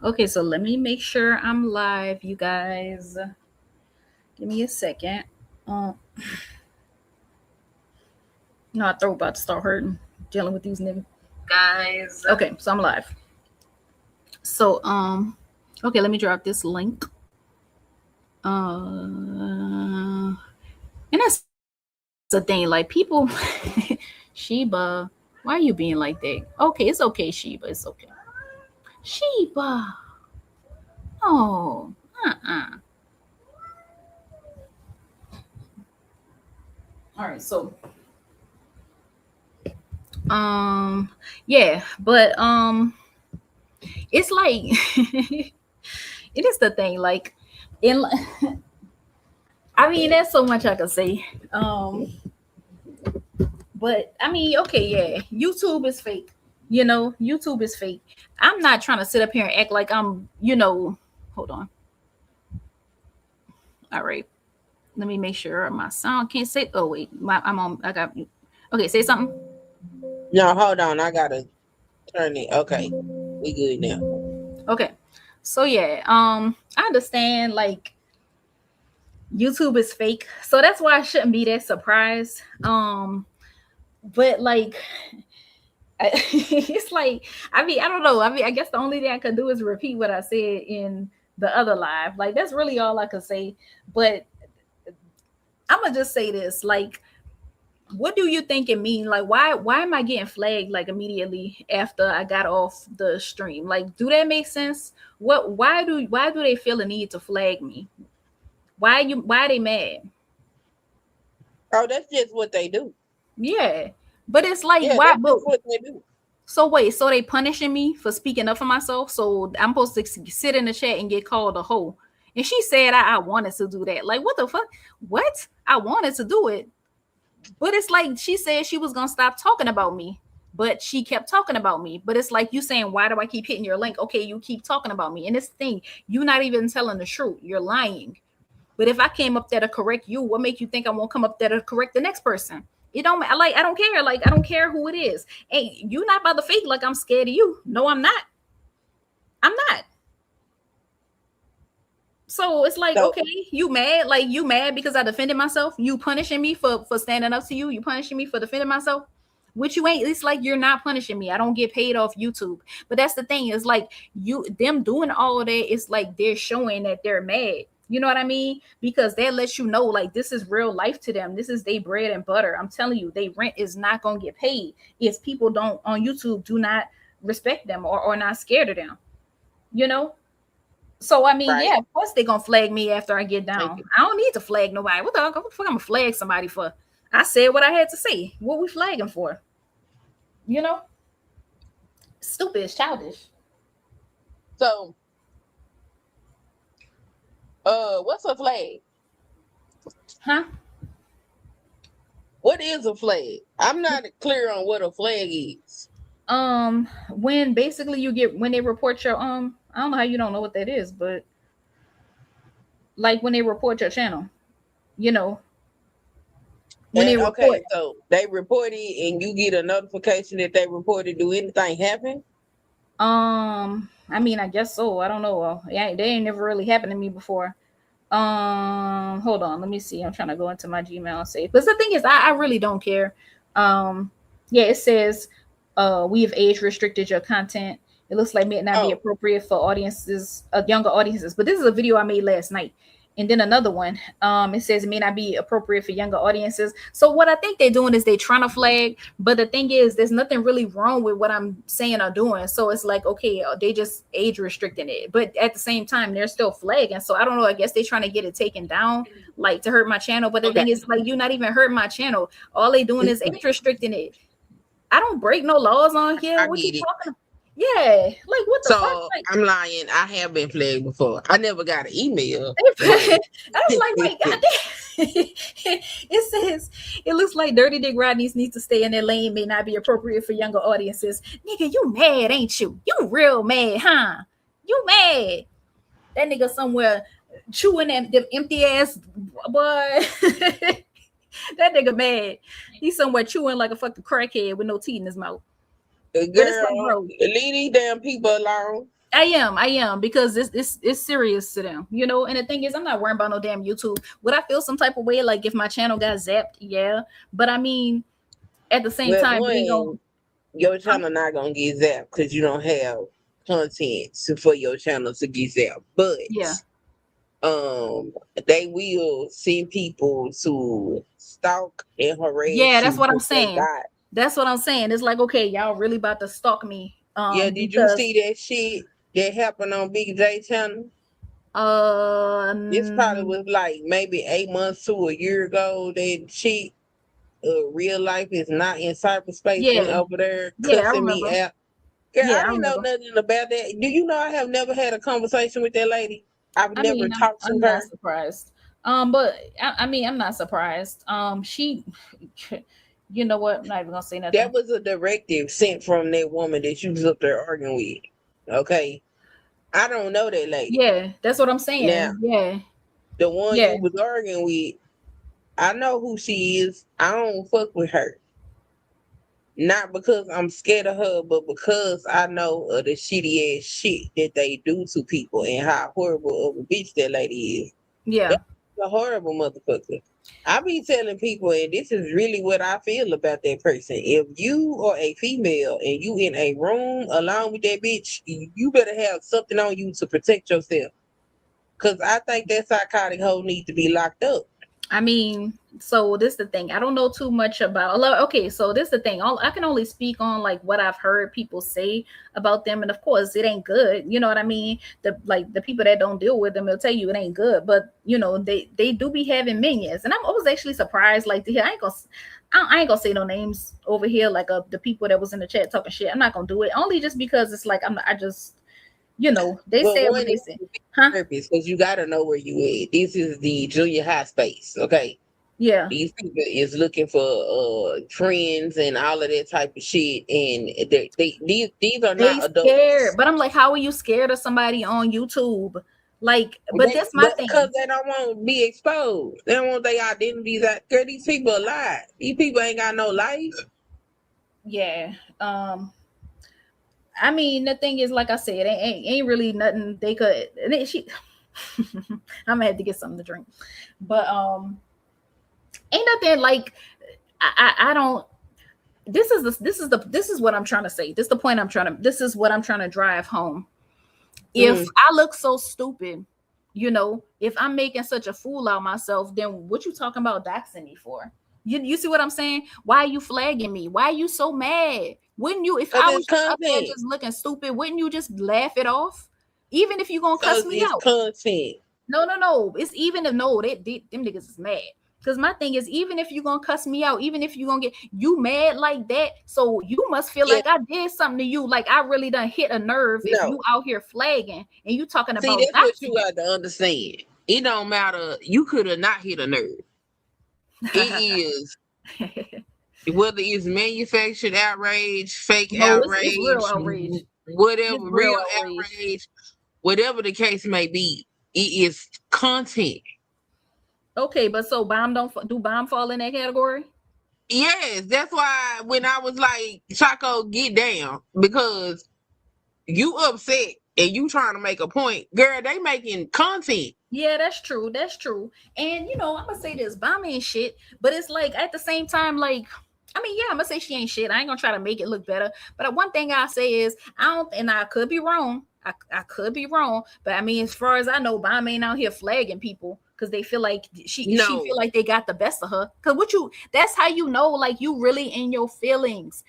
Okay, so let me make sure I'm live, you guys. Give me a second. Uh, no, my throat about to start hurting dealing with these niggas. Guys. Okay, so I'm live. So okay, let me drop this link. And that's the thing, like people Sheba, why are you being like that? Okay, it's okay, Sheba, it's okay. Sheba. Oh, all right, so yeah, but it's like it is the thing, like in I mean, there's so much I could say. But I mean, okay, yeah, YouTube is fake. YouTube is fake. I'm not trying to sit up here and act like hold on. All right. Let me make sure my sound can't say. Oh wait, I'm on. I got. Okay, say something. No, hold on. I gotta turn it. Okay, we good now. Okay, so yeah, I understand like YouTube is fake, so that's why I shouldn't be that surprised. But like, it's like I mean I don't know. I mean I guess the only thing I could do is repeat what I said in the other live. Like that's really all I could say. But I'm gonna just say this, like what do you think it mean? Like why am I getting flagged like immediately after I got off the stream? Like do that make sense? Why do they feel the need to flag me? Why are they mad? Oh, that's just what they do. Yeah. But it's like Yeah, why that's but just what they do. so wait, so they punishing me for speaking up for myself? So I'm supposed to sit in the chat and get called a hoe? And she said I wanted to do that. Like what the fuck? What? I wanted to do it. But it's like she said she was gonna stop talking about me, but she kept talking about me. But it's like you saying, why do I keep hitting your link? Okay, you keep talking about me. And this thing, you're not even telling the truth. You're lying. But if I came up there to correct you, what make you think I won't come up there to correct the next person? It don't like I don't care. Like I don't care who it is. Hey, you not about to fake like I'm scared of you. No, I'm not. I'm not. So it's like, So, okay, you mad? Like you mad because I defended myself? You punishing me for standing up to you? You punishing me for defending myself? Which you ain't. It's like you're not punishing me. I don't get paid off YouTube. But that's the thing. It's like them doing all of that. It's like they're showing that they're mad. You know what I mean? Because that lets you know, like this is real life to them. This is their bread and butter. I'm telling you, they rent is not gonna get paid if people don't on YouTube do not respect them or not scared of them. You know, so I mean, right. yeah, of course they're gonna flag me after I get Thank down. you. I don't need to flag nobody. What the fuck I'm gonna flag somebody for? I said what I had to say. What we flagging for? You know? Stupid, it's childish. So, what's a flag? Huh? What is a flag? I'm not clear on what a flag is. When basically you get when they report your I don't know how you don't know what that is, but like when they report your channel, you know, when they And report okay, so they reported and you get a notification that they reported. Do anything happen? I mean I guess so. I don't know. Yeah, they ain't never really happened to me before. Hold on, let me see. I'm trying to go into my Gmail and say because the thing is I really don't care. Um, yeah, it says we have age restricted your content. It looks like may not be Oh, appropriate for audiences, younger audiences. But this is a video I made last night. And then another one, it says it may not be appropriate for younger audiences. So what I think they're doing is they trying to flag, but the thing is, there's nothing really wrong with what I'm saying or doing. So it's like, okay, they just age restricting it, but at the same time, they're still flagging. So I don't know. I guess they're trying to get it taken down, like to hurt my channel. But the okay. thing is, like, you're not even hurting my channel. All they doing is age restricting it. I don't break no laws on here. I What you get it. talking? Yeah, like what the fuck? So Like I'm lying. I have been flagged before. I never got an email, but I was like, wait, goddamn. It says it looks like Dirty Dick Rodney's needs to stay in their lane may not be appropriate for younger audiences. Nigga, you mad, ain't you? You real mad, huh? You mad? That nigga somewhere chewing them empty ass boy. That nigga mad. He's somewhere chewing like a fucking crackhead with no teeth in his mouth. But it's like, girl, bro, leave these damn people alone. I am because it's serious to them, you know. And the thing is, I'm not worrying about no damn YouTube. Would I feel some type of way like if my channel got zapped? Yeah, but I mean, at the same Well, time, they one, going your channel not gonna get zapped because you don't have content for your channel to get zapped. But yeah, they will send people to stalk and yeah. harass That's you what I'm because they saying. got. That's what I'm saying. It's like, okay, y'all really about to stalk me, Yeah, did you because see that shit that happened on Big J channel? uh, This probably was like maybe 8 months to a year ago. That shit, real life is not in cyberspace, went yeah, over there yeah. I cussing me remember. out. Girl, Yeah, I I ain't know remember. nothing about that. Do you know I have never had a conversation with that lady? I've I never mean, talked to I'm not her. surprised. But I mean, I'm not surprised. She, you know what? I'm not even gonna say That nothing. was a directive sent from that woman that you was up there arguing with. Okay. I don't know that lady. Yeah, that's what I'm Now, saying. Yeah, the one yeah, you was arguing with, I know who she is. I don't fuck with her. Not because I'm scared of her, but because I know of the shitty ass shit that they do to people and how horrible of a bitch that lady is. yeah. That's a horrible motherfucker. I be telling people, and this is really what I feel about that person. If you are a female and you in a room along with that bitch, you better have something on you to protect yourself. Cause I think that psychotic hoe needs to be locked up. I mean, so this the thing. I don't know too much about. Okay, so this the thing. All I can only speak on like what I've heard people say about them, and of course, it ain't good. You know what I mean? The people that don't deal with them, they'll tell you it ain't good. But you know, they do be having minions, and I was actually surprised. Like to hear, I ain't gonna say no names over here. Like the people that was in the chat talking shit. I'm not gonna do it only just because it's like I just, you know, they Well, said what one they is said, huh? purpose because you gotta know where you at. This is the junior high space, okay? Yeah. These people is looking for friends and all of that type of shit, and these are They not scared, adults. but I'm like, how are you scared of somebody on YouTube? Like, but They that's my but because thing. they don't want to be exposed. They don't want their identities out. Girl, these people are alive. These people ain't got no life. Yeah. I mean, the thing is, like I said, ain't really nothing they could. And I'm gonna have to get something to drink, but ain't nothing like I don't. This is what I'm trying to say. This is the point I'm trying to. This is what I'm trying to drive home. If Mm. I look so stupid, you know, if I'm making such a fool out of myself, then what you talking about doxing me for? You see what I'm saying? Why are you flagging me? Why are you so mad? Wouldn't you, if Cause I it's was just up there content. just looking stupid, wouldn't you just laugh it off? Even if you're gonna cuss Cause me it's out. content. No. It's even if no, them niggas is mad. Because my thing is, even if you're gonna cuss me out, even if you're gonna get you mad like that, so you must feel Yeah, like I did something to you, like I really done hit a nerve if you no. out here flagging and you talking See, about that's what you doxing got to understand. It don't matter. You could have not hit a nerve. It is whether it's manufactured outrage, fake No, it's real outrage, outrage. It's whatever, real real outrage. outrage, whatever the case may be, it is content. Okay, but so bomb don't do bomb fall in that category? Yes, that's why when I was like, Chaco, get down because you upset and you trying to make a point, girl. They making content. Yeah, that's true. That's true. And you know, I'm gonna say this, bomb ain't shit, but it's like at the same time, like I mean, yeah, I'm gonna say she ain't shit. I ain't gonna try to make it look better. But one thing I say is I don't, and I could be wrong. I could be wrong, but I mean, as far as I know, Bomb ain't out here flagging people because they feel like she feel No, like they got the best of her. Cause what you that's how you know like you really in your feelings.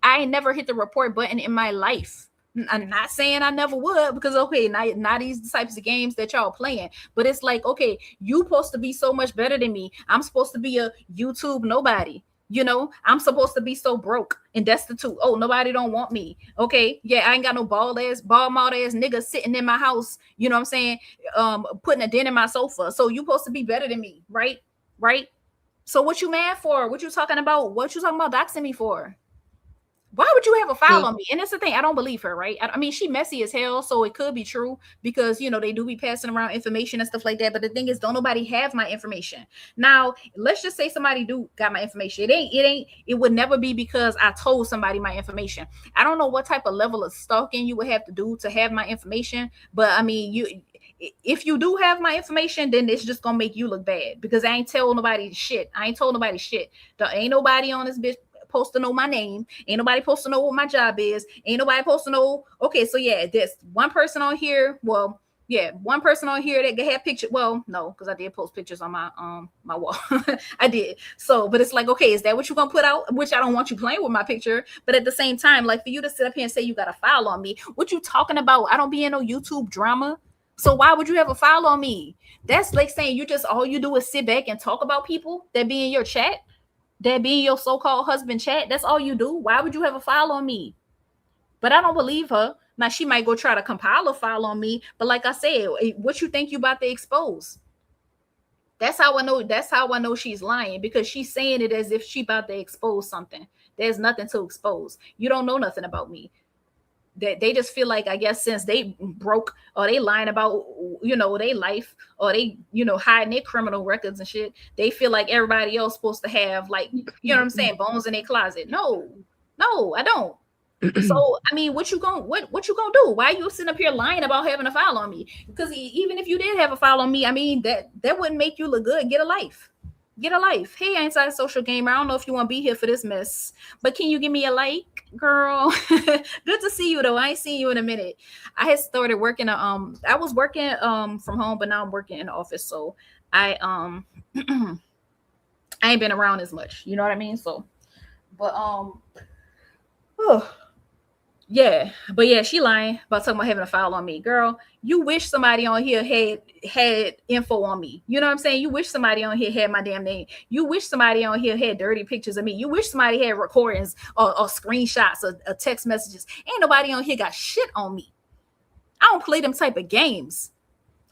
I ain't never hit the report button in my life. I'm not saying I never would because okay, not these types of games that y'all playing, but it's like okay, you supposed to be so much better than me. I'm supposed to be a YouTube nobody. You know, I'm supposed to be so broke and destitute. Oh, nobody don't want me. Okay, yeah, I ain't got no ball mauled ass nigga sitting in my house. You know what I'm saying? Putting a dent in my sofa. So you supposed to be better than me, right? Right. So what you mad for? What you talking about? What you talking about doxing me for? Why would you have a file on me? And that's the thing. I don't believe her, right? I mean, she messy as hell, so it could be true because they do be passing around information and stuff like that. But the thing is, don't nobody have my information. Now, let's just say somebody do got my information. It would never be because I told somebody my information. I don't know what type of level of stalking you would have to do to have my information, but I mean, if you do have my information, then it's just gonna make you look bad because I ain't tell nobody shit. I ain't told nobody shit. There ain't nobody on this bitch supposed to know my name. Ain't nobody supposed to know what my job is. Ain't nobody supposed to know. Okay, so yeah, there's one person on here. Well, yeah, one person on here that have pictures. Well, no, because I did post pictures on my my wall. I did. So, but it's like, okay, is that what you're gonna put out? Which I don't want you playing with my picture. But at the same time, like for you to sit up here and say you got a file on me, what you talking about? I don't be in no YouTube drama. So why would you have a file on me? That's like saying you just all you do is sit back and talk about people that be in your chat. That being your so-called husband chat, that's all you do. Why would you have a file on me? But I don't believe her. Now she might go try to compile a file on me, but like I said, what you think you about to expose? That's how I know. That's how I know she's lying because she's saying it as if she about to expose something. There's nothing to expose. You don't know nothing about me. They just feel like, I guess, since they broke or they lying about their life or they hiding their criminal records and shit, they feel like everybody else supposed to have, like, you know what I'm saying, bones in their closet. No, I don't. So I mean, what you gonna do? Why are you sitting up here lying about having a file on me? Because even if you did have a file on me, I mean, that wouldn't make you look good. Get a life. Hey, Inside Social Gamer, I don't know if you want to be here for this mess, but can you give me a like, girl? Good to see you though. I ain't seen you in a minute. I had started working I was working from home, but now I'm working in the office, so I I ain't been around as much, you know what I mean? So but yeah, but yeah, she lying about talking about having a file on me. Girl, you wish somebody on here had info on me. You know what I'm saying? You wish somebody on here had my damn name. You wish somebody on here had dirty pictures of me. You wish somebody had recordings or screenshots or text messages. Ain't nobody on here got shit on me. I don't play them type of games.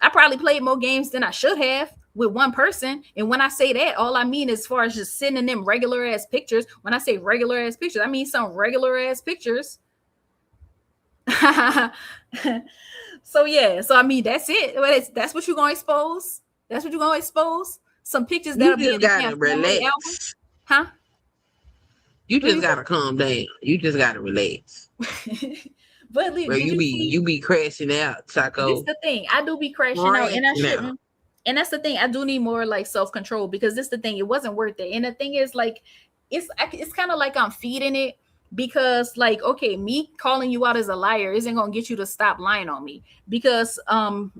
I probably played more games than I should have with one person. And when I say that, all I mean as far as just sitting in them regular ass pictures. When I say regular ass pictures, I mean some regular ass pictures. So yeah, so I mean that's it. That's what you're gonna expose. That's what you're gonna expose. Some pictures that'll be in the album. Huh? You just gotta calm down. You just gotta relax. But you be crashing out, Taco. This is the thing. I do be crashing out, and I shouldn't. And that's the thing. I do need more like self-control because this is the thing. It wasn't worth it. And the thing is, like, it's kind of like I'm feeding it. Because, like, okay, me calling you out as a liar isn't gonna get you to stop lying on me. Because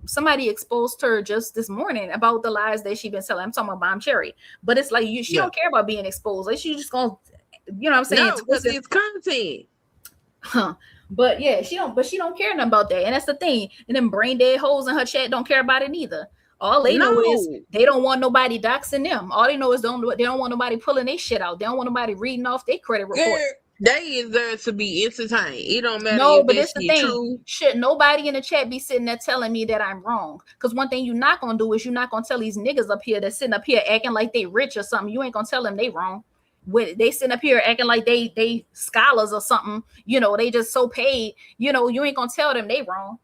somebody exposed her just this morning about the lies that she's been telling. I'm talking about Bomb Cherry, but it's like she don't care about being exposed. Like, she just gonna, you know what I'm saying? No, because it's content. Huh. But yeah, she don't care nothing about that, and that's the thing. And them brain dead hoes in her chat don't care about it neither. All they know is they don't want nobody doxing them. All they know is they don't want nobody pulling their shit out. They don't want nobody reading off their credit report. They is there to be entertained. It don't matter. No, but it's the thing. True. Should nobody in the chat be sitting there telling me that I'm wrong? Because one thing you're not gonna do is you're not gonna tell these niggas up here that's sitting up here acting like they rich or something. You ain't gonna tell them they wrong. When they sitting up here acting like they scholars or something, they just so paid. You ain't gonna tell them they wrong.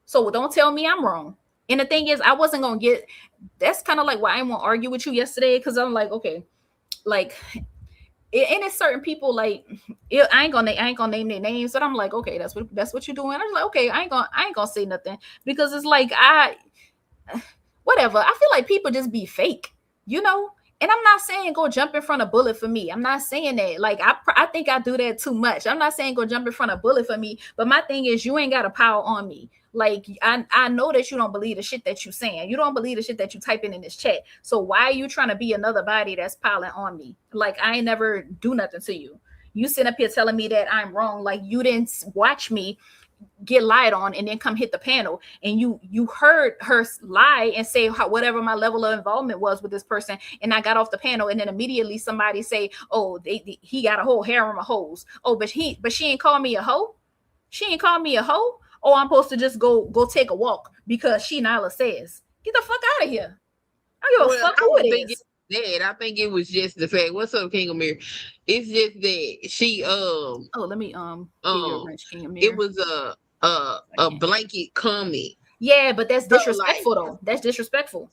So don't tell me I'm wrong. And the thing is, I wasn't gonna get. That's kind of like why I didn't want to argue with you yesterday, because I'm like, okay, like. And it's certain people, like, I ain't gonna name their names, but I'm like, okay, that's what you're doing. I'm like, okay, I ain't gonna say nothing, because it's like whatever. I feel like people just be fake, and I'm not saying go jump in front of bullet for me. I'm not saying that. Like, I think I do that too much. I'm not saying go jump in front of bullet for me, but my thing is, you ain't got a power on me. Like, I know that you don't believe the shit that you saying. You don't believe the shit that you typing in this chat. So why are you trying to be another body that's piling on me? Like, I ain't never do nothing to you. You sit up here telling me that I'm wrong. Like, you didn't watch me get lied on and then come hit the panel, and you heard her lie and say whatever my level of involvement was with this person, and I got off the panel, and then immediately somebody say, oh, he got a whole harem of hoes. Oh, but she ain't call me a hoe. She ain't call me a hoe. Oh, I'm supposed to just go take a walk because Nyla says. Get the fuck out of here. I don't give a fuck who it is. that. I think it was just the fact. What's up, King Amir? It's just that she Oh, let me give you a wrench, King it Amir. was a blanket comment. Yeah, but that's So, disrespectful though. That's disrespectful.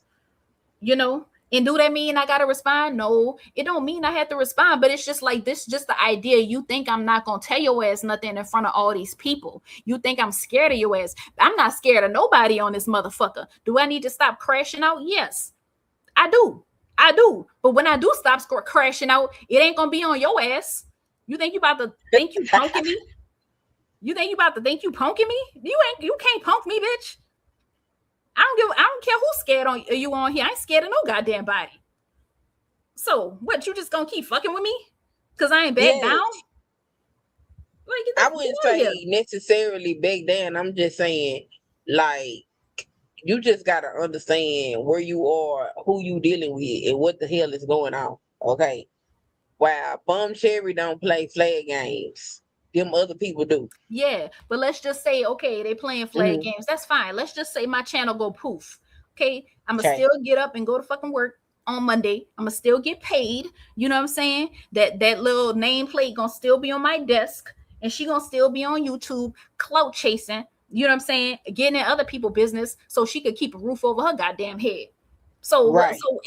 You know? And do that mean I gotta respond? No, it don't mean I have to respond, but it's just like this, just the idea. You think I'm not gonna tell your ass nothing in front of all these people. You think I'm scared of your ass. I'm not scared of nobody on this motherfucker. Do I need to stop crashing out? Yes, I do. I do. But when I do stop crashing out, it ain't gonna be on your ass. You think you about to think you punking me? You think you about to think you punking me? You can't punk me, bitch. I don't care who's scared on you on here. I ain't scared of no goddamn body. So what, you just gonna keep fucking with me? Cause I ain't back down? Like, I wouldn't say necessarily back down. I'm just saying, like, you just gotta understand where you are, who you dealing with, and what the hell is going on. Okay. Wow, Bum Cherry don't play flag games. Them other people do. Yeah, but let's just say, okay, they playing flag games. That's fine. Let's just say my channel go poof. Okay, I'm gonna still get up and go to fucking work on Monday. I'm gonna still get paid. You know what I'm saying? That little nameplate gonna still be on my desk, and she gonna still be on YouTube clout chasing. You know what I'm saying? Getting in other people's business so she could keep a roof over her goddamn head. So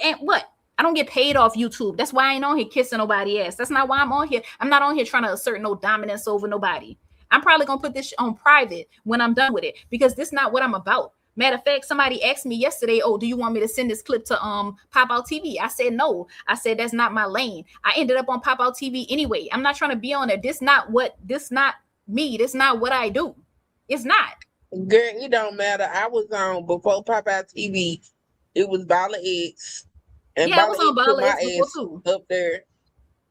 and what? I don't get paid off YouTube. That's why I ain't on here kissing nobody ass. That's not why I'm on here. I'm not on here trying to assert no dominance over nobody. I'm probably gonna put this on private when I'm done with it, because this is not what I'm about. Matter of fact, somebody asked me yesterday, "Oh, do you want me to send this clip to Pop Out TV?" I said no. I said that's not my lane. I ended up on Pop Out TV anyway. I'm not trying to be on there. This not me. This not what I do. It's not. Girl, it don't matter. I was on before Pop Out TV. It was Bala X. And yeah, I was on Bala X before too. Up there.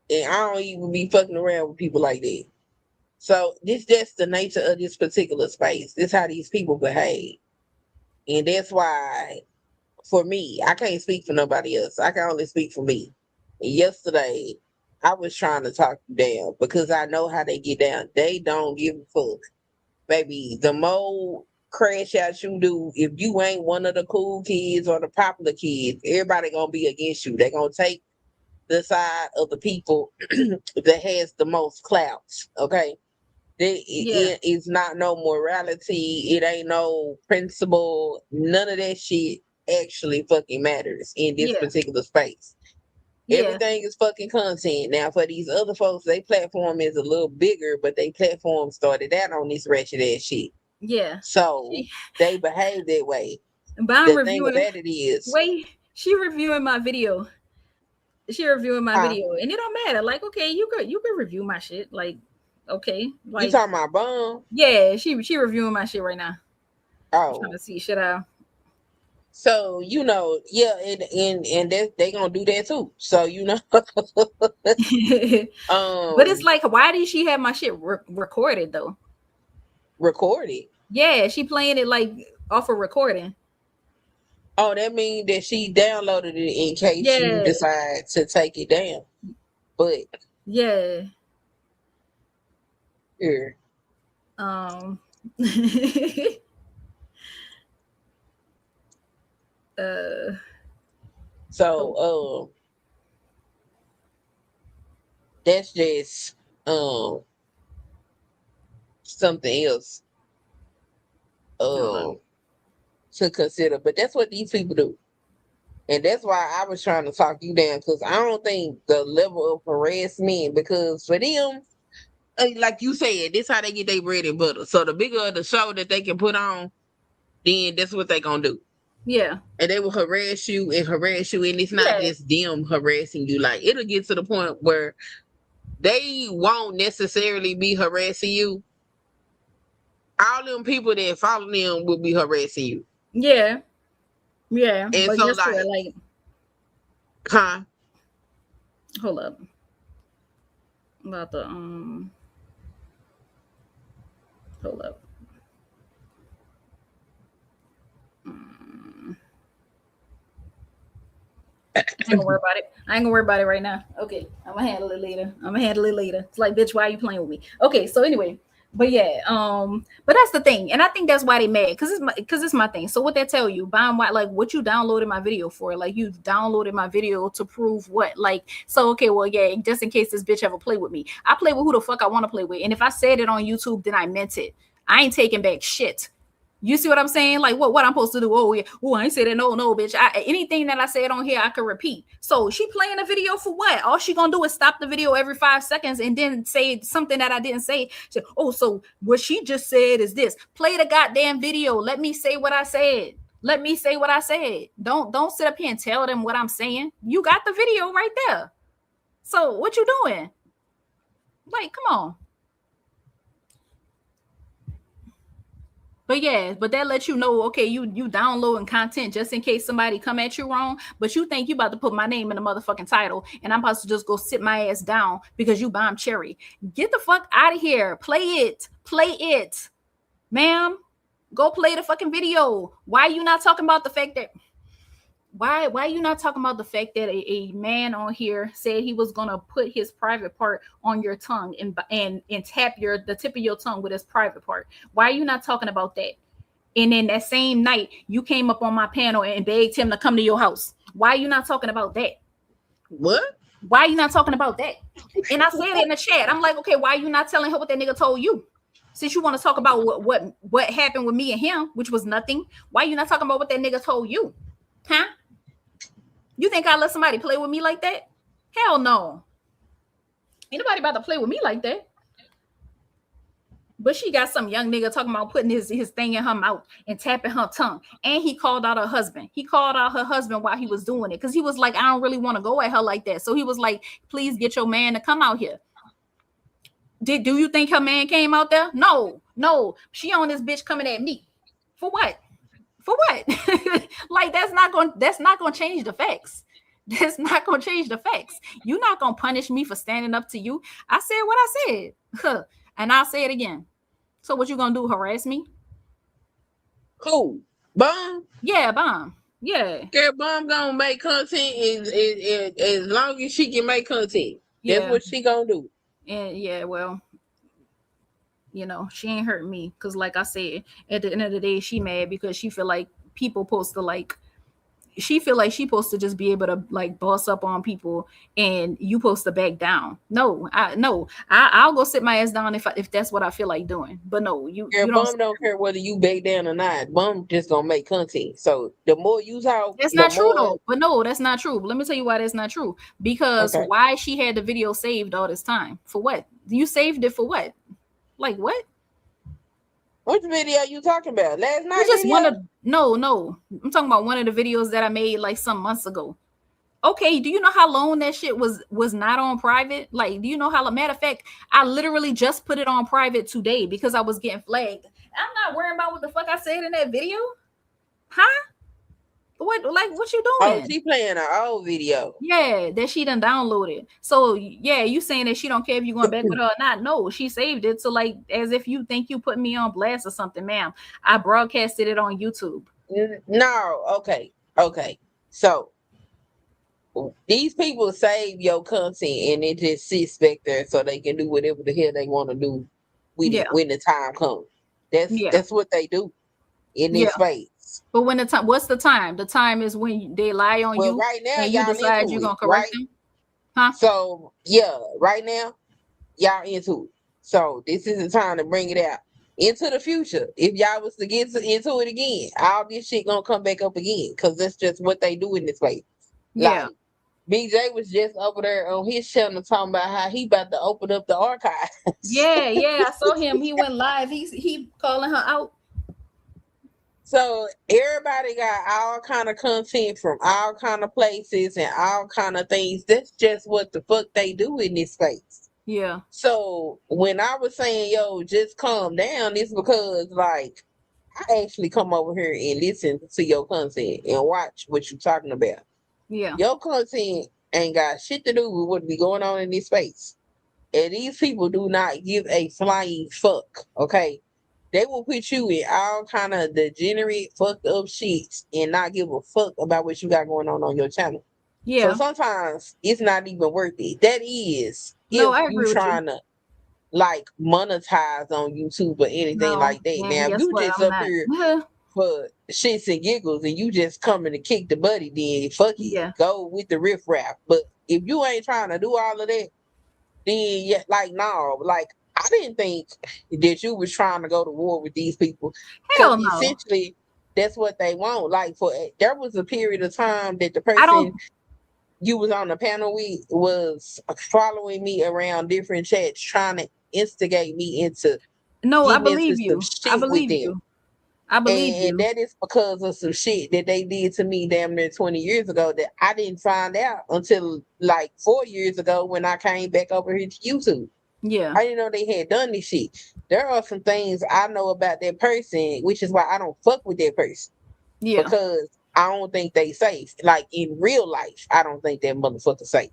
And I don't even be fucking around with people like that. So this just the nature of this particular space. This how these people behave. And that's why, for me, I can't speak for nobody else. I can only speak for me. And yesterday, I was trying to talk you down because I know how they get down. They don't give a fuck. Baby, the more crash out you do, if you ain't one of the cool kids or the popular kids, everybody gonna be against you. They're gonna take the side of the people that has the most clouts. Okay. It is not no morality. It ain't no principle. None of that shit actually fucking matters in this particular space. Everything is fucking content. Now, for these other folks, their platform is a little bigger, but their platform started out on this ratchet ass shit. Yeah. So they behave that way. But I'm the thing about it is, wait, she reviewing my video. And it don't matter. Like, okay, you could review my shit. Like, okay, like, you talking about Bum? Yeah, she reviewing my shit right now. Oh, I'm trying to see, should I? So and they gonna do that too. So but it's like, why did she have my shit recorded though? Recorded? Yeah, she playing it like off of recording. Oh, that means that she downloaded it in case you decide to take it down. But here. That's just something else to consider. But that's what these people do. And that's why I was trying to talk you down, because I don't think the level of harassment, because for them, like you said, this how they get their bread and butter. So the bigger the show that they can put on, then that's what they gonna do. Yeah. And they will harass you, and it's not just them harassing you. Like, it'll get to the point where they won't necessarily be harassing you. All them people that follow them will be harassing you. Yeah. Yeah. And but so like, huh? Hold up. About the hold up. I ain't gonna worry about it. I ain't gonna worry about it right now. Okay, I'm gonna handle it later. It's like, bitch, why are you playing with me? Okay, so anyway, But yeah, but that's the thing, and I think that's why they mad, because it's my thing. So what they tell you, buying why, like, what you downloaded my video for? Like, you downloaded my video to prove what? Like, so okay, well, yeah, just in case this bitch ever play with me, I play with who the fuck I want to play with, and if I said it on YouTube, then I meant it. I ain't taking back shit. You see what I'm saying? Like, what I'm supposed to do? Oh yeah, oh, I ain't say that. No, bitch. Anything that I said on here, I can repeat. So she playing a video for what? All she gonna do is stop the video every 5 seconds and then say something that I didn't say. She, oh, so what she just said is this. Play the goddamn video. Let me say what I said. Let me say what I said. Don't sit up here and tell them what I'm saying. You got the video right there. So what you doing? Like, come on. But yeah, but that lets you know, okay, you downloading content just in case somebody come at you wrong, but you think you about to put my name in the motherfucking title and I'm about to just go sit my ass down because you bomb cherry. Get the fuck out of here. Play it. Ma'am, go play the fucking video. Why are you not talking about the fact that why are you not talking about the fact that a man on here said he was gonna put his private part on your tongue and tap the tip of your tongue with his private part? Why are you not talking about that? And then that same night, you came up on my panel and begged him to come to your house. Why are you not talking about that? What? Why are you not talking about that? And I said it in the chat. I'm like, okay, why are you not telling her what that nigga told you? Since you want to talk about what happened with me and him, which was nothing, why are you not talking about what that nigga told you? Huh? You think I let somebody play with me like that? Hell no. Ain't nobody about to play with me like that. But she got some young nigga talking about putting his thing in her mouth and tapping her tongue. And he called out her husband. He called out her husband while he was doing it. Because he was like, I don't really want to go at her like that. So he was like, please get your man to come out here. Do you think her man came out there? No. She on this bitch coming at me. For what? Like, that's not gonna change the facts. That's not gonna change the facts. You're not gonna punish me for standing up to you. I said what I said. And I'll say it again. So what you gonna do? Harass me? Who? Bomb? Yeah, Bomb. Yeah. Girl, Bomb gonna make content as long as she can make content. Yeah. That's what she gonna do. And yeah, well, you know, she ain't hurt me because, like I said, at the end of the day, she mad because she feel like people supposed to like. She feel like she supposed to just be able to like boss up on people, and you supposed to back down. I'll go sit my ass down if that's what I feel like doing. But no, you don't care whether you back down or not. Bum just gonna make content. So the more you talk, that's not true though. But no, that's not true. But let me tell you why that's not true. Because why she had the video saved all this time? For what? You saved it for what? Like what? Which video are you talking about? Last night? Just one of no. I'm talking about one of the videos that I made like some months ago. Okay, do you know how long that shit was not on private? Like, do you know how? Matter of fact, I literally just put it on private today because I was getting flagged. I'm not worrying about what the fuck I said in that video, huh? What you doing? Oh, she playing an old video. Yeah, that she done downloaded. So yeah, you saying that she don't care if you going back with her or not? No, she saved it. So like, as if you think you put me on blast or something, ma'am. I broadcasted it on YouTube. No, okay. So these people save your content and it just sits back there so they can do whatever the hell they want to do with it when the time comes. That's what they do in this space. But when the time, what's the time? The time is when they lie on you. Right now, and you decide you're gonna correct them. Huh? So yeah, right now, y'all into it. So this is the time to bring it out into the future. If y'all was to get into it again, all this shit gonna come back up again because that's just what they do in this place. Yeah. Like, BJ was just over there on his channel talking about how he about to open up the archives. Yeah, I saw him. He went live. He calling her out. So everybody got all kind of content from all kind of places and all kind of things. That's just what the fuck they do in this space. Yeah. So when I was saying, yo, just calm down, it's because like I actually come over here and listen to your content and watch what you're talking about. Yeah. Your content ain't got shit to do with what be going on in this space. And these people do not give a flying fuck, okay? They will put you in all kind of degenerate, fucked up shit and not give a fuck about what you got going on your channel. Yeah. So sometimes it's not even worth it. That is, I agree with you. like monetize on YouTube or anything like that. And Now, if guess you what? just I'm up not. here for shits and giggles and you just coming to kick the buddy, then fuck it, Yeah. go with the riffraff. But if you ain't trying to do all of that, then yeah, like no, like I didn't think that you was trying to go to war with these people because Hell no. essentially that's what they want. Like there was a period of time that the I don't. person you was on the panel with was following me around different chats trying to instigate me into No, I getting into believe some you. I shit with believe them. you. I believe And you. that is because of some shit that they did to me damn near 20 years ago that I didn't find out until like 4 years ago when I came back over here to YouTube. Yeah. I didn't know they had done this shit. There are some things I know about that person, which is why I don't fuck with that person. Yeah. Because I don't think they safe. Like in real life, I don't think that motherfucker safe.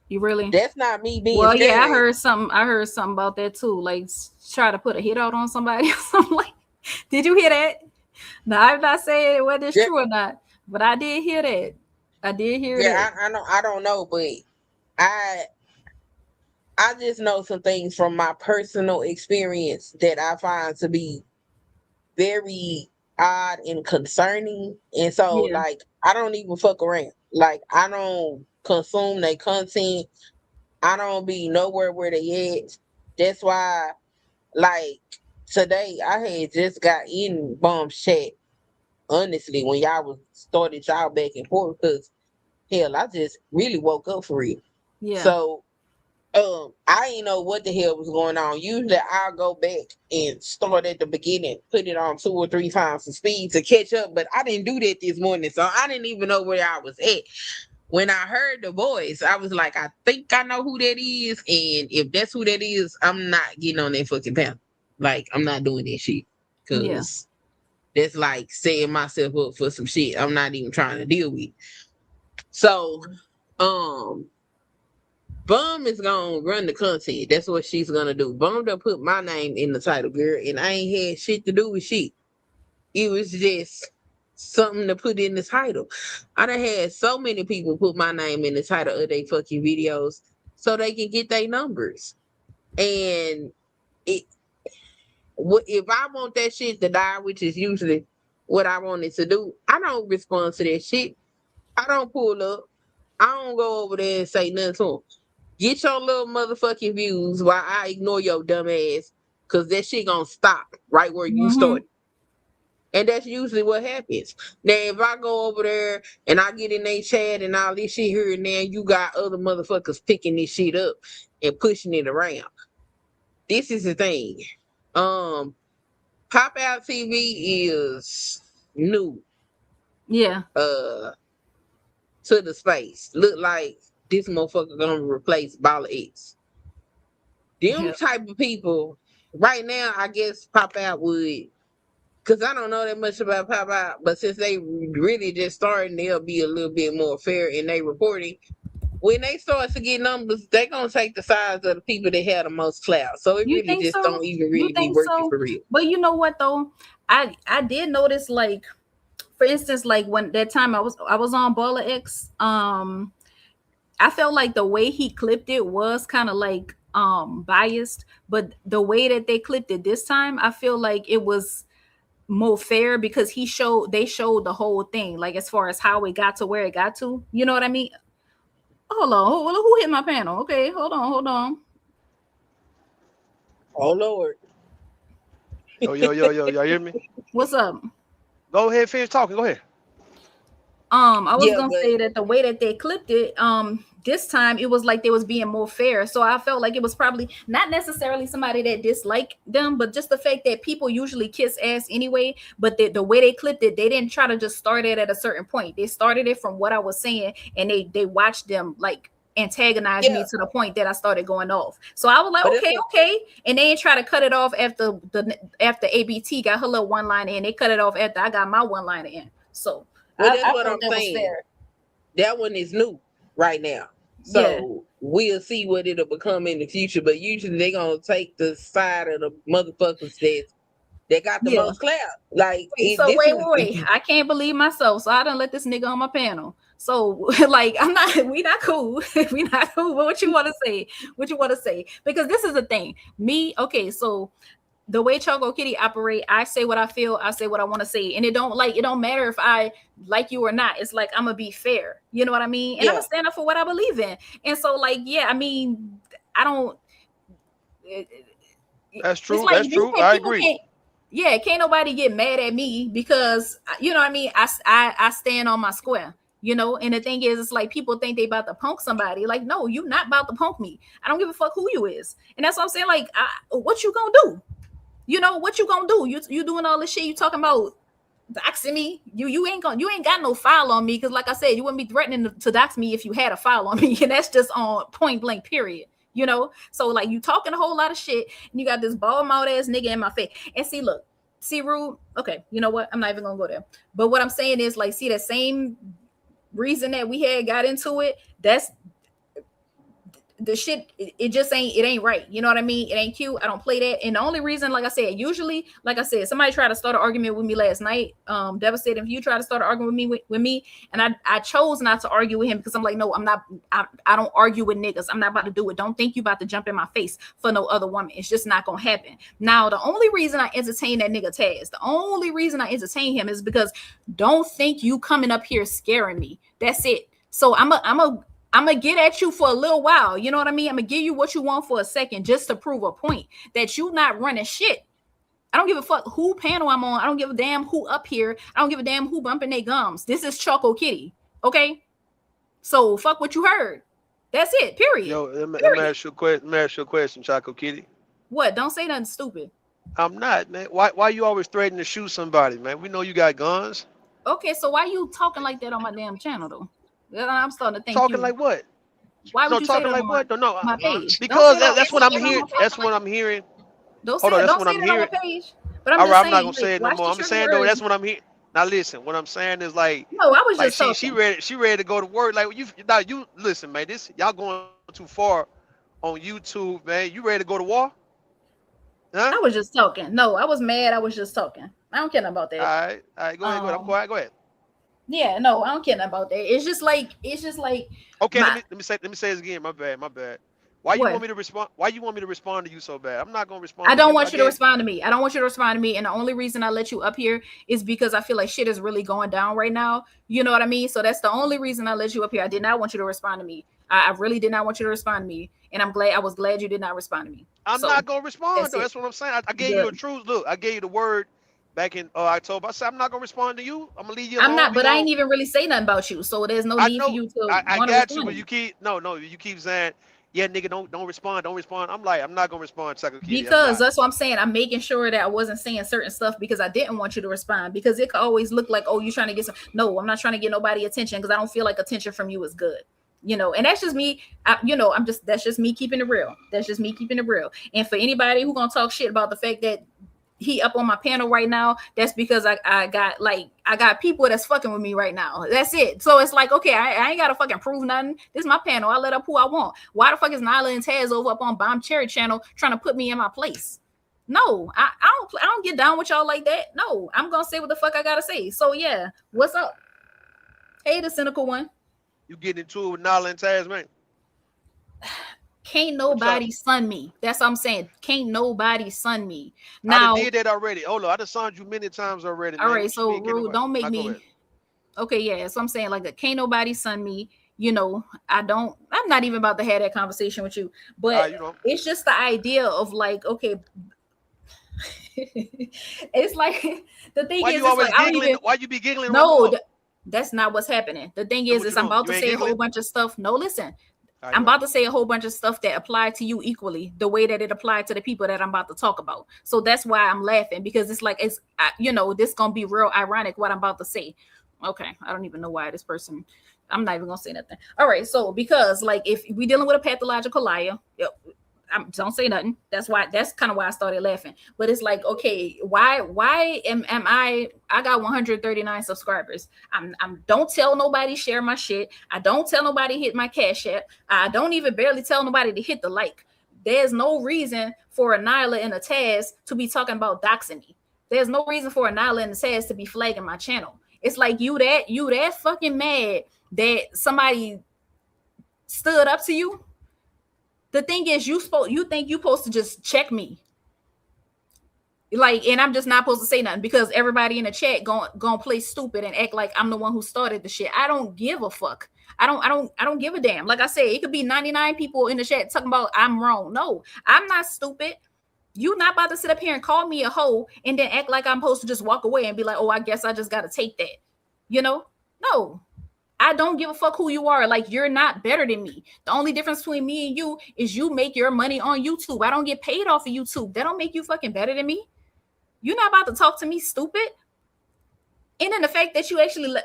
You really? That's not me being Well, scared. yeah, I heard something about that too. Like try to put a hit out on somebody or something like. Did you hear that? No, I'm not saying whether it's true or not, but I did hear that. I did hear that. I know. I don't know, but I just know some things from my personal experience that I find to be very odd and concerning. And so, Yeah. like, I don't even fuck around. Like, I don't consume their content. I don't be nowhere where they at. That's why, like, today I had just got in Bomb's chat, honestly, when y'all was started y'all back and forth, because hell, I just really woke up for real. Yeah. So I didn't know what the hell was going on. Usually I'll go back and start at the beginning, put it on 2 or 3 times the speed to catch up, but I didn't do that this morning, so I didn't even know where I was at. When I heard the voice, I was like, I think I know who that is, and if that's who that is, I'm not getting on that fucking panel. Like, I'm not doing that shit, because that's like setting myself up for some shit I'm not even trying to deal with. So, Bum is gonna run the content. That's what she's gonna do. Bum done put my name in the title, girl, and I ain't had shit to do with shit. It was just something to put in the title. I done had so many people put my name in the title of their fucking videos so they can get their numbers. And if I want that shit to die, which is usually what I wanted to do, I don't respond to that shit. I don't pull up. I don't go over there and say nothing to them. Get your little motherfucking views while I ignore your dumb ass, because that shit gonna stop right where you started. And that's usually what happens. Now, if I go over there and I get in their chat and all this shit here and there, you got other motherfuckers picking this shit up and pushing it around. This is the thing. Pop Out TV is new. Yeah. To the space. Look like this motherfucker gonna replace Bala X. Them type of people, right now, I guess Pop Out would, because I don't know that much about Pop Out, but since they really just starting, they'll be a little bit more fair in their reporting. When they start to get numbers, they gonna take the sides of the people that have the most clout. So it really just don't even really be working for real. But you know what though? I did notice, like, for instance, like when that time I was on Baller X, I felt like the way he clipped it was kind of like biased, but the way that they clipped it this time, I feel like it was more fair because they showed the whole thing, like as far as how it got to where it got to. You know what I mean? Hold on, who hit my panel? Okay, hold on. Oh Lord. Yo, y'all hear me? What's up? Go ahead, finish talking. Go ahead. I was gonna say that the way that they clipped it, this time it was like they was being more fair. So I felt like it was probably not necessarily somebody that disliked them, but just the fact that people usually kiss ass anyway. But the way they clipped it, they didn't try to just start it at a certain point. They started it from what I was saying, and they watched them like antagonize me to the point that I started going off. So I was like, okay, and they ain't try to cut it off after ABT got her little one liner in. They cut it off after I got my one liner in. So that's what I'm saying. That one is new right now. So we'll see what it'll become in the future. But usually they're gonna take the side of the motherfuckers that got the most clout. Like wait. I can't believe myself. So I done let this nigga on my panel. So like we not cool. We not cool. But what you want to say? What you want to say? Because this is the thing. Okay, so the way Choco Kitty operate, I say what I feel, I say what I want to say. And it don't matter if I like you or not. It's like I'm gonna be fair. You know what I mean? And I'm gonna stand up for what I believe in. And so like, yeah, I mean, I don't That's true. Like, that's true. I agree. Can't nobody get mad at me because you know what I mean. I stand on my square, you know. And the thing is, it's like people think they about to punk somebody. Like, no, you not about to punk me. I don't give a fuck who you is, and that's what I'm saying. Like, what you gonna do? You know what you gonna do? You doing all this shit? You talking about doxing me? You ain't got no file on me because, like I said, you wouldn't be threatening to dox me if you had a file on me, and that's just on point blank. Period. You know, so like you talking a whole lot of shit and you got this bald mouth ass nigga in my face. And see, Rude. Okay, you know what? I'm not even gonna go there. But what I'm saying is, like, see, that same reason that we had got into it, that's the shit. It just ain't right. You know what I mean? It ain't cute. I don't play that. And the only reason, like I said, usually, like I said, somebody tried to start an argument with me last night. Devastating if you try to start an argument with me, and I chose not to argue with him because I'm like, no, I'm not. I don't argue with niggas. I'm not about to do it. Don't think you about to jump in my face for no other woman. It's just not gonna happen. Now, the only reason I entertain that nigga Taz, the only reason I entertain him is because don't think you coming up here scaring me. That's it. So I'm gonna get at you for a little while. You know what I mean? I'm gonna give you what you want for a second just to prove a point that you not running shit. I don't give a fuck who panel I'm on. I don't give a damn who up here. I don't give a damn who bumping their gums. This is Choco Kitty. Okay? So fuck what you heard. That's it. Period. Yo, let me ask you a question, Choco Kitty. What? Don't say nothing stupid. I'm not, man. Why you always threatening to shoot somebody, man? We know you got guns. Okay, so why you talking like that on my damn channel though? I'm starting to think talking like what? Why would you talking say that like what? No, my page? Because that's what I'm hearing. That's what I'm hearing. Don't say that on my page. But I'm not gonna say it no more. I'm saying though, that's what I'm hearing. Now listen, what I'm saying is like, no, I was like just she ready to go to work. Like you listen, man. This y'all going too far on YouTube, man. You ready to go to war? Huh? I was just talking. No, I was mad. I was just talking. I don't care about that. All right, go ahead. I'm quiet. Go ahead. Yeah, no, I don't care about that. It's just like okay. Let me say it again. My bad. Why you want me to respond? Why you want me to respond to you so bad? I'm not gonna respond. I don't want you to respond to me. I don't want you to respond to me. And the only reason I let you up here is because I feel like shit is really going down right now. You know what I mean? So that's the only reason I let you up here. I did not want you to respond to me. I really did not want you to respond to me. And I was glad you did not respond to me. I'm not gonna respond though. That's what I'm saying. I gave you a truth. Look, I gave you the word back in October. I said I'm not gonna respond to you. I'm gonna leave you alone. I'm not, but I ain't even really say nothing about you. So there's no need for you to. I got you, but you keep you keep saying, yeah, nigga, don't respond. I'm like, I'm not gonna respond, Choco Kitty. Because that's what I'm saying. I'm making sure that I wasn't saying certain stuff because I didn't want you to respond. Because it could always look like, oh, you're trying to get some. No, I'm not trying to get nobody attention because I don't feel like attention from you is good. You know, and that's just me. That's just me keeping it real. That's just me keeping it real. And for anybody who gonna talk shit about the fact that he up on my panel right now, that's because I got people that's fucking with me right now. That's it. So it's like, okay, I ain't gotta fucking prove nothing. This is my panel. I let up who I want. Why the fuck is Nyla and Taz over up on Bomb Cherry channel trying to put me in my place? No, I don't get down with y'all like that. No, I'm gonna say what the fuck I gotta say. So yeah, what's up? Hey, the cynical one. You getting into it with Nyla and Taz, man? Can't nobody sun me. That's what I'm saying. Can't nobody sun me. Now I did that already. Oh no, I done sunned you many times already. All right, so Rude, don't make me. Okay, yeah. So I'm saying like can't nobody sun me. You know, I'm not even about to have that conversation with you. But it's just the idea of like, okay. It's like the thing is, why you be giggling? No, that's not what's happening. The thing is I'm about to say a whole bunch of stuff. No, listen. I'm about to say a whole bunch of stuff that apply to you equally, the way that it applied to the people that I'm about to talk about. So that's why I'm laughing, because it's like, this gonna be real ironic what I'm about to say. Okay, I don't even know why this person. I'm not even gonna say nothing. All right, so because like if we dealing with a pathological liar, don't say nothing. That's kind of why I started laughing. But it's like, okay, why am I got 139 subscribers. I'm don't tell nobody share my shit. I don't tell nobody hit my Cash App. I don't even barely tell nobody to hit the like. There's no reason for a Nyla and a Taz to be talking about doxing me. There's no reason for a Nyla and a Taz to be flagging my channel. It's like you that fucking mad that somebody stood up to you. The thing is, you think you supposed to just check me, like, and I'm just not supposed to say nothing because everybody in the chat going play stupid and act like I'm the one who started the shit. I don't give a fuck. I don't give a damn. Like I said, it could be 99 people in the chat talking about I'm wrong. No, I'm not stupid. You not about to sit up here and call me a hoe and then act like I'm supposed to just walk away and be like, oh, I guess I just got to take that. You know? No, I don't give a fuck who you are. Like, you're not better than me. The only difference between me and you is you make your money on YouTube. I don't get paid off of YouTube. That don't make you fucking better than me. You're not about to talk to me stupid. And then the fact that you actually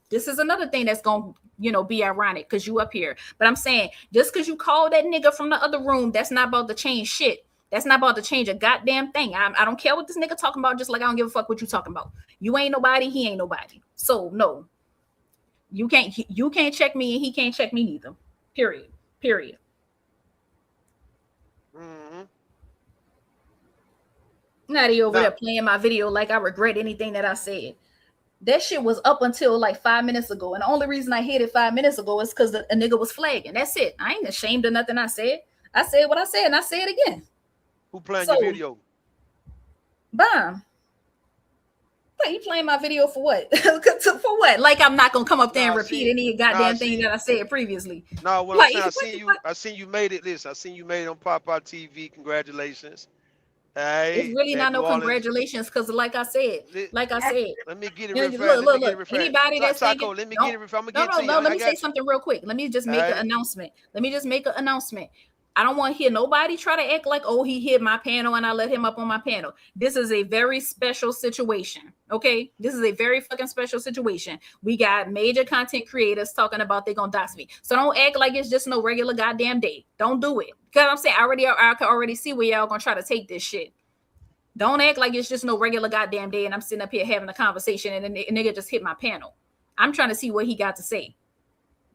this is another thing that's going to, be ironic because you up here. But I'm saying, just because you call that nigga from the other room, that's not about to change shit. That's not about to change a goddamn thing. I don't care what this nigga talking about, just like I don't give a fuck what you talking about. You ain't nobody, he ain't nobody. So no. You can't check me and he can't check me neither. Period. Mm-hmm. Not over there playing my video like I regret anything that I said. That shit was up until like 5 minutes ago. And the only reason I hit it 5 minutes ago is because a nigga was flagging. That's it. I ain't ashamed of nothing I said. I said what I said and I say it again. Who playing your video? Bam. But you playing my video for what? For what? Like I'm not gonna come up there and repeat any goddamn thing that I said previously. No, what like, I'm saying, I seen you made it. Listen, I seen you made it on Pop-Out TV. Congratulations. Hey, it's really not no congratulations because, like I said, let me get it refreshed. Look. Anybody that's Taco, let me get it refreshed. No. Let me say something real quick. Let me just make an announcement. I don't want to hear nobody try to act like, oh, he hit my panel and I let him up on my panel. This is a very special situation. Okay, this is a very fucking special situation. We got major content creators talking about they're gonna dox me. So don't act like it's just no regular goddamn day. Don't do it. Because I'm saying I can already see where y'all gonna try to take this shit. Don't act like it's just no regular goddamn day and I'm sitting up here having a conversation and a nigga just hit my panel. I'm trying to see what he got to say.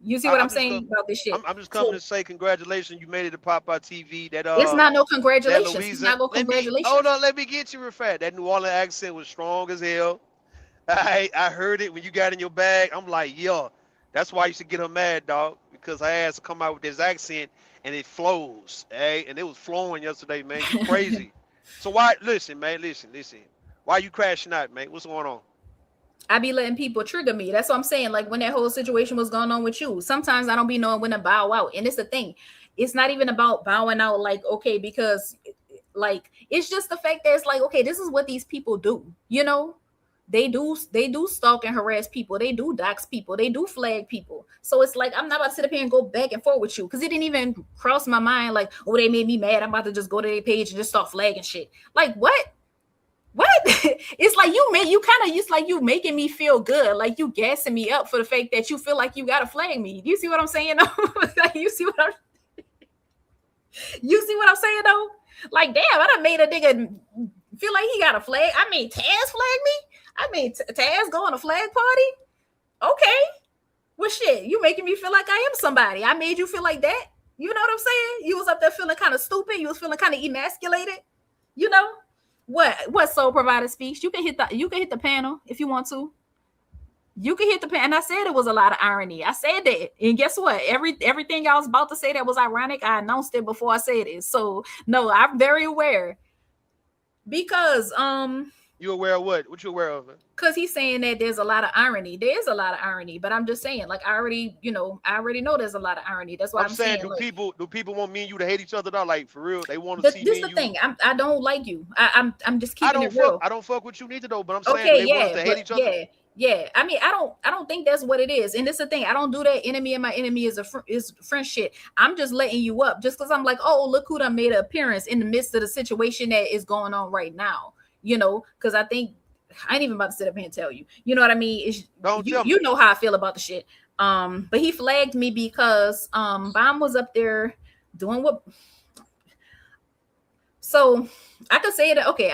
You see what I'm saying about this shit? I'm just coming to say congratulations. You made it to Pop-Out TV. It's not no congratulations. It's not no congratulations. Hold on, let me get you real fast. That New Orleans accent was strong as hell. I heard it when you got in your bag. I'm like, yo, that's why you should get her mad, dog. Because I asked to come out with this accent and it flows. Hey, and it was flowing yesterday, man. You crazy. So why? Listen, man. Listen. Why you crashing out, man? What's going on? I be letting people trigger me. That's what I'm saying. Like when that whole situation was going on with you, sometimes I don't be knowing when to bow out. And it's the thing. It's not even about bowing out like, okay, because like, it's just the fact that it's like, okay, this is what these people do. They do stalk and harass people. They do dox people. They do flag people. So it's like, I'm not about to sit up here and go back and forth with you. Cause it didn't even cross my mind. Like, oh, they made me mad. I'm about to just go to their page and just start flagging shit. Like what? It's like it's like you making me feel good, like you gassing me up for the fact that you feel like you gotta flag me. You see what I'm saying though? You see what I'm saying though? Like, damn, I done made a nigga feel like he got a flag. I mean, Taz flag me. I mean, Taz go on a flag party. Okay, well, shit, you making me feel like I am somebody. I made you feel like that. You know what I'm saying? You was up there feeling kind of stupid. You was feeling kind of emasculated. What Soul Provider speaks? You can hit the panel if you want to. You can hit the panel. And I said it was a lot of irony. I said that. And guess what? Everything I was about to say that was ironic, I announced it before I said it. So no, I'm very aware. Because you aware of what? What you aware of? Because he's saying that there's a lot of irony. There is a lot of irony, but I'm just saying, like, I already know there's a lot of irony. That's why I'm saying. Do people want me and you to hate each other now? Like, for real, they want to see me. This is the thing. I don't like you. I'm just keeping it real. I don't fuck with you neither though. But I'm saying they want us to hate each other. Yeah. I mean, I don't think that's what it is. And it's the thing. I don't do that. Enemy and my enemy is friend shit. I'm just letting you up just because I'm like, oh, look who done made an appearance in the midst of the situation that is going on right now. Because I think I ain't even about to sit up here and tell you. You know what I mean? You know how I feel about the shit. But he flagged me because Bomb was up there doing what. So I could say that, okay,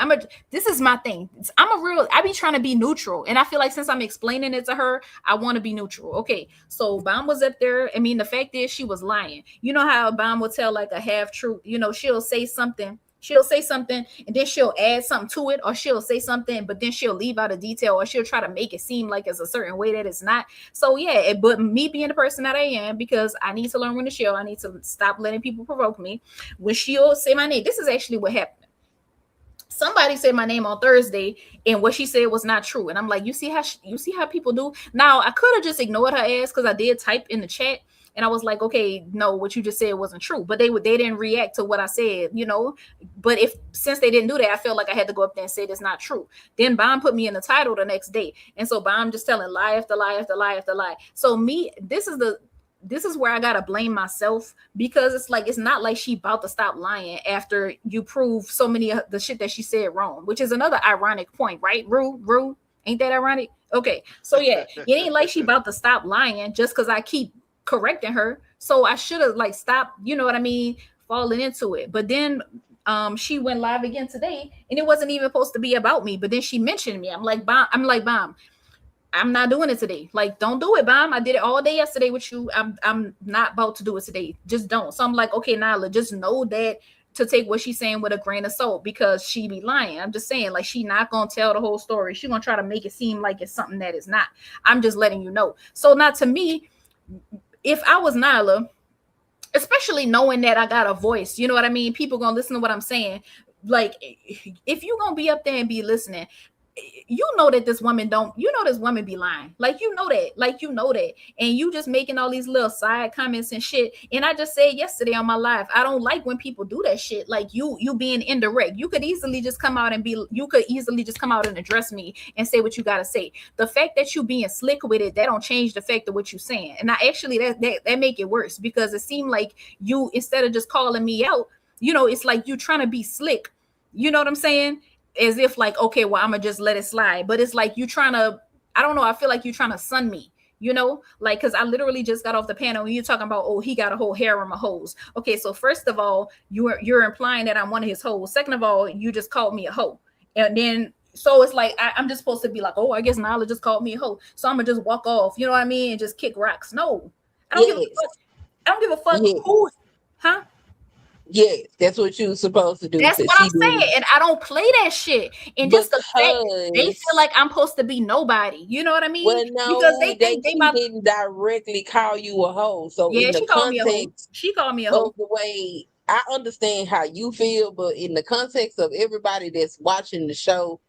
this is my thing. I be trying to be neutral. And I feel like since I'm explaining it to her, I want to be neutral. Okay. So Bomb was up there. I mean, the fact is she was lying. You know how Bomb will tell like a half truth, she'll say something She'll say something and then she'll add something to it, or she'll say something but then she'll leave out a detail, or she'll try to make it seem like it's a certain way that it's not. So yeah, but me being the person that I am, because I need to learn when to chill, I need to stop letting people provoke me. When she'll say my name, this is actually what happened. Somebody said my name on Thursday, and what she said was not true. And I'm like, you see how people do. Now I could have just ignored her ass because I did type in the chat. And I was like, okay, no, what you just said wasn't true. But they didn't react to what I said, you know. But since they didn't do that, I felt like I had to go up there and say it's not true. Then Bomb put me in the title the next day. And so Bomb just telling lie after lie after lie after lie. So this is where I gotta blame myself, because it's like, it's not like she about to stop lying after you prove so many of the shit that she said wrong, which is another ironic point, right? Rue, ain't that ironic? Okay, so yeah, it ain't like she about to stop lying just because I keep correcting her. So I should have like stopped, you know what I mean, falling into it. But then she went live again today, and it wasn't even supposed to be about me. But then she mentioned me. I'm like, Bomb, I'm not doing it today. Like, don't do it, Bomb. I did it all day yesterday with you. I'm not about to do it today. Just don't. So I'm like, okay, Nyla, just know that to take what she's saying with a grain of salt, because she be lying. I'm just saying, like, she not gonna tell the whole story. She gonna try to make it seem like it's something that is not. I'm just letting you know. So now, to me, if I was Nyla, especially knowing that I got a voice, you know what I mean? People gonna listen to what I'm saying. Like, if you gonna be up there and be listening, you know that this woman be lying. Like, you know that. And you just making all these little side comments and shit. And I just said yesterday on my live, I don't like when people do that shit. Like, you being indirect. You could easily just come out and address me and say what you gotta say. The fact that you being slick with it, that don't change the fact of what you're saying. And I actually, that make it worse, because it seemed like you, instead of just calling me out, you know, it's like you trying to be slick. You know what I'm saying? As if like, okay, well, I'm gonna just let it slide. But it's like you trying to, I don't know, I feel like you're trying to sun me, you know, like, because I literally just got off the panel and you're talking about, oh, he got a whole harem of hoes. Okay, so first of all, you're implying that I'm one of his hoes. Second of all, you just called me a hoe. And then so it's like I'm just supposed to be like, oh, I guess Nyla just called me a hoe, so I'm gonna just walk off, you know what I mean, and just kick rocks. No, I don't give a fuck. I don't give a fuck who, huh? Yeah, that's what you was supposed to do. That's what I'm saying. And I don't play that shit. And just the fact they feel like I'm supposed to be nobody. You know what I mean? Well, no, because they didn't directly call you a hoe. So yeah, in she the called me a hoe. context She called me a hoe. of the way I understand how you feel, but in the context of everybody that's watching the show,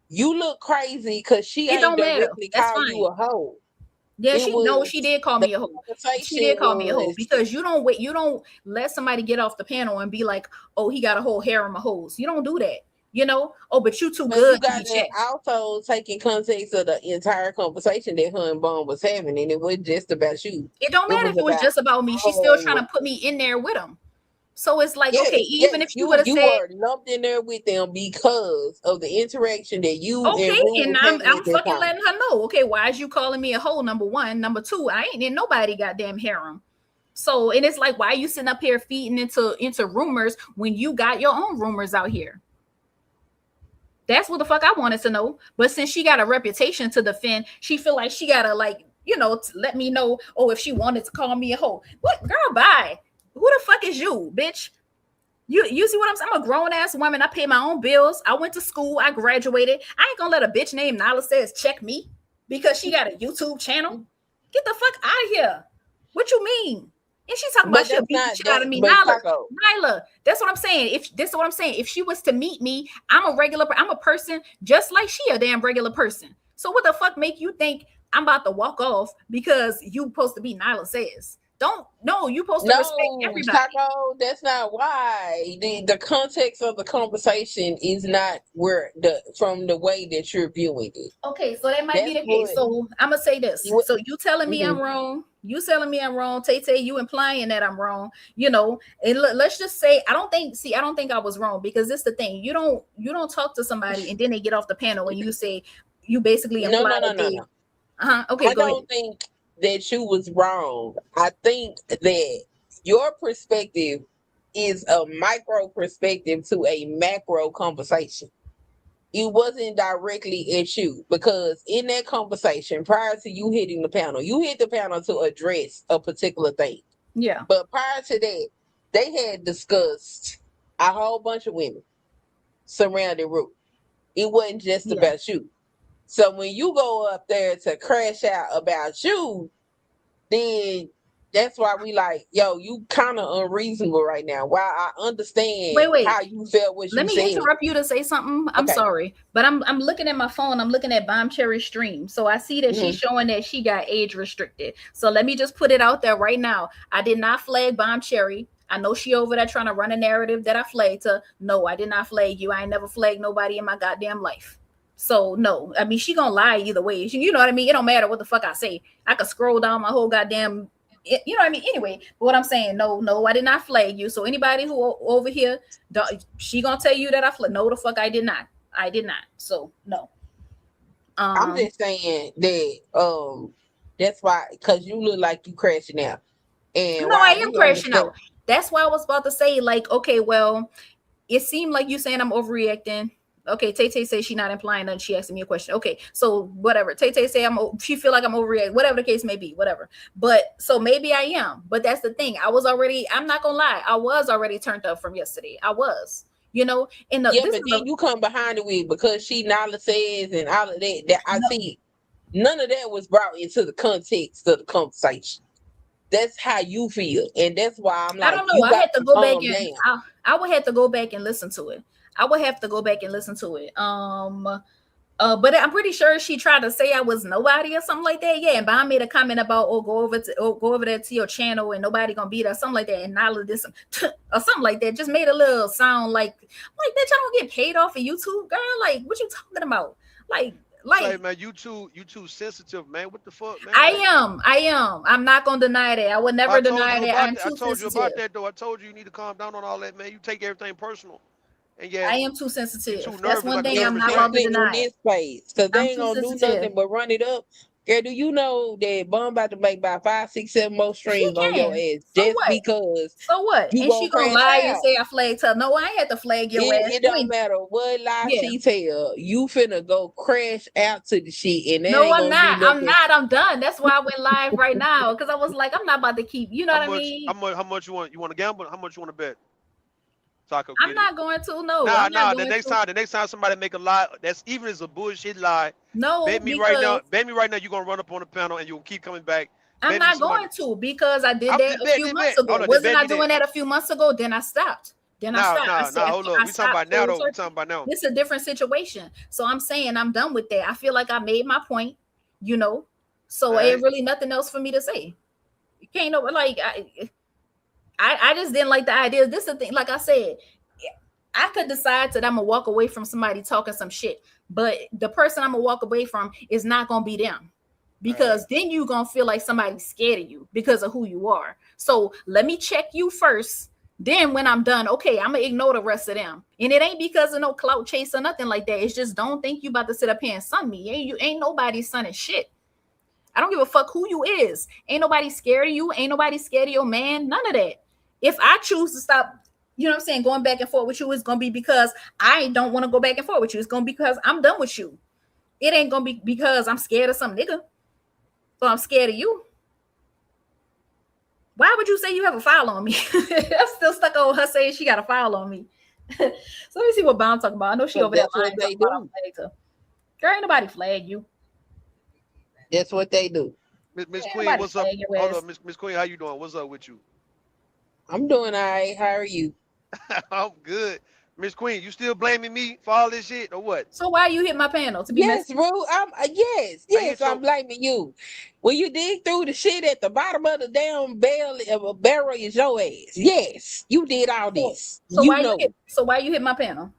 you look crazy because she ain't directly called you a hoe. Yeah, she did call me a hoe. She did call me a hoe, because you don't let somebody get off the panel and be like, oh, he got a whole harem of hoes. You don't do that, you know. Oh, but you too good. You got to also taking context of the entire conversation that her and Bomb was having, and it wasn't just about you. It don't matter if it was just about me. She's still trying to put me in there with him. So it's like, okay, even if you would have said, you were lumped in there with them because of the interaction that you. Okay, and I'm fucking letting her know. Okay, why is you calling me a hoe? Number one, number two, I ain't in nobody goddamn harem. So, and it's like, why are you sitting up here feeding into rumors when you got your own rumors out here? That's what the fuck I wanted to know. But since she got a reputation to defend, she feel like she gotta, like, you know, let me know. Oh, if she wanted to call me a hoe, what, girl? Bye. Who the fuck is you, bitch? You see what I'm saying? I'm a grown ass woman. I pay my own bills. I went to school. I graduated. I ain't gonna let a bitch named Nyla Says check me because she got a YouTube channel. Get the fuck out of here. What you mean? And she's talking about she'll beat the shit out of me. Nyla, that's what I'm saying. If she was to meet me, I'm a person just like she a damn regular person. So what the fuck make you think I'm about to walk off because you supposed to be Nyla Says? You supposed to respect everybody. Taco, that's not why. The context of the conversation is not from the way that you're viewing it. Okay, so that might be the case. So I'm gonna say this. So you telling me I'm wrong. You telling me I'm wrong. Tay, you implying that I'm wrong. You know, and let's just say I don't think I was wrong, because it's the thing. You don't talk to somebody and then they get off the panel and you say you basically imply no. Okay, I don't think that you was wrong. I think that your perspective is a micro perspective to a macro conversation. It wasn't directly at you, because in that conversation, prior to you hitting the panel, you hit the panel to address a particular thing. Yeah. But prior to that, they had discussed a whole bunch of women surrounded Rue. It wasn't just Yeah. about you. So when you go up there to crash out about you, then that's why we like, yo, you kind of unreasonable right now. While I understand Wait. how you felt what Let you me said. interrupt you to say something. I'm Okay. sorry, but I'm looking at my phone. I'm looking at Bomb Cherry stream, so I see that she's showing that she got age restricted. So let me just put it out there right now. I did not flag Bomb Cherry. I know she over there trying to run a narrative that I flagged her. No, I did not flag you. I ain't never flagged nobody in my goddamn life. So no, I mean she gonna lie either way. You know what I mean? It don't matter what the fuck I say. I could scroll down my whole goddamn. You know what I mean? Anyway, but what I'm saying, no, I did not flag you. So anybody who over here, she gonna tell you that I flag. No, the fuck I did not. I did not. So no. I'm just saying that that's why, because you look like you crashing out. And no, I am crashing out. That's why I was about to say, like, okay, well, it seemed like you saying I'm overreacting. Okay, Tay Tay says she's not implying that. She asking me a question. Okay, so whatever. Tay Tay say she feel like I'm overreacting, whatever the case may be, whatever. But so maybe I am. But that's the thing. I'm not gonna lie. I was already turned up from yesterday. I was, you know. And but then you come behind it with because she Nala says and all of that. I see none of that was brought into the context of the conversation. That's how you feel, and that's why I'm like, I don't know. I had to go back and I would have to go back and listen to it. I would have to go back and listen to it. But I'm pretty sure she tried to say I was nobody or something like that. Yeah, and Bob made a comment about go over there to your channel and nobody gonna beat us, something like that, and Nala did some or something like that. Just made a little sound like bitch, I don't get paid off of YouTube, girl. Like, what you talking about? Like man, you too sensitive, man. What the fuck, man? I am. I'm not gonna deny that. I would never deny that. I'm too sensitive. I told you about that though. I told you need to calm down on all that, man. You take everything personal. And yeah, I am too sensitive. That's one thing I'm not about to deny. This place, because they ain't gonna do nothing but run it up. Girl, do you know that Bum about to make about 5, 6, 7 more streams on your ass just because? So what? And she gonna lie and say I flagged her. No, I ain't had to flag your ass. It don't matter what lie she tell. You finna go crash out to the shit. And no, I'm not. I'm done. That's why I went live right now because I was like, I'm not about to keep. You know what I mean? How much you want? You want to gamble? How much you want to bet? I'm not going to. No. Nah. The next time somebody make a lie, that's even as a bullshit lie. No, bet me right now. You're gonna run up on the panel and you'll keep coming back. I'm not going to because I did that a few months ago. Wasn't I doing that a few months ago? Then I stopped. I stopped. Hold on. We talking about now though. We talking about now. This is a different situation. So I'm saying I'm done with that. I feel like I made my point. You know, so ain't really nothing else for me to say. You can't know like I just didn't like the idea. This is the thing. Like I said, I could decide that I'm gonna walk away from somebody talking some shit, but the person I'm gonna walk away from is not gonna be them, because then you gonna feel like somebody's scared of you because of who you are. So let me check you first. Then when I'm done, okay, I'm gonna ignore the rest of them. And it ain't because of no clout chase or nothing like that. It's just don't think you about to sit up here and sun me. Ain't nobody sunning shit. I don't give a fuck who you is. Ain't nobody scared of you. Ain't nobody scared of your man. None of that. If I choose to stop, you know what I'm saying, going back and forth with you, it's going to be because I don't want to go back and forth with you. It's going to be because I'm done with you. It ain't going to be because I'm scared of some nigga. So I'm scared of you. Why would you say you have a file on me? I'm still stuck on her saying she got a file on me. So let me see what Bomb talking about. I know she over there. That's what they do. Girl, ain't nobody flag you. That's what they do. Miss Queen, what's up? Hold on, Miss Queen, how you doing? What's up with you? I'm doing all right. How are you? I'm good. Miss Queen, you still blaming me for all this shit or what? So why you hit my panel? To be yes, Rue. Yes, I'm blaming you. When you dig through the shit at the bottom of the damn barrel is your ass. Yes, you did all this. So why you hit my panel?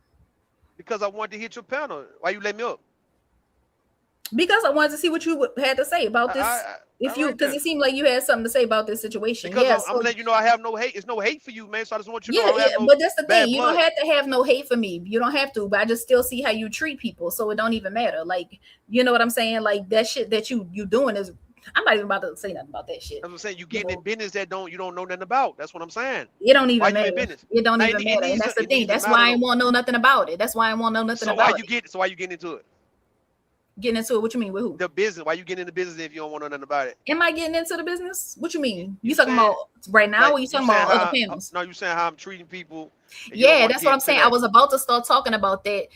Because I wanted to hit your panel. Why you let me up? Because I wanted to see what you had to say about this. Because it seemed like you had something to say about this situation. Because I'm letting you know I have no hate. It's no hate for you, man. So I just want you to know. But that's the thing. You don't have to have no hate for me. You don't have to. But I just still see how you treat people, so it don't even matter. Like, you know what I'm saying? Like that shit that you doing is. I'm not even about to say nothing about that shit. I'm saying you getting in business that you don't know nothing about. That's what I'm saying. It don't even matter. It don't even matter. And that's the thing. That's why I won't know nothing about it. That's why I won't know nothing about it. So why you getting into it? Getting into it? What you mean with who? The business. Why you getting into business if you don't want to know nothing about it? Am I getting into the business? What you mean? You You talking saying- about right now, or you talking about other panels? No, you saying how I'm treating people. and you don't Yeah, wanna that's get what I'm into saying. that. I was about to start talking about that,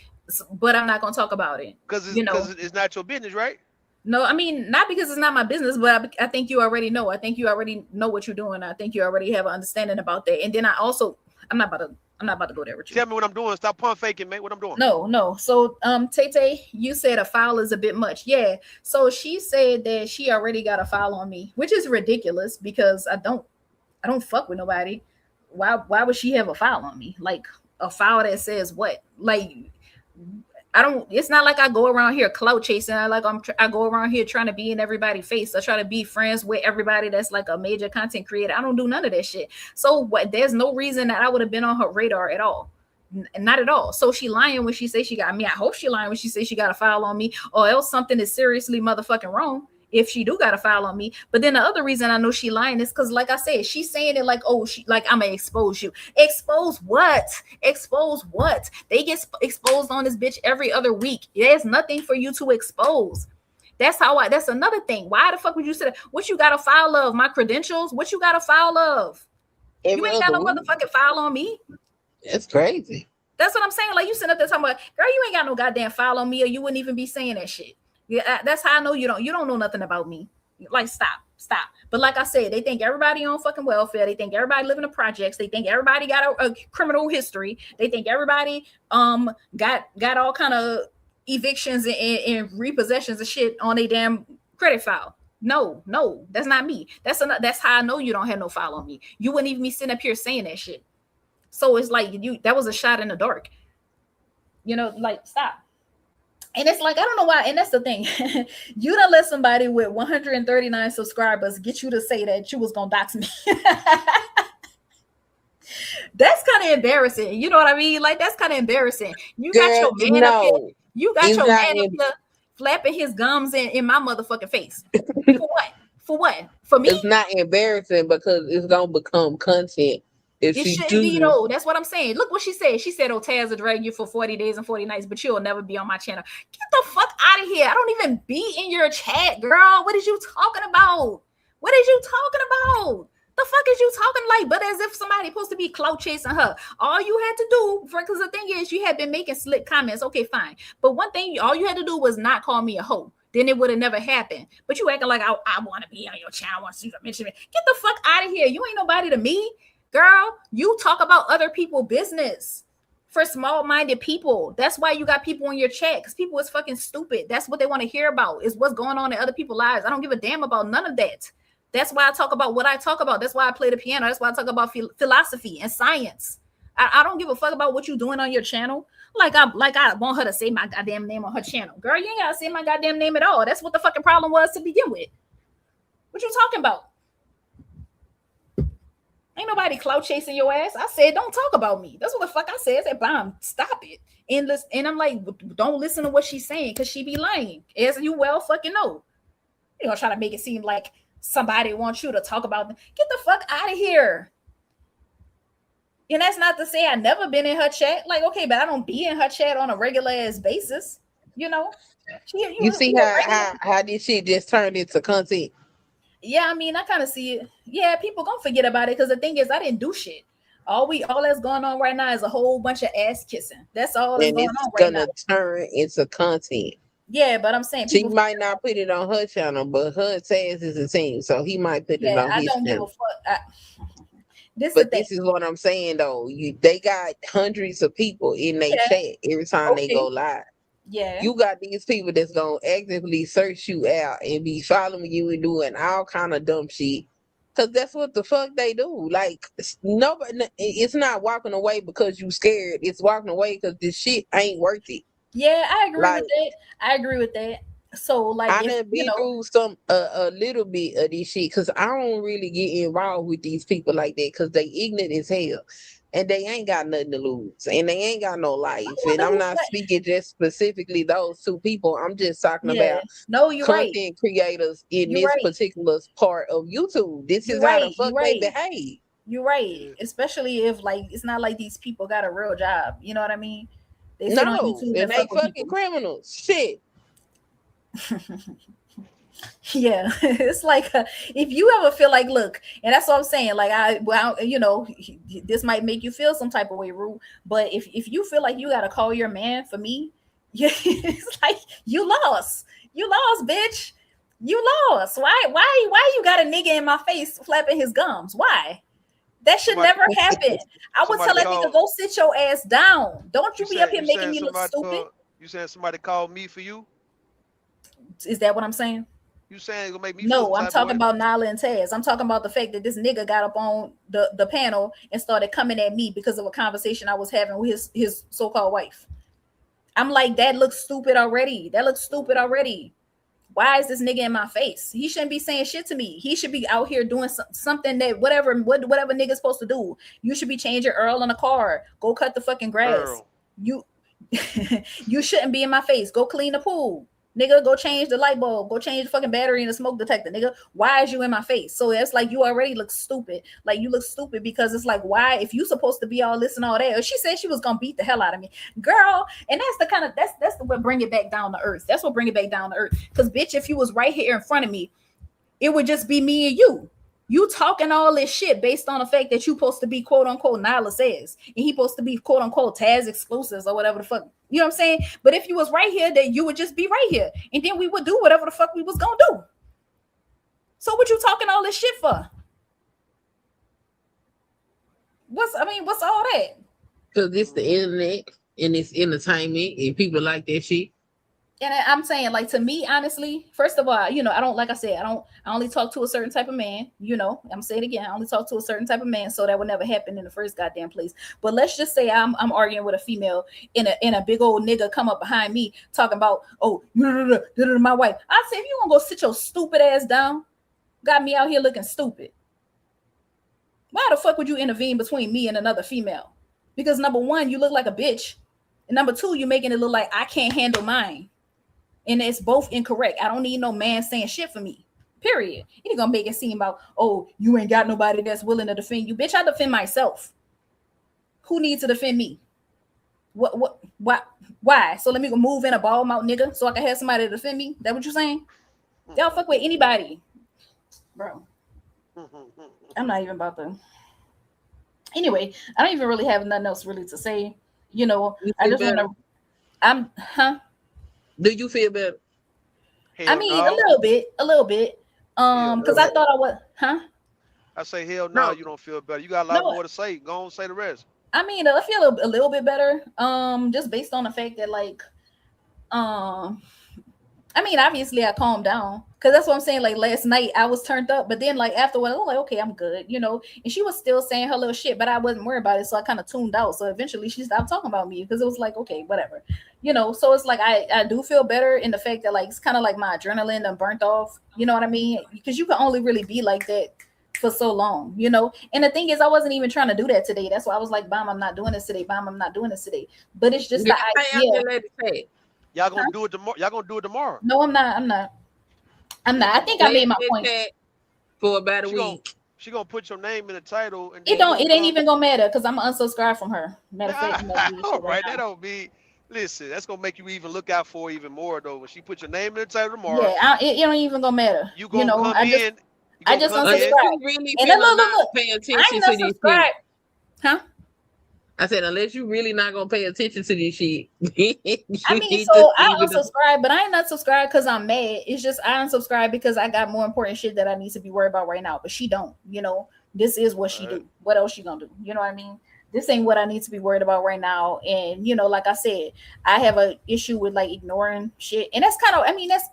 but I'm not gonna talk about it. Because it's, you know. 'cause it's not your business, right? No, I mean, not because it's not my business, but I think you already know. I think you already know what you're doing. I think you already have an understanding about that. And then I'm not about to go there with you. Tell me what I'm doing. Stop pump faking, man. What I'm doing. No. So, Tay, you said a file is a bit much. Yeah. So she said that she already got a file on me, which is ridiculous because I don't fuck with nobody. Why would she have a file on me? Like a file that says what? Like, it's not like I go around here clout chasing. I go around here trying to be in everybody's face. I try to be friends with everybody that's like a major content creator. I don't do none of that shit. So there's no reason that I would have been on her radar at all. Not at all. So she lying when she say she got me. I hope she lying when she say she got a file on me, or else something is seriously motherfucking wrong if she do got a file on me. But then the other reason I know she lying is because, like I said, she's saying it like, oh, I'm gonna expose you. Expose what? Expose what? They get exposed on this bitch every other week. There's nothing for you to expose. That's another thing. Why the fuck would you say that? What you got a file of? My credentials? What you got a file of? You ain't got no motherfucking file on me. It's crazy. That's what I'm saying. Like, you sitting up there talking about, girl, you ain't got no goddamn file on me, or you wouldn't even be saying that shit. Yeah, that's how I know you don't know nothing about me. Like, stop. But like I said, they think everybody on fucking welfare. They think everybody living in projects. They think everybody got a criminal history. They think everybody got all kind of evictions and repossessions of shit on a damn credit file. No, that's not me. That's how I know you don't have no file on me. You wouldn't even be sitting up here saying that shit. So it's like that was a shot in the dark. Like, stop. And it's like, I don't know why. And that's the thing. You done let somebody with 139 subscribers get you to say that you was going to dox me. That's kind of embarrassing. You know what I mean? Like, that's kind of embarrassing. You got your man up here. You got your man up here flapping his gums in my motherfucking face. For what? For me? It's not embarrassing because it's going to become content. It shouldn't be, though. That's what I'm saying. Look what she said. She said, oh, Taz will drag you for 40 days and 40 nights, but you'll never be on my channel. Get the fuck out of here. I don't even be in your chat, girl. What is you talking about? The fuck is you talking like? But as if somebody supposed to be clout chasing her. All you had to do, because the thing is, you had been making slick comments. Okay, fine. But one thing, all you had to do was not call me a hoe. Then it would have never happened. But you acting like I want to be on your channel. I want you to mention me. Get the fuck out of here. You ain't nobody to me. Girl, you talk about other people's business for small-minded people. That's why you got people in your chat, because people is fucking stupid. That's what they want to hear about, is what's going on in other people's lives. I don't give a damn about none of that. That's why I talk about what I talk about. That's why I play the piano. That's why I talk about philosophy and science. I don't give a fuck about what you're doing on your channel. Like I want her to say my goddamn name on her channel. Girl, you ain't got to say my goddamn name at all. That's what the fucking problem was to begin with. What you talking about? Ain't nobody clout chasing your ass. I said, don't talk about me. That's what the fuck I said. I said, Bomb, stop it. And I'm like, don't listen to what she's saying, because she be lying. As you well fucking know. You're going to try to make it seem like somebody wants you to talk about them. Get the fuck out of here. And that's not to say I never been in her chat. Like, okay, but I don't be in her chat on a regular ass basis. You see how this shit just turned into content. Yeah, I mean, I kind of see it. Yeah, people gonna forget about it, because the thing is, I didn't do shit. All that's going on right now is a whole bunch of ass kissing. That's all that's going on right now. It's gonna turn into content. Yeah, but I'm saying she might not put it on her channel, but her Taz is a team, so he might put it on his channel. Give a fuck. This is what I'm saying though. They got hundreds of people in their chat every time they go live. Yeah, you got these people that's gonna actively search you out and be following you and doing all kind of dumb shit, because that's what the fuck they do. Like, nobody, it's not walking away because you scared. It's walking away because this shit ain't worth it. Yeah, I agree with that. So, like, I done been through a little bit of this shit, because I don't really get involved with these people like that, because they ignorant as hell. And they ain't got nothing to lose. And they ain't got no life. And I'm not speaking just specifically those two people. I'm just talking about content creators in this particular part of YouTube. This is how the fuck they behave. You're right. Especially if, like, it's not like these people got a real job. You know what I mean? They sit on YouTube and they fucking criminals. Shit. Yeah, it's like if you ever feel like, look, and that's what I'm saying. Like this might make you feel some type of way, Rue. But if you feel like you gotta call your man for me, yeah, it's like you lost, bitch, you lost. Why you got a nigga in my face flapping his gums? Why? That should Somebody, never happen. I would tell somebody that nigga, called. go sit your ass down. Don't you You be up saying here you making saying me look somebody stupid. called. You saying somebody called me for you? Is that what I'm saying? You saying it's gonna make me feel some No, I'm type of talking way? about Nala and Taz. I'm talking about the fact that this nigga got up on the panel and started coming at me because of a conversation I was having with his so-called wife. I'm like, that looks stupid already. That looks stupid already. Why is this nigga in my face? He shouldn't be saying shit to me. He should be out here doing something that whatever nigga's supposed to do. You should be changing Earl in a car. Go cut the fucking grass. Earl. You you shouldn't be in my face. Go clean the pool. Nigga, go change the light bulb. Go change the fucking battery in the smoke detector. Nigga, why is you in my face? So that's like you already look stupid. Like you look stupid because it's like, why, if you supposed to be all this and all that? She said she was gonna beat the hell out of me, girl. And that's the kind of that's the what bring it back down to earth. That's what bring it back down to earth. Because bitch, if you was right here in front of me, it would just be me and you. You talking all this shit based on the fact that you supposed to be quote unquote Nyla says, and he supposed to be quote unquote Taz exclusives or whatever the fuck. You know what I'm saying? But if you was right here, that you would just be right here, and then we would do whatever the fuck we was gonna do. So what you talking all this shit for? What's all that? Because it's the internet and it's entertainment and people like that shit. And I'm saying, like, to me, honestly, first of all, I don't, like I said, I only talk to a certain type of man, I'm saying it again, I only talk to a certain type of man, so that would never happen in the first goddamn place. But let's just say I'm arguing with a female and a big old nigga come up behind me talking about, oh, my wife. I say, if you gonna go sit your stupid ass down, got me out here looking stupid. Why the fuck would you intervene between me and another female? Because number one, you look like a bitch. And number two, you're making it look like I can't handle mine. And it's both incorrect. I don't need no man saying shit for me. Period. You're gonna make it seem about, oh, you ain't got nobody that's willing to defend you. Bitch, I defend myself. Who needs to defend me? What why? So let me go move in a ball mouth nigga so I can have somebody to defend me? That what you saying? Y'all fuck with anybody. Bro. I'm not even about to. Anyway, I don't even really have nothing else really to say. I just want to. Do you feel better? Hell, I mean, no. a little bit. Because I thought I was, I say, hell no, you don't feel better. You got a lot more to say. Go on, say the rest. I mean, I feel a little bit better. Just based on the fact that, like, I mean, obviously I calmed down. Because that's what I'm saying. Like, last night I was turned up, but then, like, afterwards, I was like, okay, I'm good, And she was still saying her little shit, but I wasn't worried about it. So I kind of tuned out. So eventually she stopped talking about me because it was like, okay, whatever. So it's like I do feel better in the fact that, like, it's kind of like my adrenaline done burnt off. You know what I mean? Because you can only really be like that for so long, And the thing is, I wasn't even trying to do that today. That's why I was like, Bam, I'm not doing this today. Bam, I'm not doing this today. But it's just the idea. Y'all gonna do it tomorrow. Y'all gonna do it tomorrow. No, I'm not. I think I made my point. For about a week. She gonna put your name in the title. And it ain't even gonna matter because I'm gonna unsubscribe from her. Matter of fact, all right, that don't be. Listen, that's gonna make you even look out for even more though. When she put your name in the title tomorrow, yeah, it don't even gonna matter. You gonna come in. I just unsubscribe. Really and then look, pay attention to these things. Huh? I said, unless you really not gonna pay attention to this shit. I mean, so I unsubscribe, but I ain't not subscribed because I'm mad. It's just I unsubscribe because I got more important shit that I need to be worried about right now. But she don't, This is what she do. What else she gonna do? You know what I mean? This ain't what I need to be worried about right now. And, like I said, I have an issue with, like, ignoring shit. And that's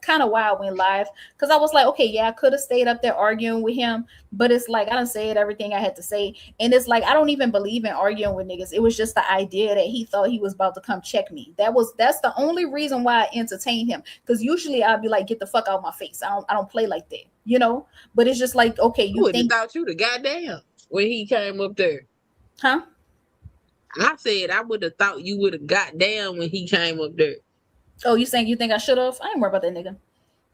kind of why I went live. Because I was like, okay, yeah, I could have stayed up there arguing with him. But it's like, I done said everything I had to say. And it's like, I don't even believe in arguing with niggas. It was just the idea that he thought he was about to come check me. That's the only reason why I entertained him. Because usually I'd be like, get the fuck out of my face. I don't play like that, But it's just like, okay, you think. Thought you the goddamn when he came up there. Huh? I said I would have thought you would have got down when he came up there. Oh, you think I should have? I ain't worried about that nigga.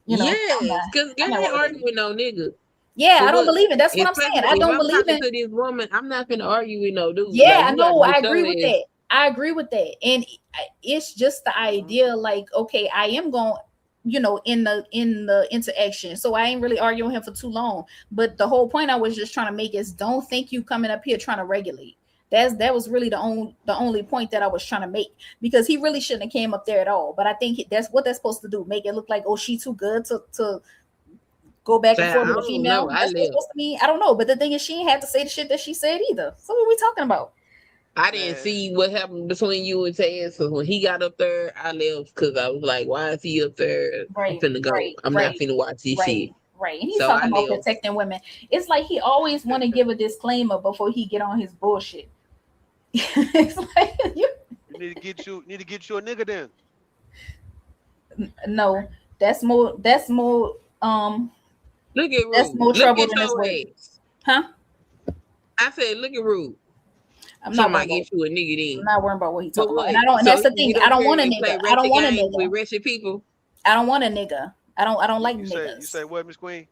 Yes, because you ain't arguing with no nigga. Yeah, I don't believe it. That's what I'm saying. I don't believe it. To this woman, I'm not gonna argue with no dude. Yeah, I know. I agree with that. And it's just the idea, like, okay, I am going. in the interaction. So I ain't really arguing him for too long. But the whole point I was just trying to make is don't think you coming up here trying to regulate. That was really the only point that I was trying to make, because he really shouldn't have came up there at all. But I think that's what they're supposed to do, make it look like, oh, she too good to go back and forth with a female. That's what's supposed to mean. I don't know. But the thing is, she ain't had to say the shit that she said either. So what are we talking about? I didn't see what happened between you and Taz. So when he got up there, I left because I was like, why is he up there? I'm finna go. I'm not finna watch this shit. Right. And he's talking about protecting women. It's like he always want to give a disclaimer before he get on his bullshit. It's like you need to get you a nigga then. No, that's more look at Rude. That's more trouble than this way. Huh? I said, look at Rude. I'm not worried get you a nigga then. I'm not worried about what he's talking about. And I don't. And that's the thing. I don't want a nigga. I don't want a nigga with wretched people. I don't want a nigga. I don't like niggas. You say what, Miss Queen?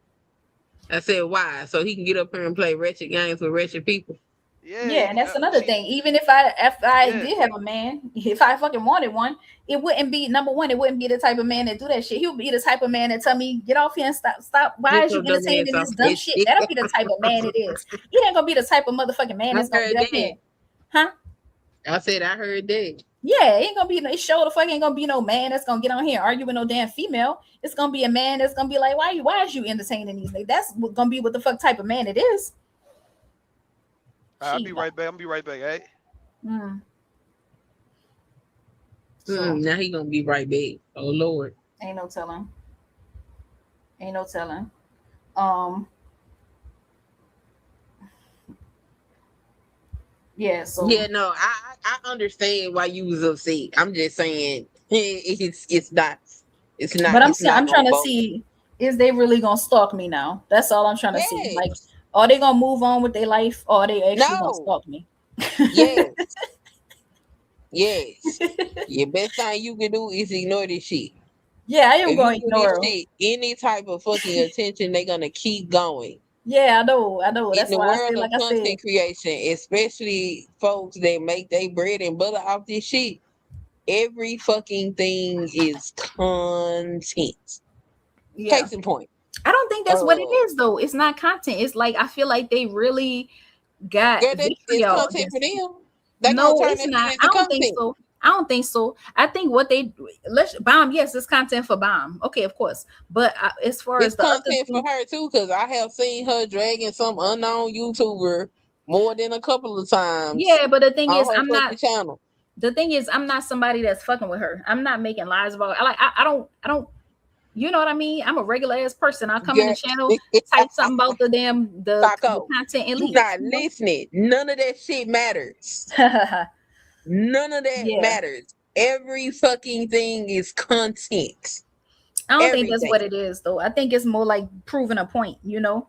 I said why? So he can get up here and play wretched games with wretched people. Yeah, and that's another thing. Even if I did have a man, if I fucking wanted one, it wouldn't be number one. It wouldn't be the type of man that do that shit. He'll be the type of man that tell me, get off here and stop. Why is you entertaining this dumb shit? That'll be the type of man it is. He ain't gonna be the type of motherfucking man that's gonna get up here. Huh? I said I heard that. Yeah, it ain't gonna be it sure the fuck ain't gonna be no man that's gonna get on here and argue with no damn female. It's gonna be a man that's gonna be like, why is you entertaining these niggas? That's gonna be what the fuck type of man it is. I'll be right back. I'm be right back, hey? Now he gonna be right back. Oh Lord. Ain't no telling. Yeah, so yeah, no, I understand why you was upset. I'm just saying it's not. But I'm trying to see, is they really gonna stalk me now? That's all I'm trying to see. Like, are they gonna move on with their life, or are they actually gonna stalk me? Yes. Yes. Your best thing you can do is ignore this shit. Yeah, I am going to ignore shit, any type of fucking attention, they're gonna keep going. Yeah, I know. That's in the why world I feel like of content creation, especially folks that make their bread and butter off this shit, every fucking thing is content. Yeah. Case in point. I don't think that's what it is, though. It's not content. It's like I feel like they really got it's content for them. No, it's not. I don't think so. I think what Bomb, yes, it's content for Bomb. Okay, of course. But as far as the content for her too, because I have seen her dragging some unknown YouTuber more than a couple of times. Yeah, but the thing is, The thing is, I'm not somebody that's fucking with her. I'm not making lies about her. I don't. You know what I mean? I'm a regular ass person. I come in the channel, type something about the content and leave. You're not listening. None of that shit matters. None of that matters. Every fucking thing is content. I don't think that's what it is, though. I think it's more like proving a point, Not,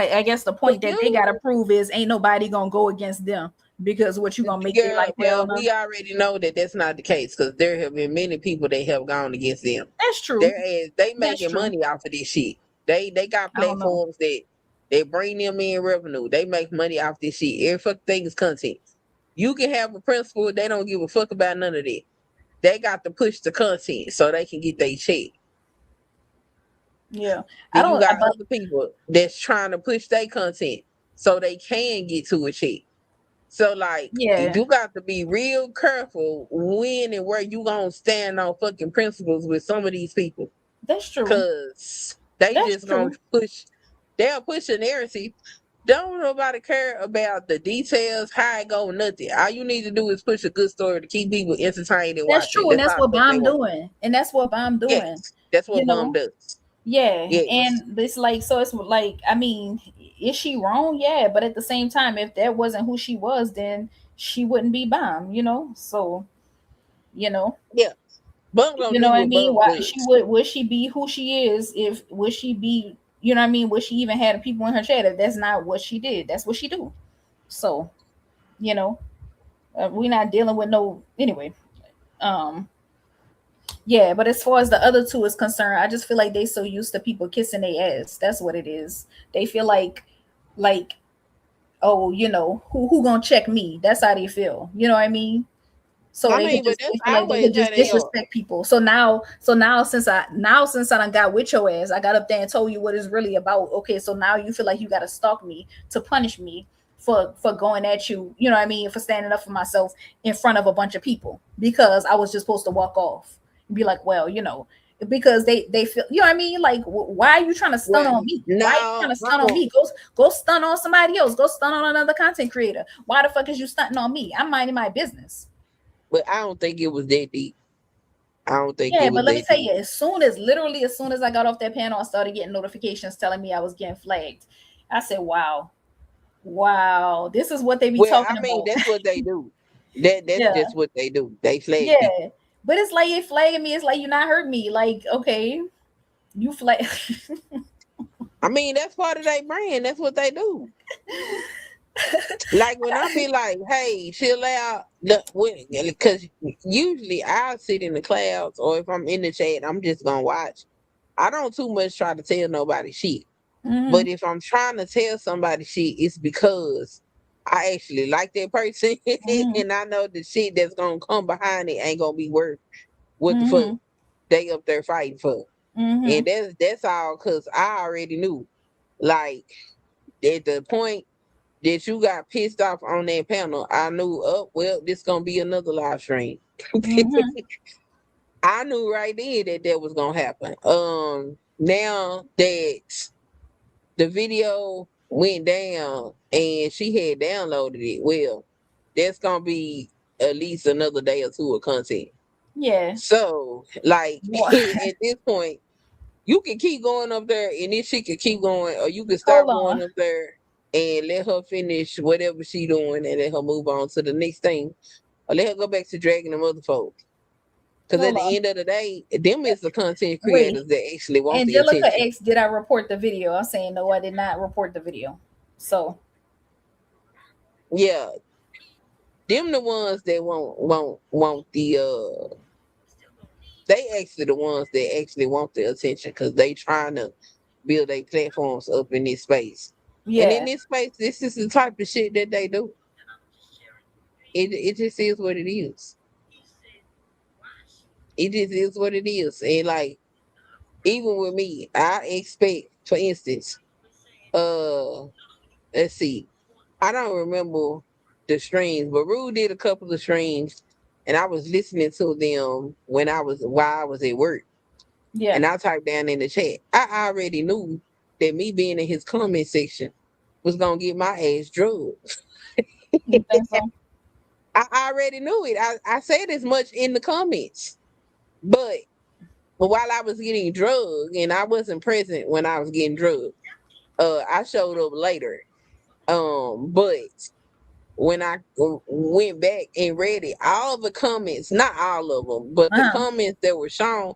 I guess the point that they gotta prove is ain't nobody gonna go against them because what you gonna make it like? Well, we already know that that's not the case because there have been many people that have gone against them. That's true. They making money off of this shit. They got platforms that bring them in revenue. They make money off this shit. Every fucking thing is content. You can have a principle, they don't give a fuck about none of that. They got to push the content so they can get their check. Yeah. You got other people that's trying to push their content so they can get to a check. So you got to be real careful when and where you gonna stand on fucking principles with some of these people. That's true. Because gonna push, they'll push a narrative. Don't nobody care about the details, how it go, nothing. All you need to do is push a good story to keep people entertained and watching. That's true, and that's what Bomb doing. And that's what Bomb doing. Yes, that's what Bomb does. Yeah, and it's like, so it's like, I mean, is she wrong? Yeah, but at the same time, if that wasn't who she was, then she wouldn't be Bomb, So, yeah, Bomb what I mean? Why would she be who she is? Would she be? You know what I mean? Would she even have people in her chat if that's not what she did? That's what she do. So, we're not dealing with anyway. Yeah, but as far as the other two is concerned, I just feel like they so used to people kissing their ass. That's what it is. They feel like, oh, who gonna check me? That's how they feel. You know what I mean? So I they mean, could but just that's they feel like they always could how just they are. disrespect people. So now since I done got with your ass, I got up there and told you what it's really about. Okay, so now you feel like you gotta stalk me to punish me for going at you, you know what I mean, for standing up for myself in front of a bunch of people because I was just supposed to walk off and be like, well, you know, because they feel, you know what I mean, like why are you trying to stun Well, on me? Why are you trying no, to stun on me? Go stun on somebody else. Go stun on another content creator. Why the fuck is you stunting on me? I'm minding my business. but I don't think it was that deep. I don't think it Yeah, was but let me that tell deep. you, as soon as I got off that panel, I started getting notifications telling me I was getting flagged. I said, wow, this is what they be Well, talking I mean, about. that's what they do. That's Yeah, just what they do. They flag people. yeah. But it's like it flagging me. It's like you not hurt me. Like, okay, you flag. I mean, that's part of their brand. That's what they do. Like when I be like, "Hey, chill out," because usually I'll sit in the clouds, or if I'm in the chat, I'm just gonna watch. I don't too much try to tell nobody shit. Mm-hmm, But if I'm trying to tell somebody shit, it's because I actually like that person, mm-hmm, and I know the shit that's gonna come behind it ain't gonna be worth what the fuck mm-hmm, they up there fighting for. mm-hmm. And that's all because I already knew. Like at the point that you got pissed off on that panel, I knew, oh well, this gonna be another live stream. Mm-hmm. I knew right then that was gonna happen. Now that the video went down and she had downloaded it, well, that's gonna be at least another day or two of content. Yeah. So, like What? at this point, you can keep going up there and then she can keep going, or you can Hold stop going on. up there and let her finish whatever she doing and let her move on to the next thing. Or let her go back to dragging the mother folks. Because at Hold the on. end of the day, them is the content Wait. creators that actually want the Angelica attention. X, did I report the video? I'm saying no, I did not report the video. So Yeah. Them the ones that want the they actually the ones that actually want the attention because they trying to build their platforms up in this space. And in yeah, this space, this is the type of shit that they do. It just is what it is. It just is what it is. And like even with me, I expect, for instance, uh let's see, I don't remember the streams, but Rue did a couple of streams and I was listening to them while I was at work. yeah. And I typed down in the chat, I already knew that me being in his comment section was gonna get my ass drugged. You think so? I already knew it. I said as much in the comments. But while I was getting drugged and I wasn't present when I was getting drugged, I showed up later. But when I went back and read it, all the comments, not all of them, but the Uh-huh. comments that were shown,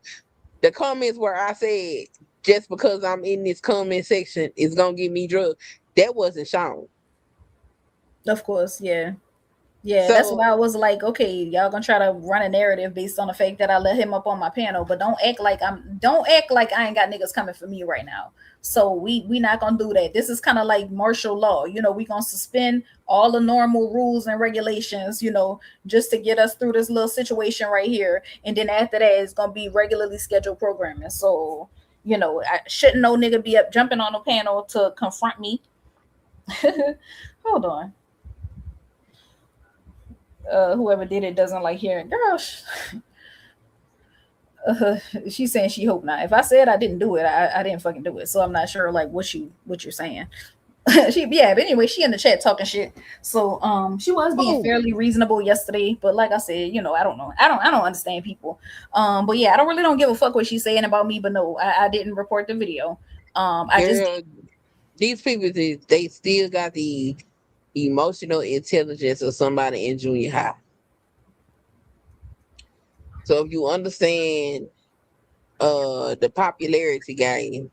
the comments where I said, just because I'm in this comment section is gonna get me drugged, that wasn't shown. Of course, yeah. Yeah, that's So why I was like, okay, y'all gonna try to run a narrative based on the fact that I let him up on my panel, but don't act like I ain't got niggas coming for me right now. So we not gonna do that. This is kind of like martial law, you know. We gonna suspend all the normal rules and regulations, you know, just to get us through this little situation right here, and then after that, it's gonna be regularly scheduled programming. So you know, I shouldn't no nigga be up jumping on the panel to confront me. Hold on. Whoever did it doesn't like hearing girl. She's saying she hope not. If I said I didn't do it, I didn't fucking do it. So I'm not sure like what you're saying. Yeah, but anyway, she in the chat talking shit. So she was being oh, fairly reasonable yesterday, but like I said, you know, I don't know. I don't understand people. But yeah, I don't give a fuck what she's saying about me, but no, I didn't report the video. I just girl, these people they still got the emotional intelligence of somebody in junior high. So if you understand the popularity game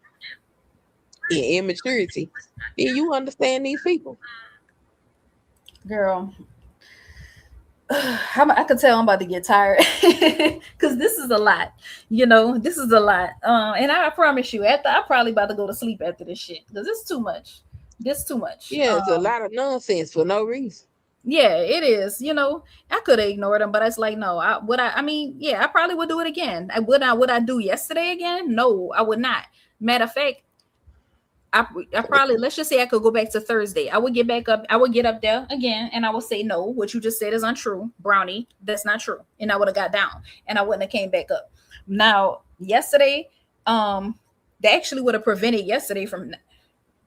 and immaturity, then you understand these people. girl, I could tell I'm about to get tired because this is a lot. You know, this is a lot. And I promise you, after I'm probably about to go to sleep after this shit because it's too much. This too much. Yeah, it's a lot of nonsense for no reason. Yeah, it is. You know, I could have ignored them, but it's like, no, I mean, yeah, I probably would do it again. Would I do yesterday again? No, I would not. Matter of fact, I probably, let's just say I could go back to Thursday. I would get back up. I would get up there again, and I would say no. What you just said is untrue, Brownie. That's not true. And I would have got down, and I wouldn't have came back up. Now, yesterday, that actually would have prevented yesterday from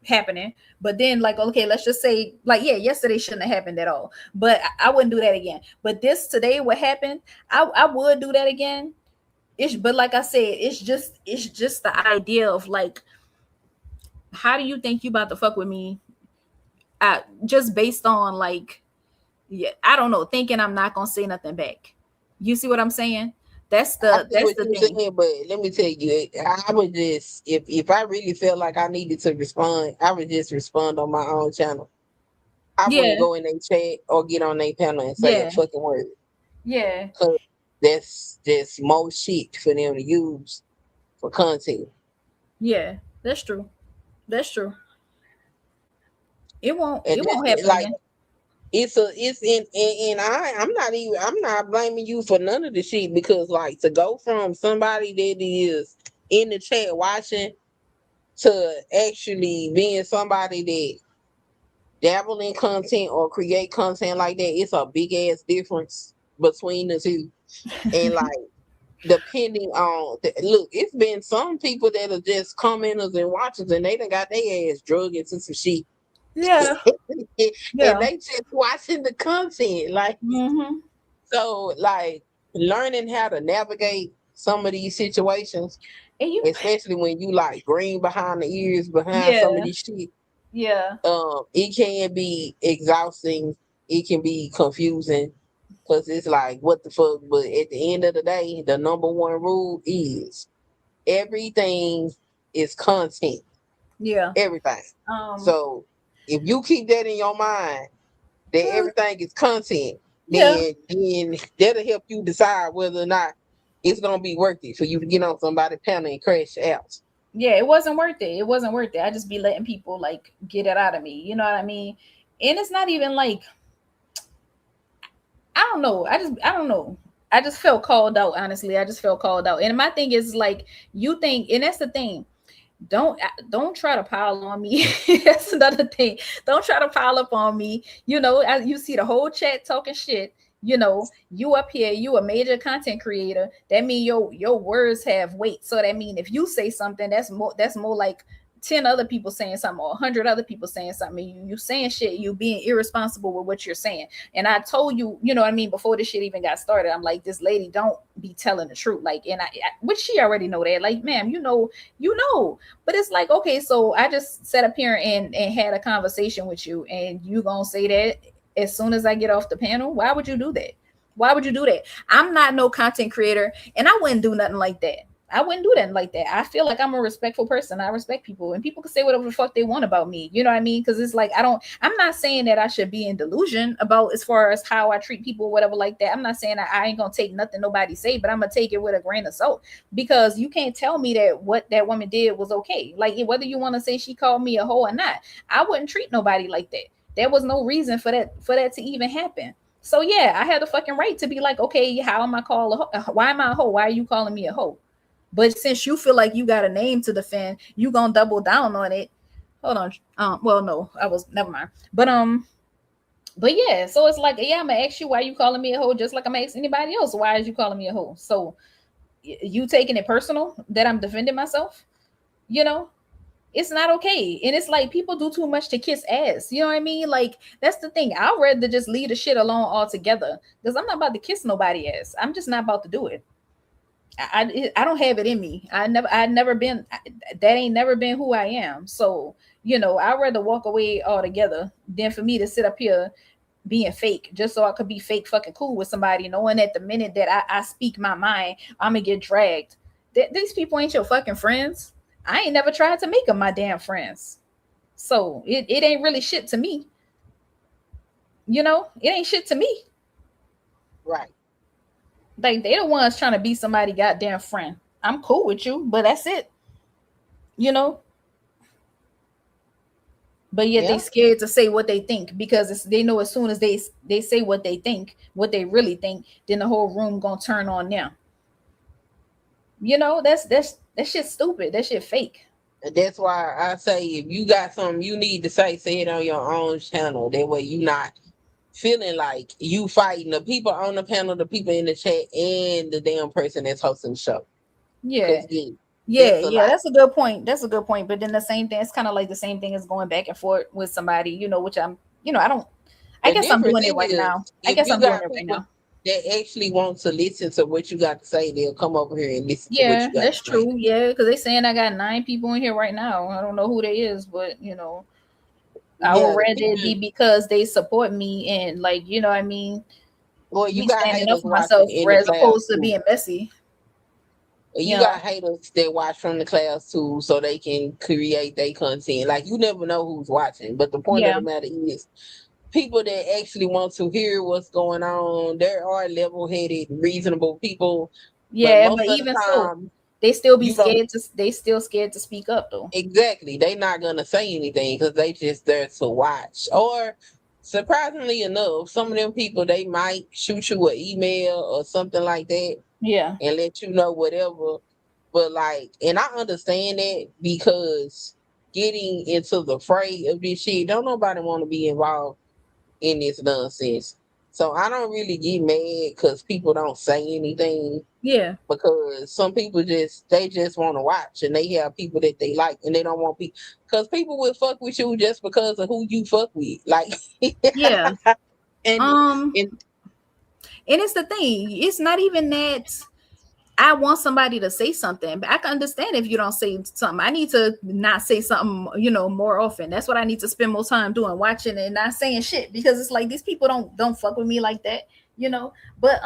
happening. But then, like, okay, let's just say, like, yeah, yesterday shouldn't have happened at all. But I wouldn't do that again. But this today, what happened? I would do that again. But like I said, it's just the idea of like, how do you think you about to fuck with me? Just based on like, yeah, I don't know, thinking I'm not gonna say nothing back. You see what I'm saying? That's I the see what you're thing. saying, but let me tell you, I would just if I really felt like I needed to respond, I would just respond on my own channel. I wouldn't Yeah, go in their chat or get on their panel and say a yeah, fucking word. yeah, 'Cause that's just more shit for them to use for content. yeah. That's true. That's true. And It that's won't happen like again. it's in and I'm not blaming you for none of the shit because like to go from somebody that is in the chat watching to actually being somebody that dabble in content or create content like that, it's a big ass difference between the two. And like depending on look, it's been some people that are just commenters and watchers and they done got their ass drug into some shit. Yeah, And yeah. they just watching the content. Like Mm-hmm. so like learning how to navigate some of these situations, And you, especially when you like green behind the ears behind some of yeah, these shit, yeah, it can be exhausting, it can be confusing because it's like what the fuck. But at the end of the day, the number one rule is everything is content. yeah. Everything. Um, So if you keep that in your mind that uh, everything is content, yeah, then that'll help you decide whether or not it's gonna be worth it for you to get on somebody's panel and crash out. yeah. It wasn't worth it. It wasn't worth it. I just be letting people like get it out of me. You know what I mean? And it's not even like, I don't know. I don't know. I just felt called out. Honestly, I just felt called out. And my thing is like, you think, and that's the thing. Don't try to pile on me. That's another thing. Don't try to pile up on me. You know, as you see the whole chat talking shit. You know, you up here, you a major content creator. That mean your words have weight. So that mean if you say something, that's more like 10 other people saying something or 100 other people saying something. You saying shit, you being irresponsible with what you're saying. And I told you, you know what I mean, before this shit even got started, I'm like, this lady don't be telling the truth. Like, and which she already know that. Like, ma'am, you know. But it's like, okay, so I just sat up here and had a conversation with you, and you gonna say that as soon as I get off the panel? Why would you do that? Why would you do that? I'm not no content creator, and I wouldn't do nothing like that. I wouldn't do that like that. I feel like I'm a respectful person. I respect people, and people can say whatever the fuck they want about me. You know what I mean? Because it's like I'm not saying that I should be in delusion about as far as how I treat people, or whatever like that. I'm not saying I ain't gonna take nothing nobody say, but I'm gonna take it with a grain of salt because you can't tell me that what that woman did was okay. Like whether you want to say she called me a hoe or not, I wouldn't treat nobody like that. There was no reason for that to even happen. So yeah, I had the fucking right to be like, okay, how am I called a hoe? Why am I a hoe? Why are you calling me a hoe? But since you feel like you got a name to defend, you gonna double down on it. Hold on. Well, no, I was never mind. But yeah, so it's like, yeah, I'm gonna ask you why you calling me a hoe, just like I'm asking anybody else. Why is you calling me a hoe? So you taking it personal that I'm defending myself? You know, it's not okay. And it's like people do too much to kiss ass. You know what I mean? Like that's the thing. I'd rather just leave the shit alone altogether because I'm not about to kiss nobody ass. I'm just not about to do it. I don't have it in me. I never been that ain't never been who I am. So, you know, I'd rather walk away altogether than for me to sit up here being fake just so I could be fake fucking cool with somebody, knowing that the minute that I speak my mind, I'm gonna get dragged. These people ain't your fucking friends. I ain't never tried to make them my damn friends. So it ain't really shit to me. You know, it ain't shit to me. Right. Like they the ones trying to be somebody goddamn friend. I'm cool with you, but that's it. You know, but yet Yeah. they scared to say what they think because they know as soon as they say what they think, what they really think, then the whole room gonna turn on them. You know, that shit stupid. That shit fake. And that's why I say if you got something you need to say it on your own channel. That way you not feeling like you fighting the people on the panel, the people in the chat, and the damn person that's hosting the show. Yeah. Yeah, Yeah, that's a yeah, lot. that's a good point. That's a good point. But then the same thing, it's kind of like the same thing as going back and forth with somebody, which I'm, I don't, I The guess I'm difference doing it right is now. I if guess you I'm doing got it right people now. that actually want to listen to what you got to say, they'll come over here and listen to what Yeah, you got that's to say. true. Yeah, because they saying I got 9 people in here right now. I don't know who they is, but I would Yeah, the rather it be people, because they support me and like, I mean, well, you me got standing up haters for watching myself in the as class opposed to too. being messy. You got haters that watch from the class too, so they can create their content. Like you never know who's watching, but the point of Yeah, the matter is, people that actually want to hear what's going on, there are level-headed, reasonable people, but yeah, but most of the even so, time, they still be you don't. scared to. They still scared to speak up though. Exactly. They not gonna say anything because they just there to watch. Or surprisingly enough, some of them people they might shoot you an email or something like that Yeah, and let you know whatever. But like, and I understand that because getting into the fray of this shit, don't nobody want to be involved in this nonsense. So I don't really get mad because people don't say anything yeah. because some people just want to watch and they have people that they like and they don't want people because people will fuck with you just because of who you fuck with, like. Yeah. and Um, and and it's the thing, it's not even that I want somebody to say something, but I can understand if you don't say something. I need to not say something, more often. That's what I need to spend more time doing, watching and not saying shit because it's like these people don't fuck with me like that, you know. But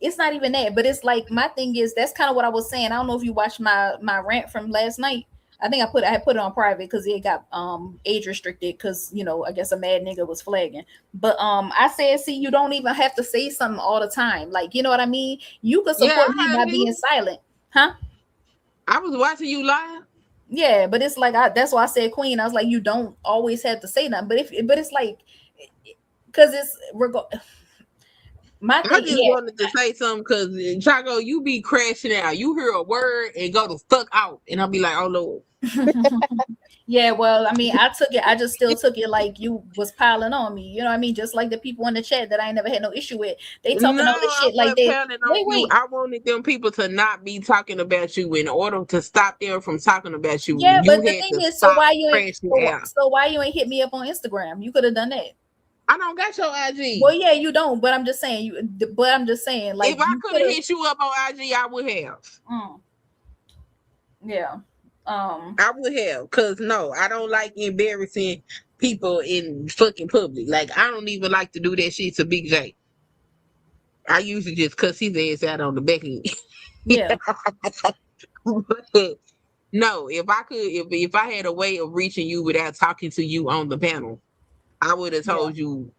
it's not even that. But it's like my thing is that's kind of what I was saying. I don't know if you watched my rant from last night. I think I had put it on private because it got age restricted because I guess a mad nigga was flagging. But I said, see, you don't even have to say something all the time. Like, you know what I mean? You could yeah, support I me heard by being you. silent, huh? I was watching you live. Yeah, but it's like that's why I said queen. I was like, you don't always have to say nothing. But it's like because my I thing, just yeah. wanted to say something because Chaco, you be crashing out. You hear a word and go the fuck out, and I'll be like, oh Lord. Yeah, well, I mean, I took it. I just still took it like you was piling on me. You know what I mean? Just like the people in the chat that I ain't never had no issue with. They No, talking all this I shit like wasn't they pounding on you. wait. I wanted them people to not be talking about you. In order to stop them from talking about you, Yeah, you but the had thing to is, so stop why you ain't crashing out. so why you ain't hit me up on Instagram? You could have done that. I don't got your IG. Well, yeah, you don't, but I'm just saying like If I you could could have have. hit you up on IG, I would have. Yeah. I would have. Cause no, I don't like embarrassing people in fucking public. Like I don't even like to do that shit to Big J. I usually just cuss his ass out on the back end. Yeah. No, if I could, if I had a way of reaching you without talking to you on the panel, I would have Yeah. told you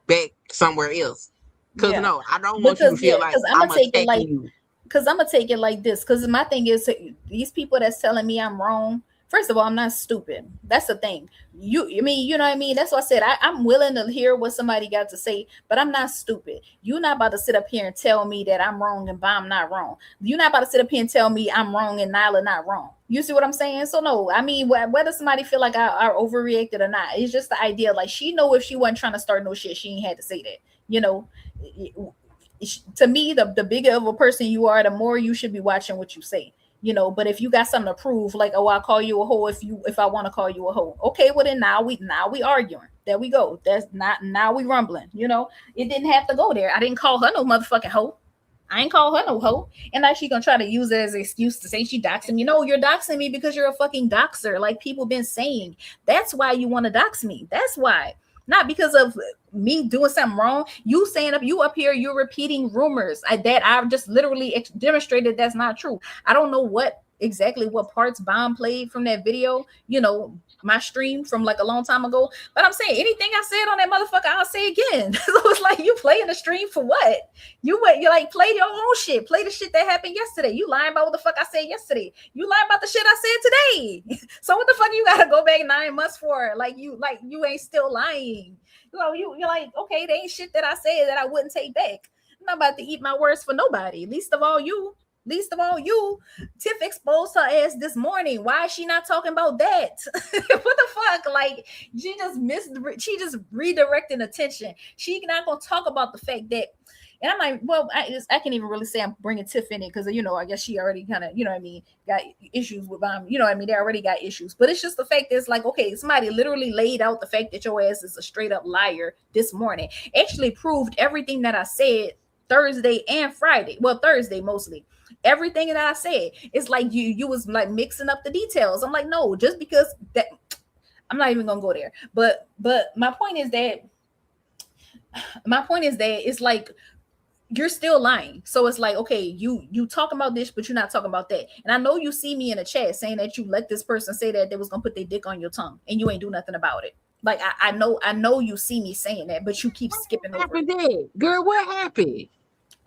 back somewhere else. Cause Yeah. no, I don't want you to feel like Because I'm I'm gonna take it attacking like you. because I'm gonna take it like this. Because my thing is, these people that's telling me I'm wrong. First of all, I'm not stupid. That's the thing. I mean, you know what I mean. That's what I said. I'm willing to hear what somebody got to say, but I'm not stupid. You're not about to sit up here and tell me that I'm wrong and I'm not wrong. You're not about to sit up here and tell me I'm wrong and Nyla not wrong. You see what I'm saying? So no, I mean, whether somebody feel like I overreacted or not, it's just the idea. Like she know if she wasn't trying to start no shit, she ain't had to say that. You know, to me, the bigger of a person you are, the more you should be watching what you say. But if you got something to prove, like, oh, I'll call you a hoe if I want to call you a hoe. Okay, well then now we arguing. There we go. That's not now we rumbling. It didn't have to go there. I didn't call her no motherfucking hoe. I ain't call her no hoe. And now she gonna try to use it as an excuse to say she doxing me. No, you're doxing me because you're a fucking doxer. Like people been saying. That's why you want to dox me. That's why. Not because of me doing something wrong. You saying you up here, you're repeating rumors that I've just literally demonstrated that's not true. I don't know what exactly what parts Bomb played from that video, you know, my stream from like a long time ago. But I'm saying anything I said on that motherfucker, I'll say again. So it's like, you playing the stream for what? You like play your own shit. Play the shit that happened yesterday. You lying about what the fuck I said yesterday. You lying about the shit I said today. So what the fuck you gotta go back 9 months for? Like you ain't still lying. You know, you're like, okay, there ain't shit that I said that I wouldn't take back. I'm not about to eat my words for nobody. Least of all you. Tiff exposed her ass this morning. Why is she not talking about that? What the fuck? Like, she just redirecting attention. She not gonna talk about the fact that, and I'm like, well, I can't even really say I'm bringing Tiff in it because, you know, I guess she already kind of, you know what I mean, got issues with you know what I mean, they already got issues. But it's just the fact that it's like, okay, somebody literally laid out the fact that your ass is a straight up liar this morning. Actually proved everything that I said Thursday and Friday. Well, Thursday mostly. Everything that I said, it's like you was like mixing up the details. I'm like, no, just because that, I'm not even gonna go there. But my point is that it's like you're still lying. So it's like, okay, you talking about this, but you're not talking about that. And I know you see me in the chat saying that you let this person say that they was gonna put their dick on your tongue, and you ain't do nothing about it. Like I know you see me saying that, but you keep skipping over it. Girl, what happened?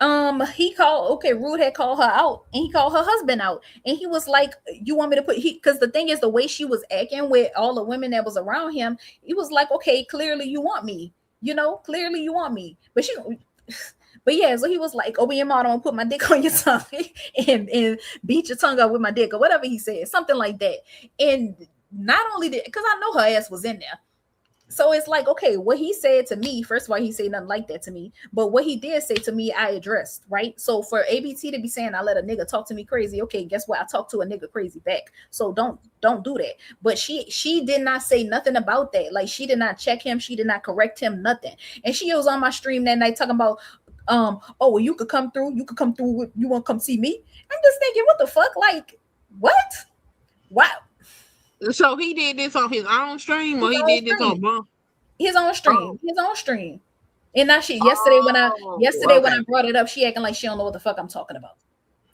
Rude had called her out, and he called her husband out, and he was like, you want me to put because the thing is, the way she was acting with all the women that was around him, he was like, okay, clearly you want me, you know, clearly you want me. But yeah, so he was like, open your mouth, I'm gonna put my dick on your tongue and beat your tongue up with my dick, or whatever he said, something like that. And not only that, because I know her ass was in there. So it's like, okay, what he said to me, first of all, he said nothing like that to me. But what he did say to me, I addressed, right? So for ABT to be saying I let a nigga talk to me crazy, okay, guess what? I talked to a nigga crazy back. So don't do that. But she did not say nothing about that. Like, she did not check him, she did not correct him, nothing. And she was on my stream that night talking about, oh, well, you could come through, you want to come see me? I'm just thinking, what the fuck? Like, what? Wow. So he did this on his own stream, or he did this on Bump? His own stream. And now yesterday when I brought it up, she acting like she don't know what the fuck I'm talking about.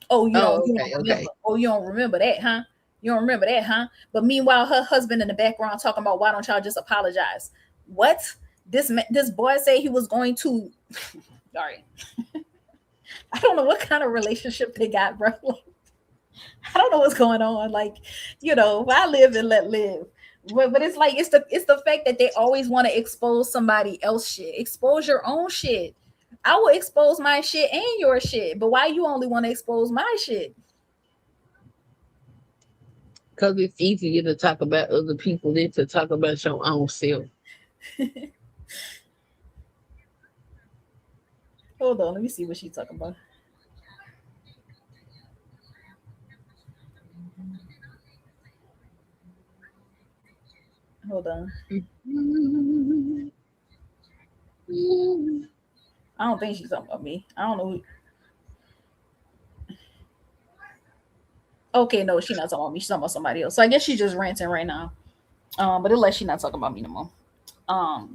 You don't remember that, huh? You don't remember that, huh? But meanwhile, her husband in the background talking about, why don't y'all just apologize? What? This boy say he was going to. All right. I don't know what kind of relationship they got, bro. Like, I don't know what's going on. Like, you know, I live and let live. But it's like, it's the fact that they always want to expose somebody else's shit. Expose your own shit. I will expose my shit and your shit. But why you only want to expose my shit? Because it's easier to talk about other people than to talk about your own self. Hold on, let me see what she's talking about. Hold on. I don't think she's talking about me. I don't know who. Okay, no, she's not talking about me. She's talking about somebody else. So I guess she's just ranting right now. But unless she's not talking about me no more.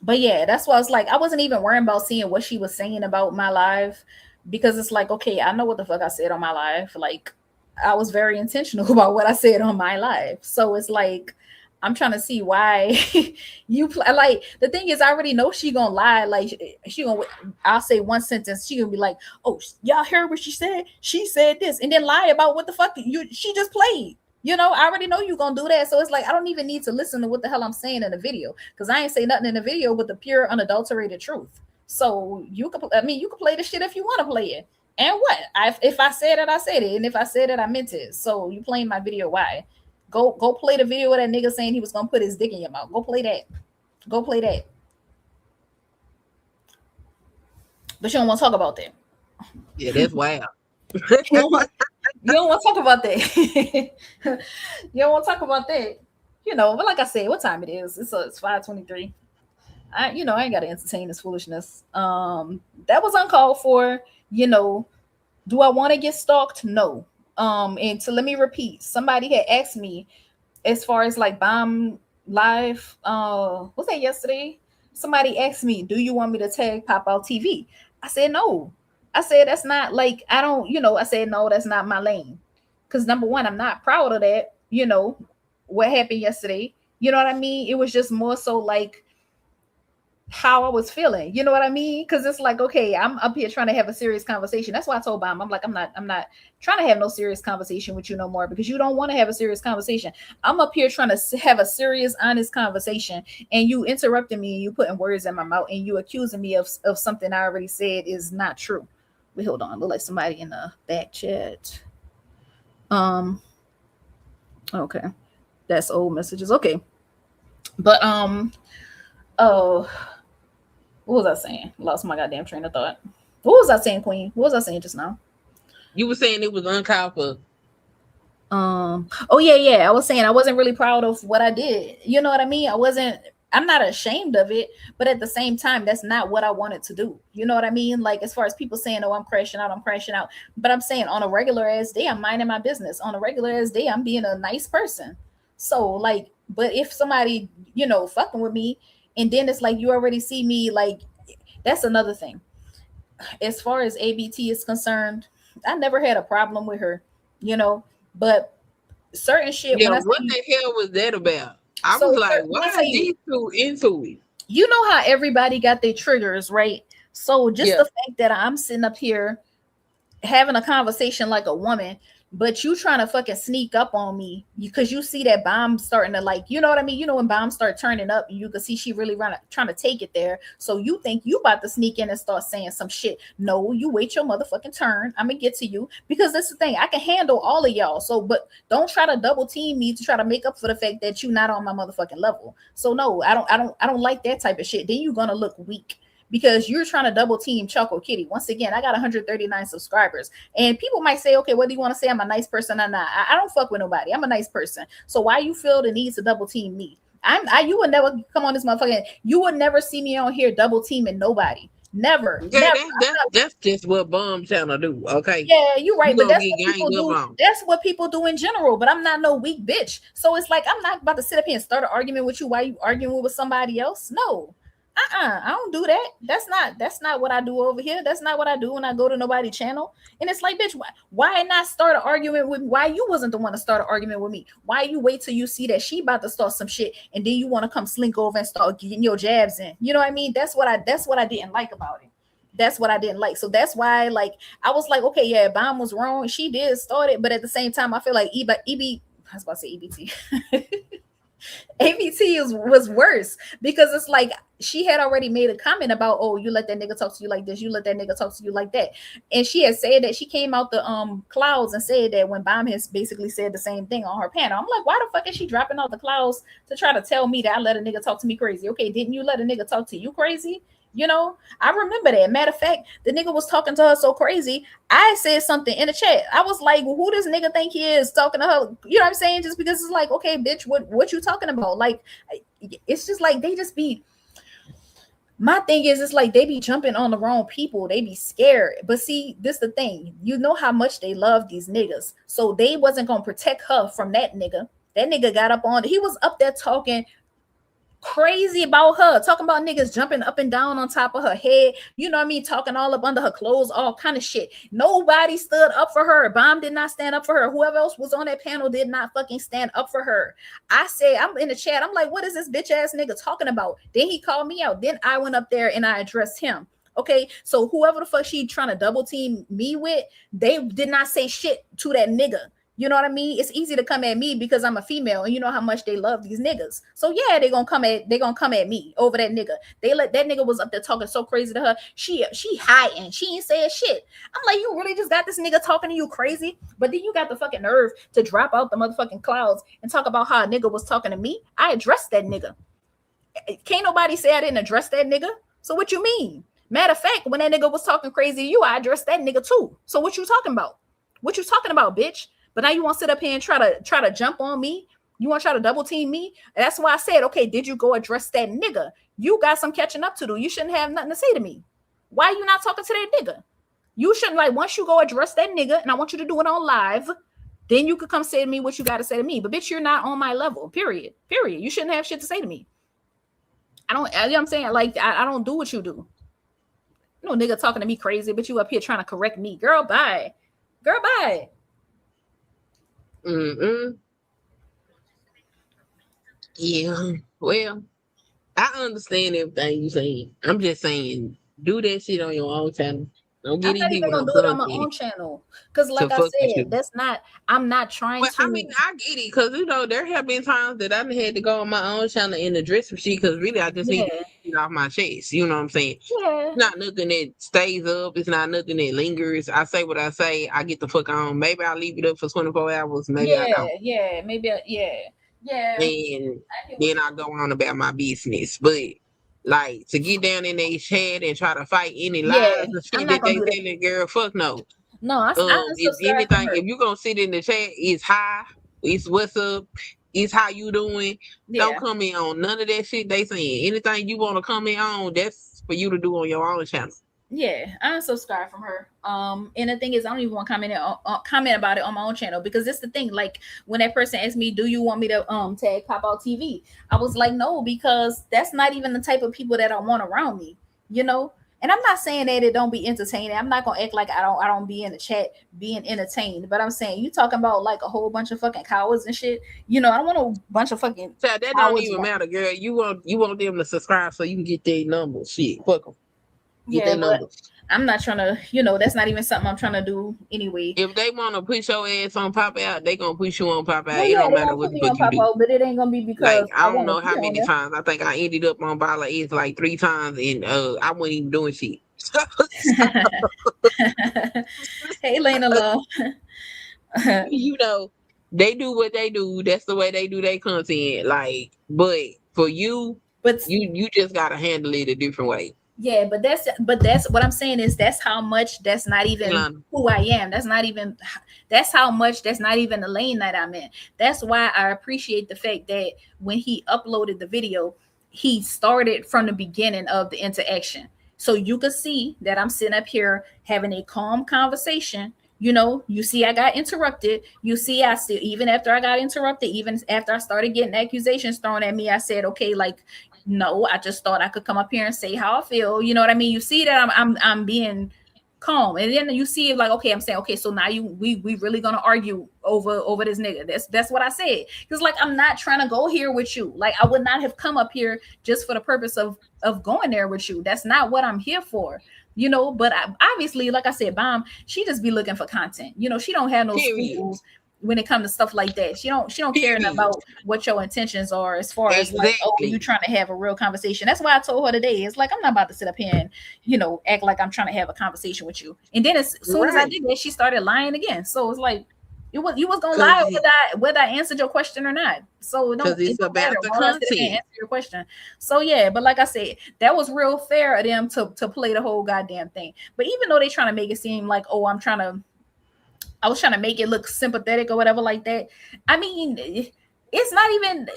But yeah, that's why I was like, I wasn't even worrying about seeing what she was saying about my live, because it's like, okay, I know what the fuck I said on my live. Like, I was very intentional about what I said on my live. So it's like, I'm trying to see why like, the thing is, I already know she gonna lie. Like, I'll say one sentence, she gonna be like, oh, y'all heard what she said? She said this, and then lie about what the fuck she just played. You know, I already know you're gonna do that. So it's like, I don't even need to listen to what the hell I'm saying in the video, because I ain't say nothing in the video but the pure unadulterated truth. So you could play the shit if you want to play it. And what? If I said it, I said it. And if I said it, I meant it. So you playing my video, why? Go play the video of that nigga saying he was gonna put his dick in your mouth. Go play that. But you don't want to talk about that. Yeah, that's wild. You don't want to talk about that. You don't want to talk about that. You know, but like I said, what time it is? It's 5:23. I ain't got to entertain this foolishness. That was uncalled for. You know, do I want to get stalked? No. And so let me repeat. Somebody had asked me, as far as like Bomb Live, was that yesterday? Somebody asked me, do you want me to tag Pop Out TV? I said no. I said that's not like, I don't, I said no, that's not my lane. Because number one, I'm not proud of that. You know what happened yesterday. You know what I mean? It was just more so like how I was feeling. You know what I mean? Because it's like, okay, I'm up here trying to have a serious conversation. That's why I told Bam, I'm like, I'm not trying to have no serious conversation with you no more, because you don't want to have a serious conversation. I'm up here trying to have a serious, honest conversation, and you interrupting me, and you putting words in my mouth, and you accusing me of something I already said is not true. Wait, hold on. Look like somebody in the back chat. Okay. That's old messages. Okay. But oh, what was I saying? Lost my goddamn train of thought. What was I saying, Queen? What was I saying just now? You were saying it was uncalled for. Oh yeah. I was saying I wasn't really proud of what I did. You know what I mean? I'm not ashamed of it, but at the same time, that's not what I wanted to do. You know what I mean? Like, as far as people saying, oh, I'm crashing out. But I'm saying on a regular ass day, I'm minding my business. On a regular ass day, I'm being a nice person. So like, but if somebody, you know, fucking with me, and then it's like you already see me, like, that's another thing. As far as ABT is concerned, I never had a problem with her, you know, but certain shit. Yeah, what the hell was that about? I was like, why are these two into it? You know how everybody got their triggers, right? So just the fact that I'm sitting up here having a conversation like a woman, but you trying to fucking sneak up on me because you see that bomb starting to, like, you know what I mean? You know, when bombs start turning up, you can see she really trying to take it there. So you think you about to sneak in and start saying some shit. No, you wait your motherfucking turn. I'm gonna get to you, because that's the thing. I can handle all of y'all. So, but don't try to double team me to try to make up for the fact that you're not on my motherfucking level. So no, I don't like that type of shit. Then you're gonna look weak, because you're trying to double team Choco Kitty. Once again, I got 139 subscribers, and people might say, okay, whether you want to say I'm a nice person or not, I don't fuck with nobody. I'm a nice person. So why you feel the need to double team me? You would never come on this motherfucking, you would never see me on here double teaming nobody. Never. Yeah, that's just what bomb channel do. Okay. Yeah, you're right. But that's what people do. That's what people do in general. But I'm not no weak bitch. So it's like, I'm not about to sit up here and start an argument with you while you arguing with somebody else. No. I don't do that. That's not what I do over here. That's not what I do when I go to nobody's channel. And it's like, bitch, why not start an argument with me? Why you wasn't the one to start an argument with me? Why you wait till you see that she about to start some shit, and then you want to come slink over and start getting your jabs in? You know what I mean? That's what I didn't like about it. That's what I didn't like. So that's why, like, I was like, okay, yeah, Bomb was wrong. She did start it, but at the same time, I feel like I was about to say EBT. ABT was worse, because it's like she had already made a comment about, oh, you let that nigga talk to you like this, you let that nigga talk to you like that, and she had said that she came out the clouds and said that when Bomb has basically said the same thing on her panel. I'm like, why the fuck is she dropping out the clouds to try to tell me that I let a nigga talk to me crazy? Okay, didn't you let a nigga talk to you crazy? You know, I remember that. Matter of fact, the nigga was talking to her so crazy. I said something in the chat. I was like, well, who does nigga think he is talking to her? You know what I'm saying? Just because it's like, okay, bitch, what you talking about? Like, it's just like they just be. My thing is, it's like they be jumping on the wrong people. They be scared. But see, this the thing. You know how much they love these niggas. So they wasn't going to protect her from that nigga. That nigga got up on. He was up there talking crazy about her, talking about niggas jumping up and down on top of her head, you know what I mean, talking all up under her clothes, all kind of shit. Nobody stood up for her. Bomb did not stand up for her. Whoever else was on that panel did not fucking stand up for her. I said, I'm in the chat, I'm like, what is this bitch ass nigga talking about? Then he called me out. Then I went up there and I addressed him. Okay, so whoever the fuck she trying to double team me with, they did not say shit to that nigga. You know what I mean? It's easy to come at me because I'm a female, and you know how much they love these niggas. So yeah, they're gonna come at me over that nigga. They let that nigga was up there talking so crazy to her. She hiding. She ain't saying shit. I'm like, you really just got this nigga talking to you crazy? But then you got the fucking nerve to drop out the motherfucking clouds and talk about how a nigga was talking to me. I addressed that nigga. Can't nobody say I didn't address that nigga. So what you mean? Matter of fact, when that nigga was talking crazy to you, I addressed that nigga too. So what you talking about? What you talking about, bitch? But now you want to sit up here and try to jump on me? You want to try to double team me? That's why I said, okay, did you go address that nigga? You got some catching up to do. You shouldn't have nothing to say to me. Why are you not talking to that nigga? You shouldn't, like, once you go address that nigga, and I want you to do it on live, then you could come say to me what you got to say to me. But bitch, you're not on my level, period. You shouldn't have shit to say to me. You know what I'm saying? Like, I don't do what you do. No nigga talking to me crazy, but you up here trying to correct me. Girl, bye. Girl, bye. Mm-mm. Yeah. Well, I understand everything you saying. I'm just saying, do that shit on your own channel. Don't get I'm these not even people gonna no do it on my content own channel because, to like I fuck with said, you. that's not. I'm not trying Well, I to. mean, I get it because there have been times that I had to go on my own channel and address some shit because really I just need to Yeah, get it off my chest. You know what I'm saying? yeah, It's not nothing that stays up. It's not nothing that lingers. I say what I say. I get the fuck on. Maybe I'll leave it up for 24 hours. Maybe I yeah, don't. yeah. Maybe, yeah, yeah. And I get what then you. I go on about my business. But like to get down in their chat and try to fight any Yeah, lies and I'm shit not that gonna they do that. telling, girl, fuck no. No, I If unsubscribe from anything, her. if you gonna sit in the chat, it's hi, it's what's up, it's how you doing. Don't Yeah, comment on none of that shit they saying. Anything you want to comment on, that's for you to do on your own channel. yeah, I unsubscribe from her. And the thing is, I don't even want to comment about it on my own channel because it's the thing. Like when that person asked me, "Do you want me to tag Pop Out TV?" I was like, "No," because that's not even the type of people that I want around me. You know. And I'm not saying that it don't be entertaining. I'm not gonna act like I don't be in the chat being entertained. But I'm saying you talking about like a whole bunch of fucking cowards and shit. You know, I don't want a bunch of fucking So that don't cowards. even matter, girl. You want them to subscribe so you can get their numbers. Shit, fuck them. Get Yeah, their but numbers. I'm not trying to, that's not even something I'm trying to do anyway. If they want to push your ass on Pop Out, they gonna push you on Pop Out. Well, It yeah, don't they're matter gonna what put the me on fuck you pop do. out, but it ain't gonna be Like because I I don't want know to be how on many there. times. I think I ended up on Bala Is like 3 times, and I wasn't even doing shit. Hey, Lena Love. You know, they do what they do. That's the way they do their content. Like, but for you, but you just gotta handle it a different way. yeah, but that's what I'm saying is that's how much that's not even Elana. who I am. That's how much that's not even the lane that I'm in. That's why I appreciate the fact that when he uploaded the video, he started from the beginning of the interaction. So you could see that I'm sitting up here having a calm conversation. You see I got interrupted. You see I still, even after I got interrupted, even after I started getting accusations thrown at me, I said, okay, like, no, I just thought I could come up here and say how I feel. You know what I mean? You see that I'm being calm, and then you see like, okay, I'm saying, okay, so now we really gonna argue over this nigga. That's what I said. Because like I'm not trying to go here with you. Like I would not have come up here just for the purpose of going there with you. That's not what I'm here for. But obviously, like I said, Bomb, she just be looking for content. She don't have no Period. scruples when it comes to stuff like that. She don't care Period. about what your intentions are as far as like, oh, Exactly. you trying to have a real conversation. That's why I told her today. It's like I'm not about to sit up here and act like I'm trying to have a conversation with you. And then as soon as I Right. did that, she started lying again. So it's like you was gonna Cause lie it- whether I answered your question or not. So it cause don't it's matter. about the Why don't I sit up here and content. answer your question? So yeah, but like I said, that was real fair of them to play the whole goddamn thing. But even though they trying to make it seem like, oh, I was trying to make it look sympathetic or whatever like that. I mean, it's not even.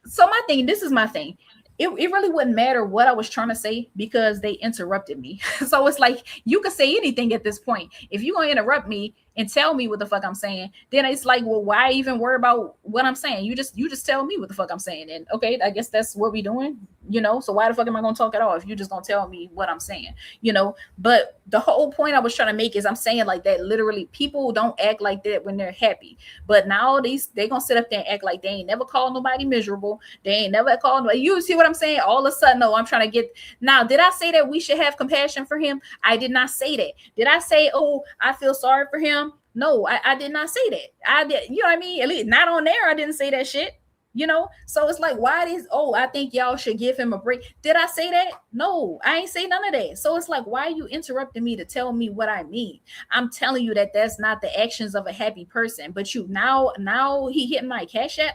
So my thing, this is my thing. It really wouldn't matter what I was trying to say because they interrupted me. So it's like you could say anything at this point. If you're gonna interrupt me and tell me what the fuck I'm saying, then it's like, well, why even worry about what I'm saying? You just tell me what the fuck I'm saying. And okay, I guess that's what we doing, So why the fuck am I gonna talk at all if you just gonna tell me what I'm saying? But the whole point I was trying to make is I'm saying like that literally people don't act like that when they're happy. But nowadays they gonna sit up there and act like they ain't never called nobody miserable. They ain't never called nobody. You see what I'm saying? All of a sudden, no, I'm trying to get now. Did I say that we should have compassion for him? I did not say that. Did I say, oh, I feel sorry for him? No, I did not say that. I did, you know what I mean? At least not on there. I didn't say that shit. So it's like, why I think y'all should give him a break. Did I say that? No, I ain't say none of that. So it's like, why are you interrupting me to tell me what I mean? I'm telling you that that's not the actions of a happy person. But you now he hit my Cash App.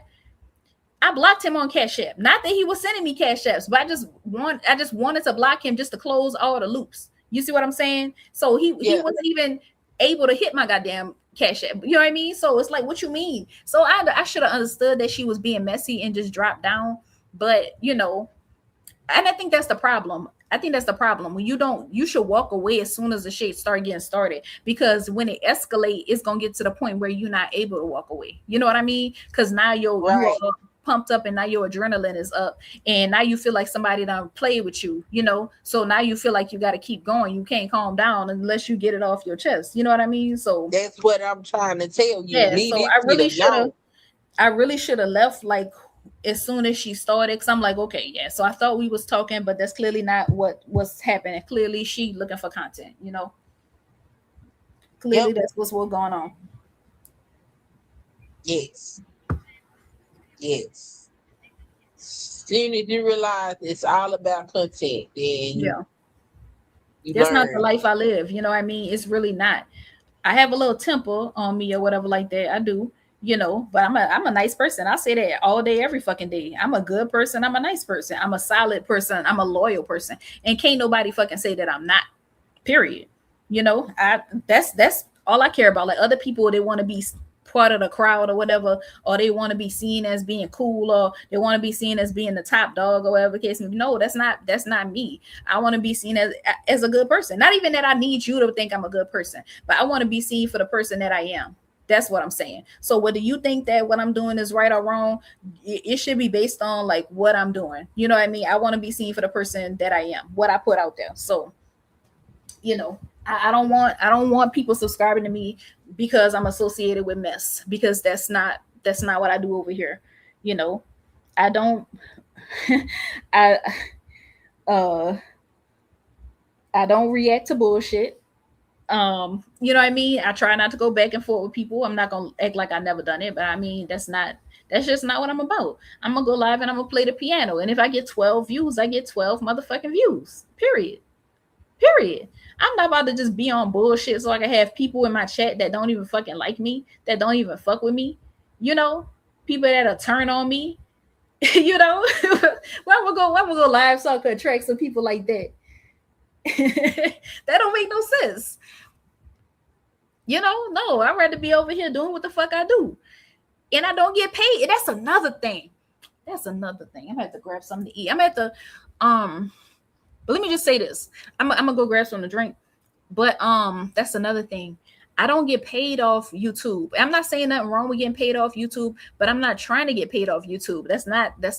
I blocked him on Cash App. Not that he was sending me Cash Apps, but I just wanted to block him just to close all the loops. You see what I'm saying? So he wasn't even able to hit my goddamn Cash App. You know what I mean? So it's like, what you mean? So I should have understood that she was being messy and just dropped down. But and I think that's the problem. I think that's the problem. When you should walk away as soon as the shit start getting started, because when it escalates, it's gonna get to the point where you're not able to walk away. You know what I mean? Because now you are pumped up and now your adrenaline is up and now you feel like somebody done play with you, you know, so now you feel like you got to keep going. You can't calm down unless you get it off your chest, you know what I mean? So that's what I'm trying to tell you. yeah, Leave so this shit alone. I really should have left like as soon as she started, because I'm like, okay, yeah, so I thought we was talking, but that's clearly not what was happening. Clearly she looking for content, you know. Clearly Yep. that's what's going on. Yes. Yes. Soon as you realize it's all about content, then Yeah, you that's not the learn. life I live, you know what I mean? It's really not. I have a little temper on me or whatever like that. I do, you know, but I'm a nice person. I say that all day, every fucking day. I'm a good person. I'm a nice person. I'm a solid person. I'm a loyal person. And can't nobody fucking say that I'm not. Period. You know, that's all I care about. Like other people, they want to be part of the crowd or whatever, or they want to be seen as being cool, or they want to be seen as being the top dog or whatever case. No, that's not me. I want to be seen as a good person. Not even that I need you to think I'm a good person, but I want to be seen for the person that I am. That's what I'm saying. So whether you think that what I'm doing is right or wrong, it should be based on like what I'm doing. You know what I mean? I want to be seen for the person that I am, what I put out there. So you know, I don't want people subscribing to me because I'm associated with mess, because that's not what I do over here. You know, I don't I uh I don't react to bullshit. You know what I mean? I try not to go back and forth with people. I'm not gonna act like I never done it, but I mean that's just not what I'm about. I'm gonna go live and I'm gonna play the piano. And if I get 12 views, I get 12 motherfucking views. Period. Period. I'm not about to just be on bullshit so I can have people in my chat that don't even fucking like me, that don't even fuck with me. You know, people that'll turn on me. You know, why I'm gonna go live so I can attract some people like that. That don't make no sense. You know, no, I'd rather be over here doing what the fuck I do. And I don't get paid. And that's another thing. That's another thing. I'm gonna have to grab something to eat. I'm at the but let me just say this. I'm gonna go grab something to drink. But that's another thing. I don't get paid off YouTube. I'm not saying nothing wrong with getting paid off YouTube, but I'm not trying to get paid off YouTube. That's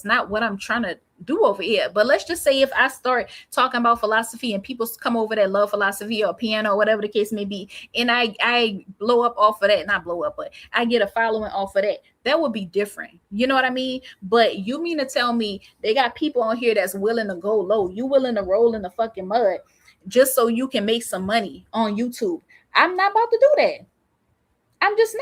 not what I'm trying to do over here. But let's just say if I start talking about philosophy and people come over that love philosophy or piano or whatever the case may be, and I blow up off of that, not blow up, but I get a following off of that, that would be different. You know what I mean? But you mean to tell me they got people on here that's willing to go low? You willing to roll in the fucking mud just so you can make some money on YouTube? I'm not about to do that. I'm just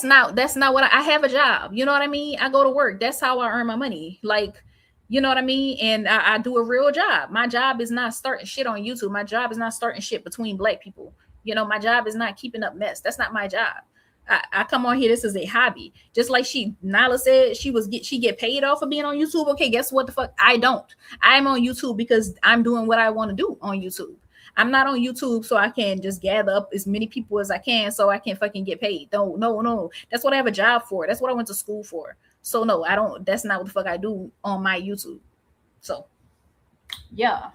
not. That's not what I have a job. You know what I mean? I go to work. That's how I earn my money. Like, you know what I mean? And I do a real job. My job is not starting shit on YouTube. My job is not starting shit between black people. You know, my job is not keeping up mess. That's not my job. I come on here. This is a hobby. Just like Nala said, she get paid off for being on YouTube. Okay, guess what the fuck? I don't. I'm on YouTube because I'm doing what I want to do on YouTube. I'm not on YouTube so I can just gather up as many people as I can so I can fucking get paid. No, no, no. That's what I have a job for. That's what I went to school for. So no, I don't. That's not what the fuck I do on my YouTube. So yeah.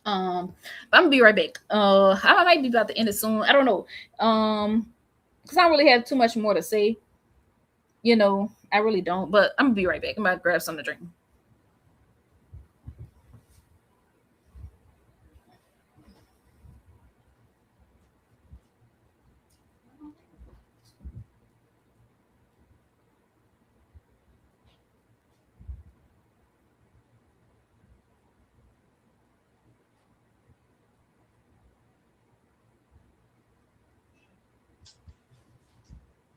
But I'm gonna be right back. I might be about to end it soon. I don't know. Because I don't really have too much more to say. You know, I really don't. But I'm gonna be right back. I'm about to grab something to drink.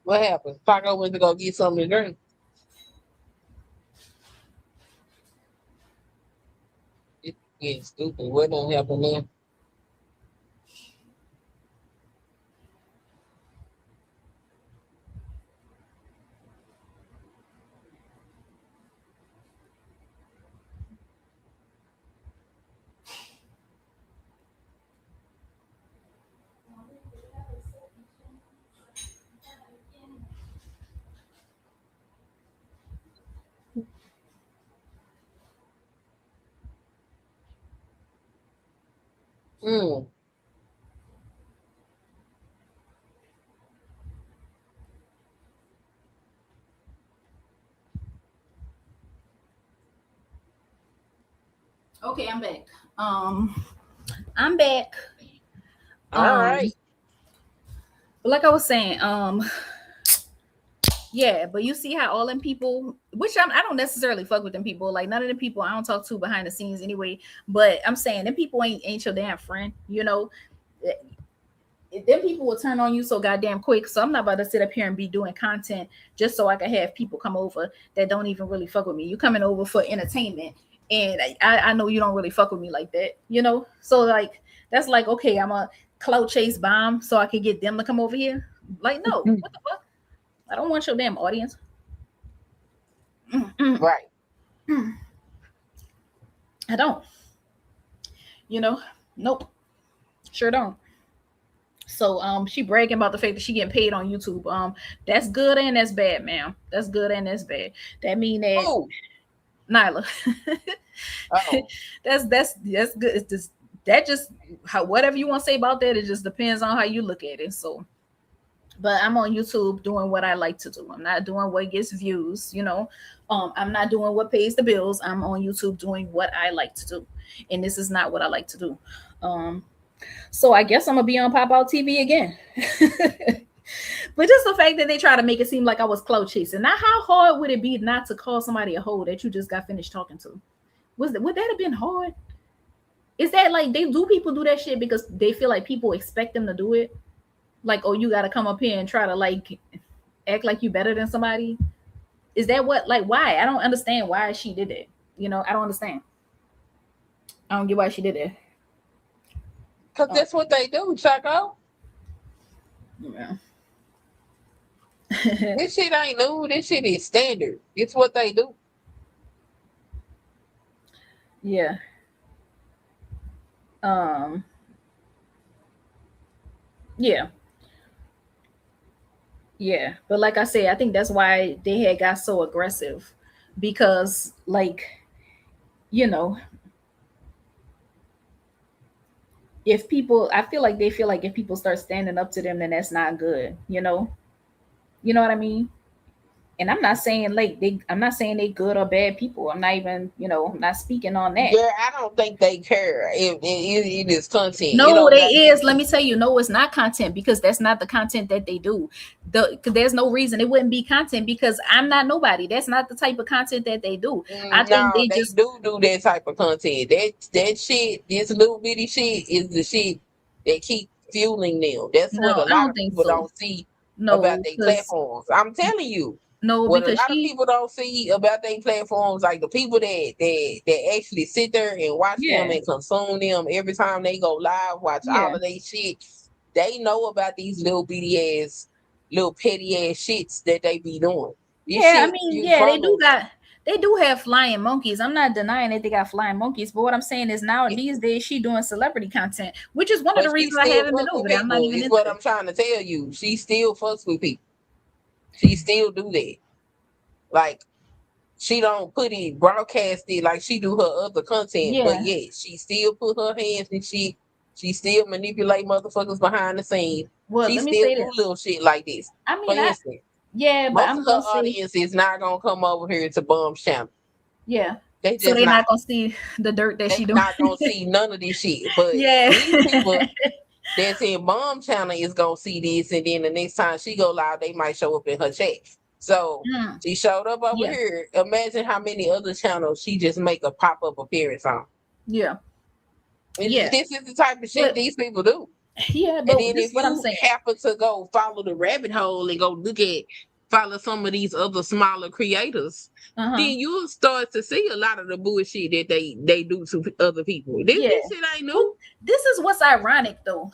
What happened? Paco went to go get something to drink. It's getting stupid. What done happened there? Mm. Okay, I'm back. I'm back. All right. But like I was saying, yeah, but you see how all them people, which I don't necessarily fuck with them people. Like none of them people I don't talk to behind the scenes anyway. But I'm saying them people ain't your damn friend. You know, them people will turn on you so goddamn quick. So I'm not about to sit up here and be doing content just so I can have people come over that don't even really fuck with me. You coming over for entertainment, and I know you don't really fuck with me like that. You know, so like that's like okay, I'm a clout chase bomb so I can get them to come over here. Like no, what the fuck? I don't want your damn audience. Right. I don't. You know, nope. Sure don't. So she bragging about the fact that she getting paid on YouTube. That's good and that's bad, ma'am. That's good and that's bad. That mean that Oh, Nyla. oh, that's good. It's just that just how whatever you want to say about that, it just depends on how you look at it. So but I'm on YouTube doing what I like to do. I'm not doing what gets views, you know. I'm not doing what pays the bills. I'm on YouTube doing what I like to do. And this is not what I like to do. So I guess I'm gonna be on Pop Out TV again. But just the fact that they try to make it seem like I was clout chasing. Now, how hard would it be not to call somebody a hoe that you just got finished talking to? Would that have been hard? Is that like people do that shit because they feel like people expect them to do it? Like, oh, you got to come up here and try to like act like you better than somebody. Is that what, like, why? I don't understand why she did it. You know, I don't understand. I don't get why she did it. because that's what they do, Chaco. Yeah. This shit ain't new. This shit is standard. It's what they do. Yeah. Yeah. Yeah. But like I said, I think that's why they had got so aggressive because, like, you know, if people, I feel like they feel like if people start standing up to them, then that's not good, you know? You know what I mean? And I'm not saying like I'm not saying they good or bad people. I'm not even, you know, I'm not speaking on that. Yeah, I don't think they care if it is content. No, they is. Let me tell you, no, it's not content because that's not the content that they do. There's no reason it wouldn't be content because I'm not nobody. That's not the type of content that they do. I think they just do that type of content. That shit, this little bitty shit, is the shit that keep fueling them. That's what a lot of people don't see about their platforms. I'm telling you. No, what a because lot of people don't see about their platforms, like the people that actually sit there and watch them and consume them every time they go live, watch all of their shit. They know about these little bitty ass, little petty ass shits that they be doing. I mean, they do have flying monkeys. I'm not denying that they got flying monkeys, but what I'm saying is now these days she doing celebrity content, which is one of the reasons I haven't been over there. I'm not even into what I'm trying to tell you. She still fucks with people. She still do that. Like, she don't put it, broadcast it like she do her other content, but yet she still put her hands and she still manipulate motherfuckers behind the scenes. Well, she still do little shit like this. I mean, for instance, but most of her audience is not gonna come over here to Bum's channel. Yeah. They so they're not gonna see the dirt that she doing. Not gonna see none of this shit. But these people that's in Bum channel is gonna see this, and then the next time she go live, they might show up in her chat. So she showed up over here. Imagine how many other channels she just make a pop-up appearance on. Yeah. This is the type of shit these people do. Yeah, but and then if you happen to go follow the rabbit hole and go follow some of these other smaller creators, then you'll start to see a lot of the bullshit that they do to other people. This shit ain't new. This is what's ironic though.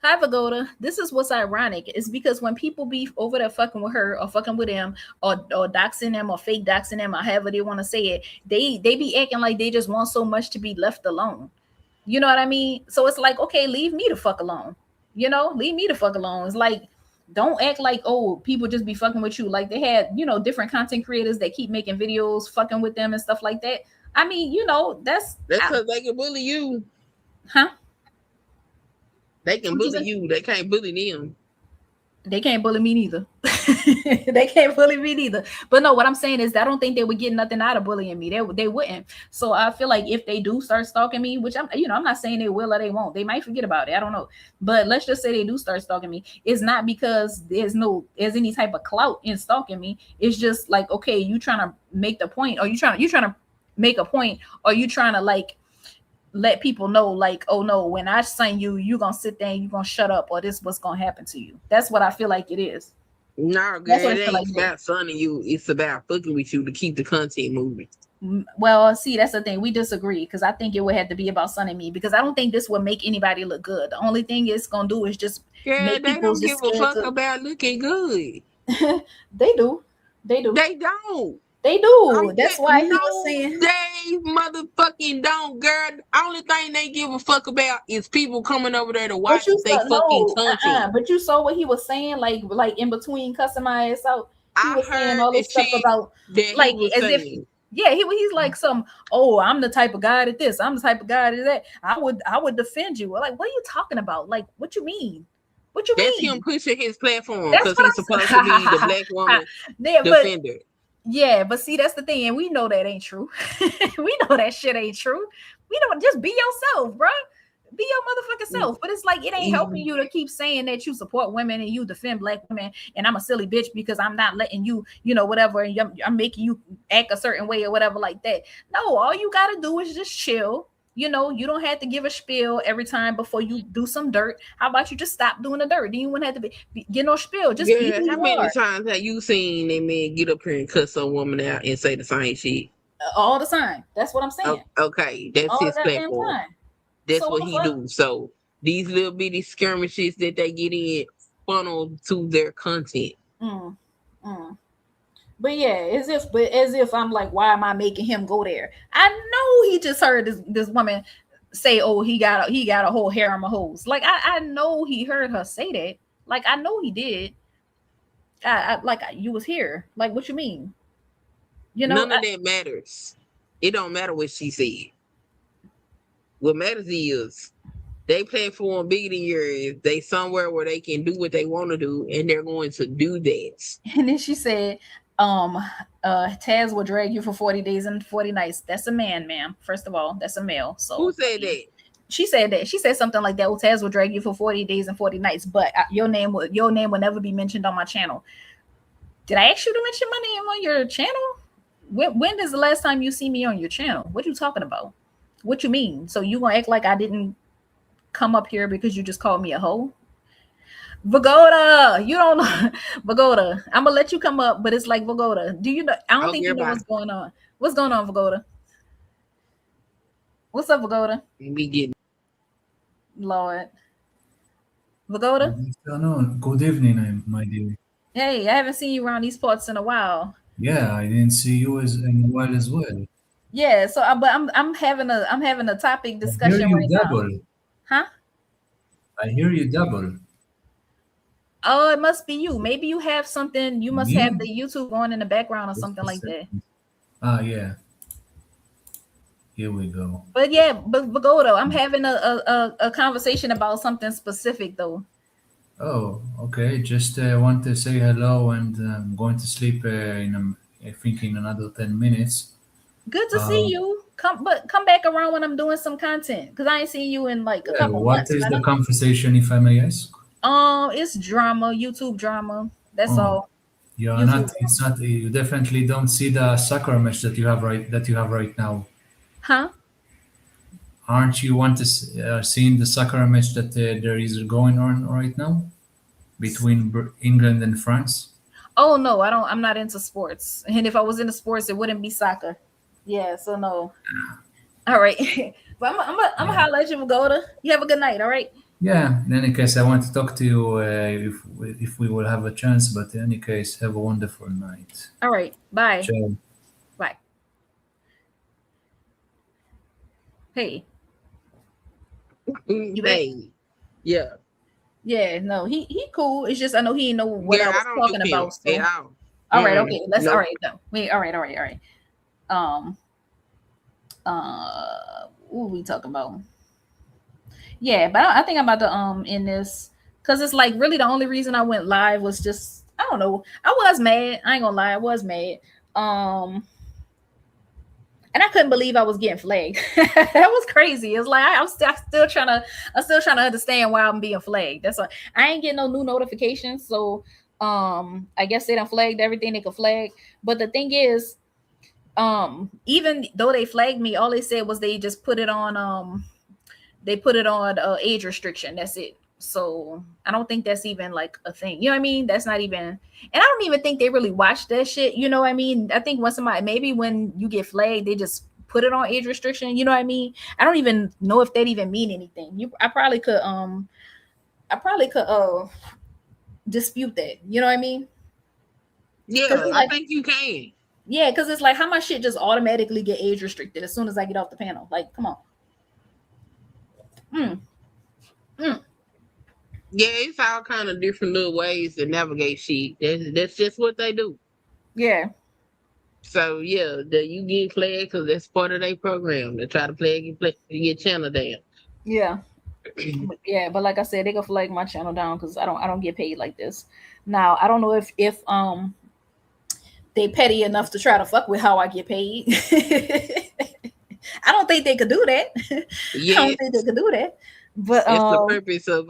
Hi Vagoda. This is what's ironic is because when people be over there fucking with her or fucking with them or doxing them or fake doxing them or however they want to say it, they be acting like they just want so much to be left alone. You know what I mean? So it's like, okay, leave me the fuck alone. You know, leave me the fuck alone. It's like, don't act like, oh, people just be fucking with you. Like they had, you know, different content creators that keep making videos fucking with them and stuff like that. I mean, you know, that's because they can bully you. Huh? They can bully you. They can't bully them. They can't bully me neither. They can't bully me neither. But no, what I'm saying is I don't think they would get nothing out of bullying me. They wouldn't. So I feel like if they do start stalking me, which I'm not saying they will or they won't. They might forget about it. I don't know. But let's just say they do start stalking me. It's not because there's any type of clout in stalking me. It's just like, okay, you trying to make the point, or you trying to make a point, or you trying to like let people know, like, oh no, when I send you, you gonna sit there and you gonna shut up, or this what's gonna happen to you. That's what I feel like it is. No, girl, That's what I it feel ain't like. about sunning you. It's about fucking with you to keep the content moving. Well, see, that's the thing. We disagree because I think it would have to be about Son and me because I don't think this would make anybody look good. The only thing it's gonna do is just Yeah, make they people don't give just a scared fuck to. about looking good. They do. They do. They don't. They do. That's why he was No, saying. they motherfucking don't, girl. Only thing they give a fuck about is people coming over there to But watch you they saw fucking no. content. But you saw what he was saying, like in between cussing my ass out. He I was saying heard all the this stuff shit about that he like was as if saying. yeah, he's like some, oh, I'm the type of guy that this, I'm the type of guy that I would defend you. Like, what are you talking about? Like, what you mean? What you That's him mean? pushing his platform That's because he's supposed to be the what black woman yeah, defender. but see, that's the thing, and we know that ain't true. We know that shit ain't true. We don't just be yourself, bro. Be your motherfucking self. But it's like it ain't helping you to keep saying that you support women and you defend black women, and I'm a silly bitch because I'm not letting you, whatever, and I'm making you act a certain way or whatever like that. No, all you gotta do is just chill. You don't have to give a spiel every time before you do some dirt. How about you just stop doing the dirt? Then you wouldn't have to get no spiel. Just be Yeah, who how you many are times have you seen that man get up here and cuss some woman out and say the same shit? all the time. That's what I'm saying. Okay, that's All his the goddamn platform. time. That's So what what the he fuck? do. So these little bitty skirmishes that they get in funnel to their content. Mm, mm. But yeah, as if I'm like, why am I making him go there? I know he just heard this woman say, oh, he got a whole harem of hoes. Like I know he heard her say that. Like I know he did. You was here. Like what you mean? None of that matters. It don't matter what she said. What matters is they platform bigger than yours. They somewhere where they can do what they want to do, and they're going to do that. And then she said, Taz will drag you for 40 days and 40 nights. That's a man, ma'am. First of all, that's a male. So Who said that? she said that. She said something like that. Well, Taz will drag you for 40 days and 40 nights, but your name will never be mentioned on my channel. Did I ask you to mention my name on your channel? When is the last time you see me on your channel? What are you talking about? What you mean? So you gonna act like I didn't come up here because you just called me a hoe? Vagoda, you don't know. Vagoda, I'm gonna let you come up, but it's like Vagoda. Do you know? I don't think you know what's going on. What's going on, Vagoda? What's up, Vagoda? We getting Lord. Vagoda? Good evening, my dear. Hey, I haven't seen you around these parts in a while. Yeah, I didn't see you in a while as well. Yeah, so but I'm having a topic I hear discussion you right now. double. Huh? I hear you double. Oh, it must be you. Maybe you have something. You must have Me? the YouTube on in the background or Just something a like that. second. Yeah. Here we go. But yeah, but Vagoda, I'm having a conversation about something specific though. Oh, okay. Just want to say hello, and I'm going to sleep I think in another 10 minutes. Good to see you. Come back around when I'm doing some content because I ain't seen you in like a Yeah, couple what months, is the brother. conversation, if I may ask? It's drama, YouTube drama. That's Oh, all. you are YouTube not. drama. It's not. You definitely don't see the soccer match that you have right now. Huh? Aren't you want to seeing the soccer match that there is going on right now between England and France? Oh no, I don't. I'm not into sports. And if I was into sports, it wouldn't be soccer. Yeah, so no. All right. But I'm gonna holler at you, Vagoda. You have a good night, all right? Yeah. In any case, I want to talk to you if we will have a chance. But in any case, have a wonderful night. All right. Bye. Ciao. Bye. Hey, you back? hey. Yeah. Yeah, no, he cool. It's just I know he didn't know what Yeah, I was I don't talking do about. him So at all. all right, okay. Let's all Nope. right, no. Wait, all right. What we talking about? Yeah, but I think I'm about to end this Because it's like really the only reason I went live was just, I don't know. I was mad. I ain't gonna lie, I was mad. And I couldn't believe I was getting flagged. That was crazy. It's like I'm still trying to understand why I'm being flagged. That's why I ain't getting no new notifications. So I guess they done flagged everything they could flag. But the thing is, even though they flagged me, all they said was they just put it on age restriction. That's it. So I don't think that's even like a thing. You know what I mean? That's not even, and I don't even think they really watch that shit. You know what I mean? I think maybe when you get flagged, they just put it on age restriction. You know what I mean? I don't even know if that even mean anything. I probably could dispute that. You know what I mean? Yeah, I think you can. Yeah, because it's like how my shit just automatically get age restricted as soon as I get off the panel. Like, come on. Yeah, it's all kind of different little ways to navigate shit. That's just what they do. Yeah. So yeah, you get flagged because that's part of their program. They try to flag your channel down. Yeah. Yeah, but like I said, they can flag my channel down because I don't get paid like this. Now I don't know if they petty enough to try to fuck with how I get paid. I don't think they could do that. Yeah, I don't think they could do that. But it's the purpose of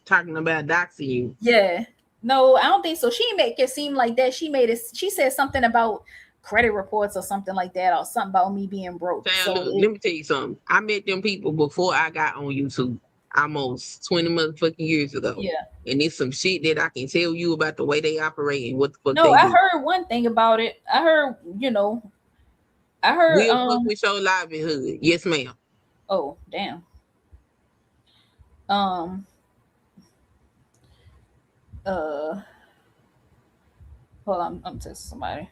talking about doxing you. Yeah. No, I don't think so. She make it seem like that. She said something about credit reports or something like that, or something about me being broke. Look, let me tell you something. I met them people before I got on YouTube, almost 20 motherfucking years ago. Yeah. And it's some shit that I can tell you about the way they operate and what the fuck no, they I do. heard one thing about it. I heard we'll fuck with your livelihood. Yes, ma'am. Oh, damn. Hold on, I'm texting somebody.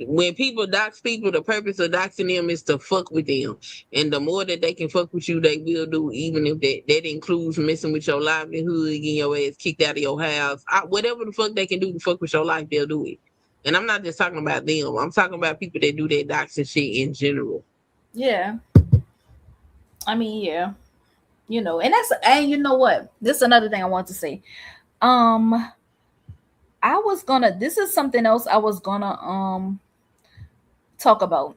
When people dox people, the purpose of doxing them is to fuck with them. And the more that they can fuck with you, they will do, even if that includes messing with your livelihood, getting your ass kicked out of your house. Whatever the fuck they can do to fuck with your life, they'll do it. And I'm not just talking about them. I'm talking about people that do that doxing shit in general. Yeah. I mean, yeah. You know, and you know what? This is another thing I want to say. This is something else I was gonna talk about.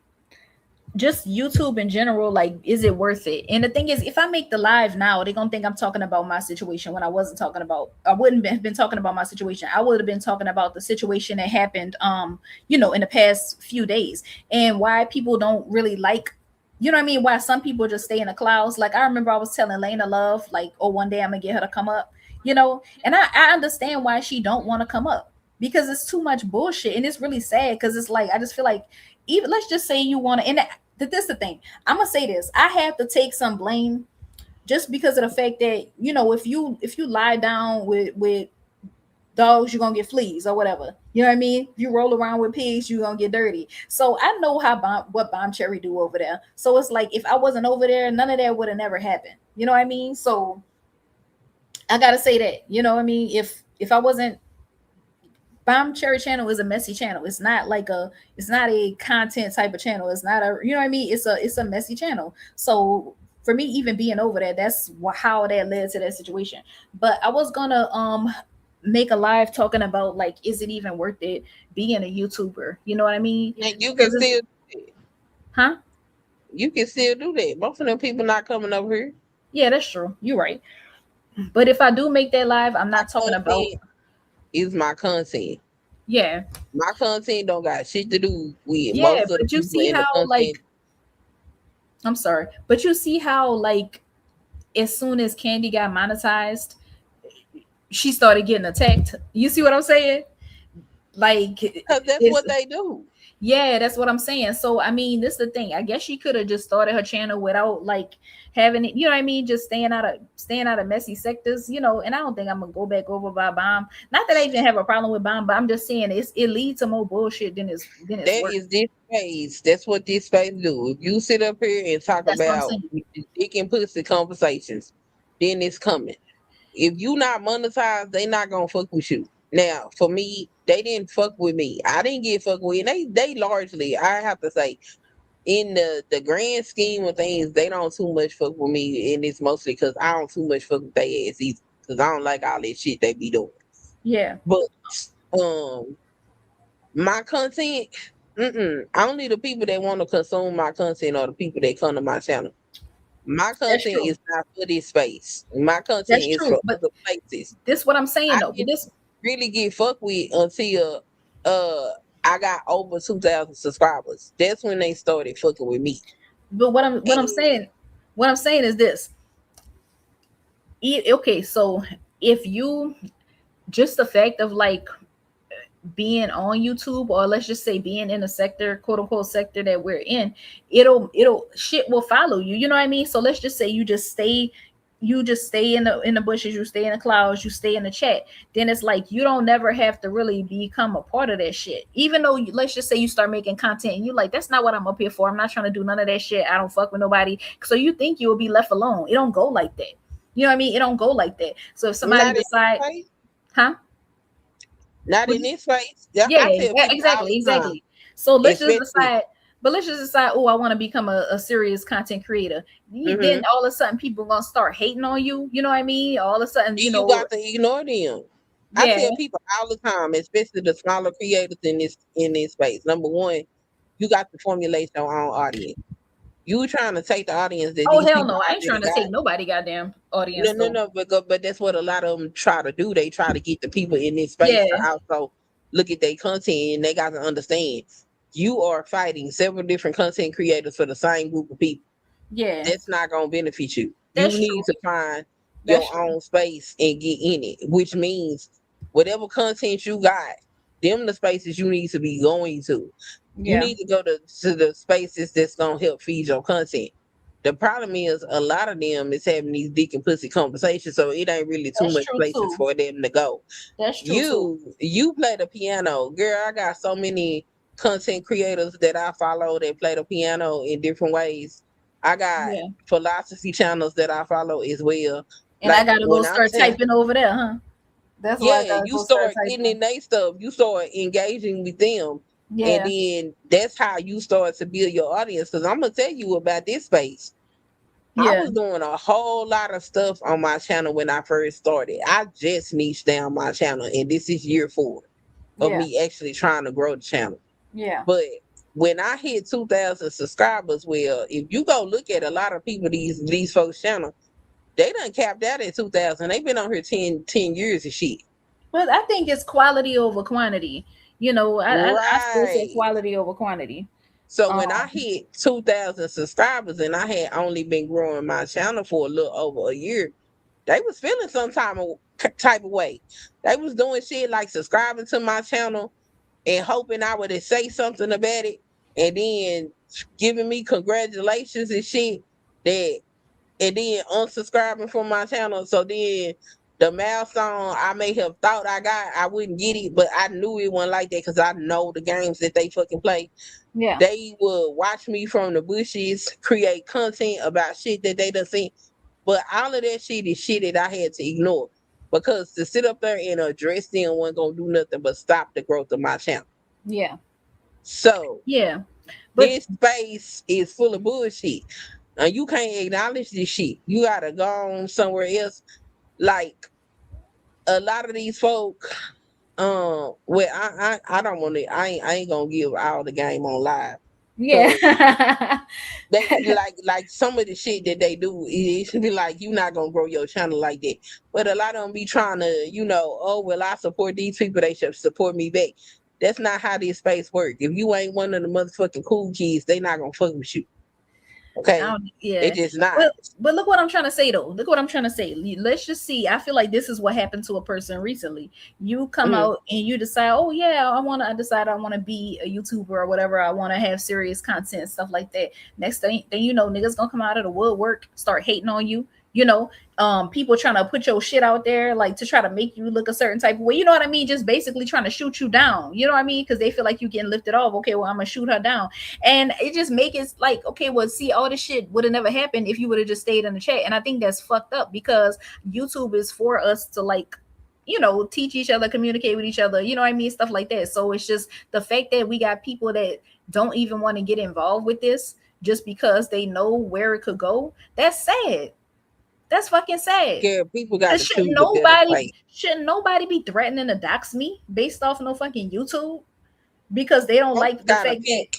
Just YouTube in general, like, is it worth it? And the thing is, if I make the live now, they're gonna think I'm talking about my situation when I wouldn't have been talking about my situation. I would have been talking about the situation that happened in the past few days, and why people don't really like, you know what I mean, why some people just stay in the clouds. Like, I remember I was telling Lena Love, like, oh, one day I'm gonna get her to come up, and I understand why she don't want to come up, because it's too much bullshit. And it's really sad, because it's like, I just feel like, even let's just say you want to, and this is the thing, I'm gonna say this, I have to take some blame just because of the fact that, if you lie down with dogs, you're gonna get fleas or whatever. You know what I mean? If you roll around with pigs, you're gonna get dirty. So I know what Bomb Cherry do over there. So it's like, if I wasn't over there, none of that would have never happened. You know what I mean? So I gotta say that, you know what I mean? If I wasn't, Bomb Cherry channel is a messy channel. It's not a content type of channel. It's not you know what I mean? It's a messy channel. So for me, even being over there, that's how that led to that situation. But I was gonna make a live talking about, like, is it even worth it being a YouTuber? You know what I mean? And you can still do it. Huh? You can still do that. Most of them people not coming over here. Yeah, that's true. You're right. But if I do make that live, I'm not talking about is my content. Yeah. My content don't got shit to do with most of the people. You see how, like, I'm sorry, but you see how, like, as soon as Candy got monetized, she started getting attacked. You see what I'm saying? Like, because that's what they do. Yeah, that's what I'm saying. So I mean, this is the thing. I guess she could have just started her channel without, like, having it, you know what I mean, just staying out of messy sectors, and I don't think I'm gonna go back over by Bomb. Not that I even have a problem with Bomb, but I'm just saying it leads to more bullshit than it's that is this phase. That's what this phase do. If you sit up here and talk about dick and pussy conversations, then it's coming. If you not monetized, they not gonna fuck with you. Now, for me, they didn't fuck with me. I didn't get fucked with. They largely, I have to say, in the grand scheme of things, they don't too much fuck with me, and it's mostly because I don't too much fuck with their ass either. because I don't like all that shit they be doing. Yeah. But my content, only the people that want to consume my content are the people that come to my channel. My That's content true. is not for this space. My content That's is true. for But other places. this what I'm saying I though. But didn't this really get fucked with until I got over 2,000 subscribers. That's when they started fucking with me. but what I'm saying is this. Okay, so if you just the fact of like being on YouTube, or let's just say being in a sector, quote unquote sector that we're in, it'll shit will follow you. You know what I mean? So let's just say you just stay in the bushes, you stay in the clouds, you stay in the chat. Then it's like you don't never have to really become a part of that shit. Even though let's just say you start making content and you like, that's not what I'm up here for. I'm not trying to do none of that shit. I don't fuck with nobody. So you think you will be left alone. It don't go like that. You know what I mean? It don't go like that. So if somebody decide, huh? Not in this space. Yeah, I tell people exactly. So let's just especially- decide. But let's just decide, oh, I want to become a serious content creator. Then all of a sudden people gonna start hating on you. You know what I mean? All of a sudden, you got to ignore them. I Yeah. tell people all the time, especially the smaller creators in this space. Number one, you got to formulate your own audience. You trying to take the audience that Oh these hell people no, I ain't trying to already take nobody goddamn audience. No, but that's what a lot of them try to do. They try to get the people in this space Yeah. to also look at their content, and they got to understand you are fighting several different content creators for the same group of people. Yeah. That's not gonna benefit you. That's you need true. to find That's your own space and get in it, which means whatever content you got, them the spaces you need to be going to. You Yeah. need to go to the spaces that's gonna help feed your content. The problem is a lot of them is having these dick and pussy conversations, so it ain't really too That's much true, places too. for them to go. That's true too. You play the piano, girl. I got so many content creators that I follow that play the piano in different ways. I got Yeah. philosophy channels that I follow as well. And I gotta go start typing over there, huh? That's why I Yeah, gotta you go start start getting typing. in their stuff. You start engaging with them. Yeah. And then that's how you start to build your audience. Because I'm going to tell you about this space. I Yeah. was doing a whole lot of stuff on my channel when I first started. I just niched down my channel, and this is year 4 of Yeah. me actually trying to grow the channel. Yeah. But when I hit 2,000 subscribers, well, if you go look at a lot of people, these folks' channel, they done capped out at 2,000. They've been on here 10 years and shit. But I think it's quality over quantity. You know, I still say Right. quality over quantity. So when I hit 2,000 subscribers and I had only been growing my channel for a little over a year, they was feeling some type of way. They was doing shit like subscribing to my channel and hoping I would say something about it, and then giving me congratulations and shit, and then unsubscribing from my channel. So then the milestone I may have thought I got, I wouldn't get it, but I knew it wasn't like that because I know the games that they fucking play. Yeah. They would watch me from the bushes, create content about shit that they done seen. But all of that shit is shit that I had to ignore. Because to sit up there and address them wasn't gonna do nothing but stop the growth of my channel. Yeah. So Yeah. But this space is full of bullshit. And you can't acknowledge this shit. You gotta go on somewhere else. Like a lot of these folk, well, I don't want to. I ain't gonna give all the game on live. yeah. They like some of the shit that they do. It should be like you not gonna grow your channel like that. But a lot of them be trying to, oh well, I support these people. They should support me back. That's not how this space work. If you ain't one of the motherfucking cool kids, they not gonna fuck with you. Okay, Yeah. It just not. But look what I'm trying to say though. Look what I'm trying to say. Let's just see. I feel like this is what happened to a person recently. You come out and you decide, oh yeah, I want to be a YouTuber or whatever. I want to have serious content, stuff like that. Next thing you know, niggas gonna come out of the woodwork, start hating on you. People trying to put your shit out there, like to try to make you look a certain type of way. You know what I mean? Just basically trying to shoot you down. You know what I mean? Because they feel like you getting lifted off. Okay, well, I'm gonna shoot her down, and it just make it like, okay, well, see, all this shit would have never happened if you would have just stayed in the chat. And I think that's fucked up because YouTube is for us to like, teach each other, communicate with each other. You know what I mean? Stuff like that. So it's just the fact that we got people that don't even want to get involved with this just because they know where it could go. That's sad. That's fucking sad. Yeah, people got to choose Shouldn't a better way. nobody be threatening to dox me based off no fucking YouTube because they don't Folks like the gotta fact that, pick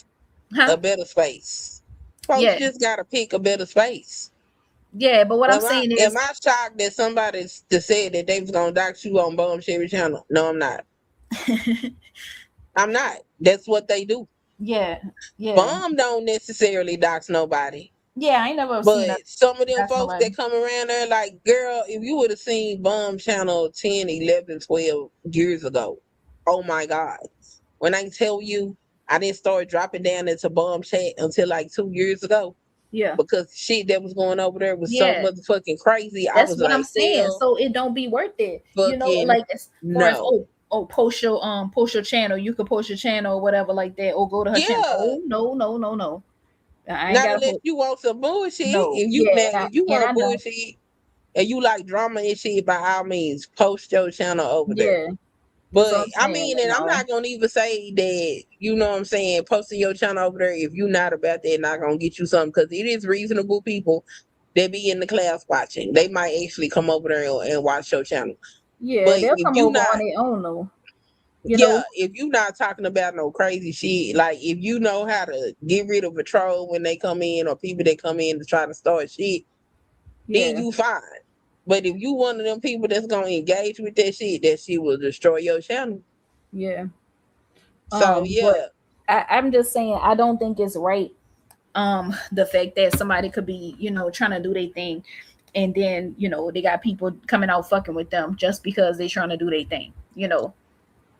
huh? a better space. Folks Yeah, just gotta pick a better space. yeah. But what I'm saying is, Am I shocked that somebody just said that they was gonna dox you on Bum Cherry channel? No, I'm not. I'm not. That's what they do. yeah, yeah, Bum don't necessarily dox nobody. yeah. I ain't never seen But that. some of them Dox folks nobody. that come around there, like, girl, if you would have seen Bum channel 10, 11, 12 years ago, oh my God. When I tell you, I didn't start dropping down into Bum chat until like 2 years ago Yeah, because shit that was going over there was so yeah. motherfucking crazy. I That's was what I'm like, saying. hell So it don't be worth it. fucking Like as far as no. post your channel. You could post your channel or whatever like that, or go to her channel. Yeah. Oh, no. I ain't Not gotta unless post. you want some bullshit. No, If you yeah, now if you and I want know. bullshit and you like drama and shit, by all means, post your channel over there. Yeah, that's But what I'm I saying. mean, But and I'm no, not gonna even say that, you know what I'm saying, posting your channel over there if you're not about that, not gonna get you something, because it is reasonable people that be in the class watching. They might actually come over there and watch your channel. yeah, But they'll if come you over not, on their own though. yeah, if you not talking about no crazy shit, like if you know how to get rid of a troll when they come in or people that come in to try to start shit, then Yeah, you fine. But if you one of them people that's gonna engage with that shit will destroy your channel. yeah. So But yeah. I'm just saying I don't think it's right. The fact that somebody could be, trying to do their thing, and then they got people coming out fucking with them just because they trying to do their thing.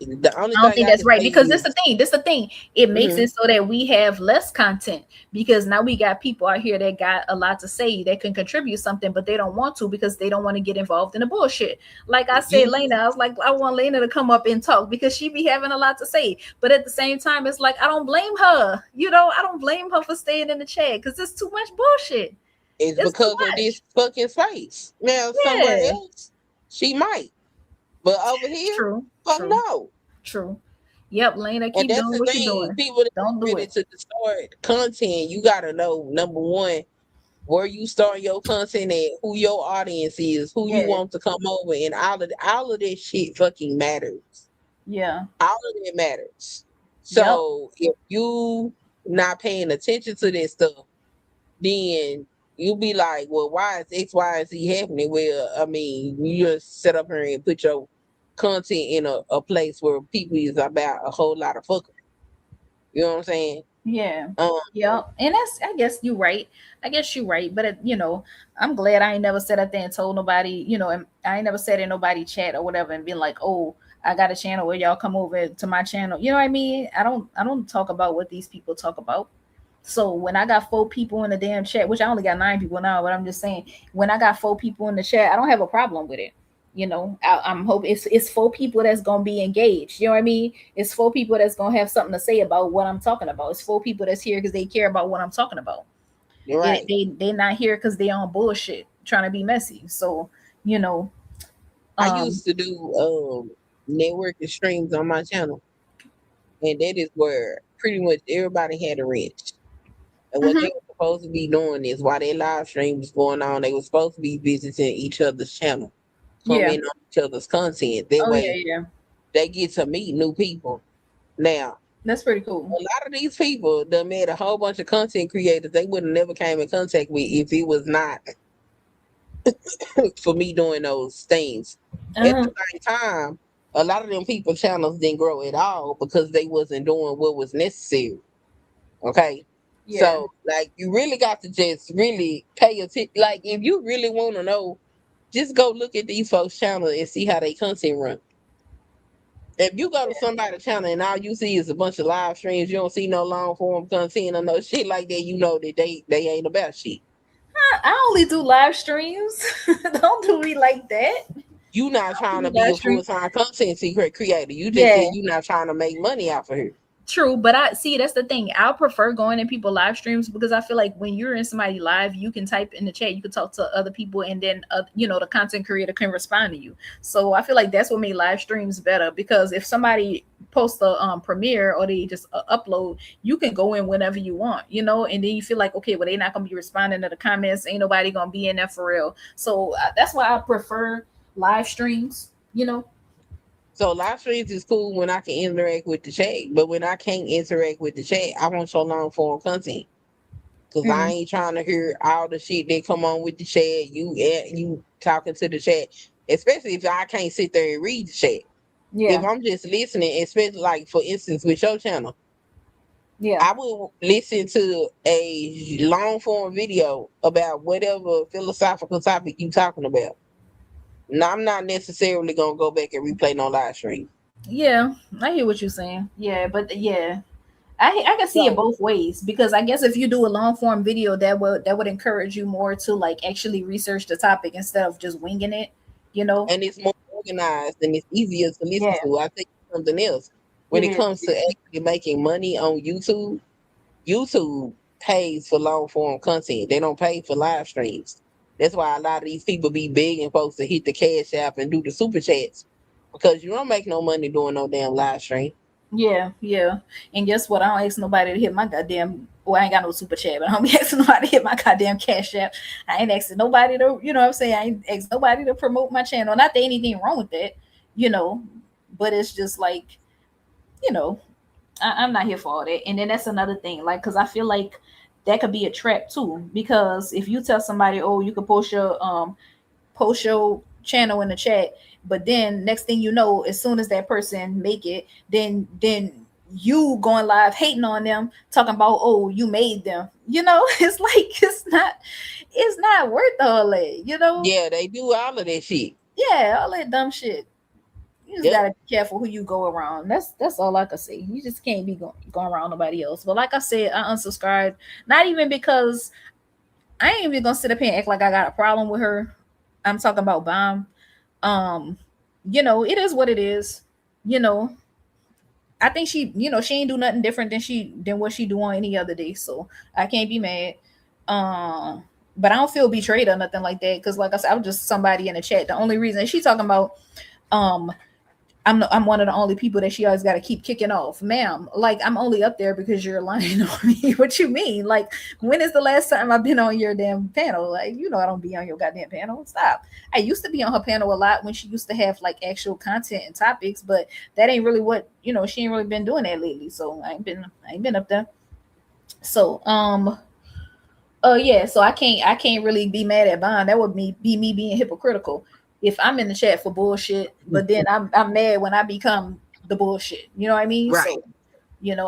The only I don't thing think I that's can right say because is, this the thing. It makes Mhm. it so that we have less content because now we got people out here that got a lot to say that can contribute something, but they don't want to because they don't want to get involved in the bullshit. Like I said, Lena, I was like, I want Lena to come up and talk because she be having a lot to say. But at the same time, it's like I don't blame her. I don't blame her for staying in the chat because it's too much bullshit. it's It's too because of much. this fucking space. Now somewhere Yeah. else, she might, but over here, True. fuck True. no. True. Yep, Lena, And keep that's doing the what you're thing. doing. People that Don't do ready it. to start content, you gotta know, number one, where you start your content at, who your audience is, who you Yeah. want to come over, and all of this shit fucking matters. Yeah. All of it matters. Yep. So if you not paying attention to this stuff, then you be like, well, why is X, Y, and Z happening? Well, I mean, you just set up here and put your content in a place where people is about a whole lot of fuckery. You know what I'm saying? Yeah. Um, Yep. And I guess you're right. But I'm glad I ain't never sat up there and told nobody, and I ain't never said in nobody chat or whatever and been like, oh, I got a channel where y'all come over to my channel. You know what I mean? I don't talk about what these people talk about. So when I got 4 people in the damn chat, which I only got 9 people now, but I'm just saying, when I got 4 people in the chat, I don't have a problem with it. I'm hoping it's 4 people that's gonna be engaged. You know what I mean? It's 4 people that's gonna have something to say about what I'm talking about. It's 4 people that's here because they care about what I'm talking about. you're right. They're not here because they on bullshit trying to be messy. So I used to do networking streams on my channel, and that is where pretty much everybody had a wrench. And what Mhm. they were supposed to be doing is while their live stream was going on, they were supposed to be visiting each other's channel, commenting on each other's content. That way yeah, they get to meet new people. Now, that's pretty a cool. lot of these people that made a whole bunch of content creators, they would have never came in contact with if it was not for me doing those things. At Uh-huh. the same time, a lot of them people channels didn't grow at all because they wasn't doing what was necessary. Okay. Yeah. So like you really got to just really pay attention. Like if you really want to know, just go look at these folks' channel and see how they content run. If you go to somebody's channel and all you see is a bunch of live streams, you don't see no long form content or no shit like that, you know that they ain't about shit. I only do live streams. Don't do me like that. You not trying to do be live a stream. full-time content secret creator. You just Yeah. said you not trying to make money off of here. True, but I see that's the thing. I prefer going in people live streams because I feel like when you're in somebody live, you can type in the chat, you can talk to other people, and then the content creator can respond to you. So I feel like that's what made live streams better because if somebody posts a premiere or they just upload, you can go in whenever you want, and then you feel like okay, well they're not gonna be responding to the comments, ain't nobody gonna be in there for real. So that's why I prefer live streams. So live streams is cool when I can interact with the chat, but when I can't interact with the chat, I want your long form content. Cause I ain't trying to hear all the shit that come on with the chat. You talking to the chat, especially if I can't sit there and read the chat. Yeah, If I'm just listening, especially like for instance with your channel, yeah, I will listen to a long form video about whatever philosophical topic you talking about. Now I'm not necessarily gonna go back and replay no live stream. yeah. I hear what you're saying. Yeah, but yeah. I can see it So, both ways because I guess if you do a long form video, that would encourage you more to like actually research the topic instead of just winging it, you know? and it's more organized and it's easier to listen Yeah, to. I think something else when it it comes is. to actually making money on YouTube. YouTube pays for long form content. They don't pay for live streams. That's why a lot of these people be begging folks to hit the cash app and do the super chats because you don't make no money doing no damn live stream. Yeah, yeah. And guess what? I don't ask nobody to hit my goddamn. Well, I ain't got no super chat, but I don't be asking nobody to hit my goddamn cash app. I ain't asking nobody to, what I'm saying? I ain't asking nobody to promote my channel. Not that anything wrong with that, you know, but it's just like, you know, I'm not here for all that. And then that's another thing, like, because I feel like that could be a trap too. Because if you tell somebody, oh, you can post your channel in the chat, but then next thing you know, as soon as that person make it, then you going live hating on them, talking about oh you made them. It's like it's not worth all that. Yeah, they do all of that shit. Yeah, all that dumb shit. You just Yep. gotta be careful who you go around. That's all I can say. You just can't be going around nobody else. But like I said, I unsubscribed. Not even because I ain't even gonna sit up here and act like I got a problem with her. I'm talking about Bomb. It is what it is. You know, I think she ain't do nothing different than what she do on any other day. So I can't be mad. But I don't feel betrayed or nothing like that. Cause like I said, I was just somebody in the chat. The only reason she talking about um I'm one of the only people that she always got to keep kicking off, ma'am. Like I'm only up there because you're lying on me. What you mean? Like when is the last time I've been on your damn panel? Like I don't be on your goddamn panel. Stop. I used to be on her panel a lot when she used to have like actual content and topics, but that ain't really what she ain't really been doing that lately. So I ain't been up there. So yeah. So I can't really be mad at Bond. That would be me being hypocritical if I'm in the chat for bullshit, but then I'm mad when I become the bullshit. You know what I mean? Right. So,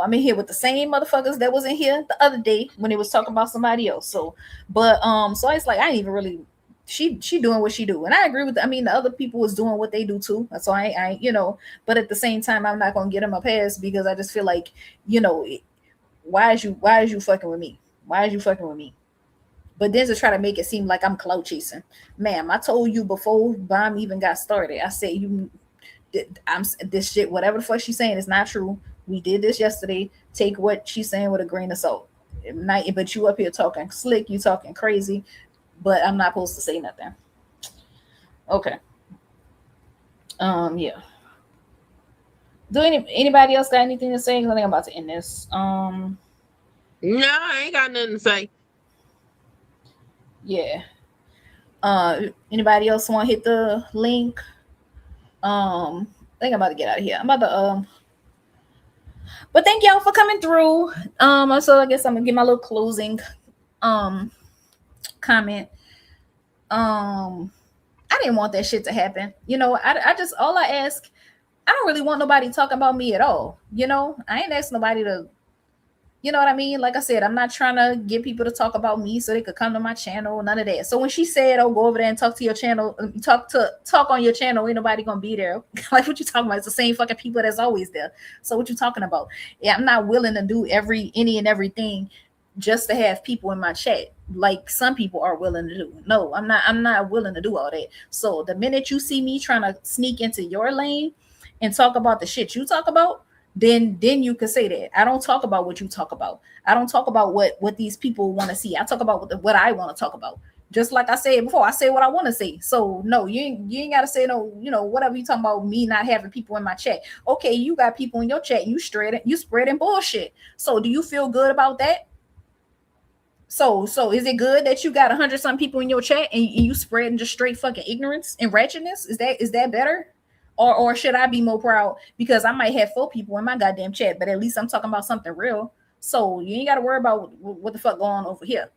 I'm in here with the same motherfuckers that was in here the other day when it was talking about somebody else. So, but so it's like I ain't even really she doing what she do, and I agree with. I mean, the other people was doing what they do too. So I but at the same time, I'm not gonna get them a pass because I just feel like why is you fucking with me? Why is you fucking with me? But then to try to make it seem like I'm clout chasing, ma'am. I told you before Bomb even got started. I said I'm this shit. Whatever the fuck she's saying is not true. We did this yesterday. Take what she's saying with a grain of salt. But you up here talking slick. You talking crazy. But I'm not supposed to say nothing. Okay. Yeah. Do anybody else got anything to say? I think I'm about to end this. No, I ain't got nothing to say. Yeah. Anybody else want to hit the link? I think I'm about to get out of here. I'm about to but thank y'all for coming through. So I guess I'm gonna get my little closing comment. I didn't want that shit to happen. I just all I ask, I don't really want nobody talking about me at all. I ain't asked nobody to. You know what I mean? Like I said, I'm not trying to get people to talk about me so they could come to my channel, none of that. So when she said, oh, go over there and talk to your channel, talk on your channel, ain't nobody gonna be there. Like what you talking about? It's the same fucking people that's always there. So what you talking about? Yeah, I'm not willing to do any and everything just to have people in my chat like some people are willing to do. No, I'm not willing to do all that. So the minute you see me trying to sneak into your lane and talk about the shit you talk about, then you could say that. I don't talk about what you talk about. I don't talk about what these people want to see. I talk about what I want to talk about. Just like I said before, I say what I want to say. So no, you ain't gotta say no, whatever you talking about me not having people in my chat. Okay, you got people in your chat, you spreading bullshit. So do you feel good about that? So is it good that you got 100 some people in your chat and you spreading just straight fucking ignorance and wretchedness? Is that better? Or should I be more proud because I might have 4 people in my goddamn chat, but at least I'm talking about something real. So you ain't got to worry about what the fuck going on over here.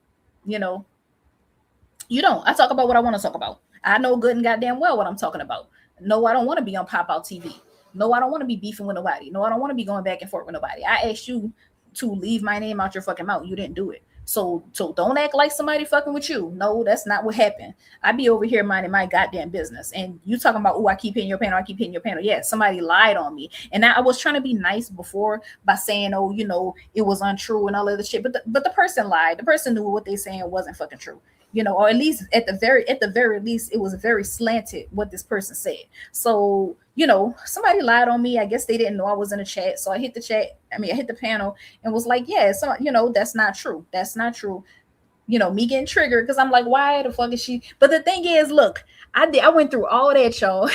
You don't. I talk about what I want to talk about. I know good and goddamn well what I'm talking about. No, I don't want to be on Pop Out TV. No, I don't want to be beefing with nobody. No, I don't want to be going back and forth with nobody. I asked you to leave my name out your fucking mouth. You didn't do it. So don't act like somebody fucking with you. No, that's not what happened. I be over here minding my goddamn business. And you talking about, I keep hitting your panel. I keep hitting your panel. Yeah, somebody lied on me. And I was trying to be nice before by saying, it was untrue and all of the shit. But the person lied. The person knew what they saying wasn't fucking true. Or at least at the very least, it was very slanted what this person said. So, somebody lied on me. I guess they didn't know I was in a chat. So I hit the chat. I hit the panel and was like, yeah, so, that's not true. That's not true. Me getting triggered because I'm like, why the fuck is she? But the thing is, look, I went through all that, y'all.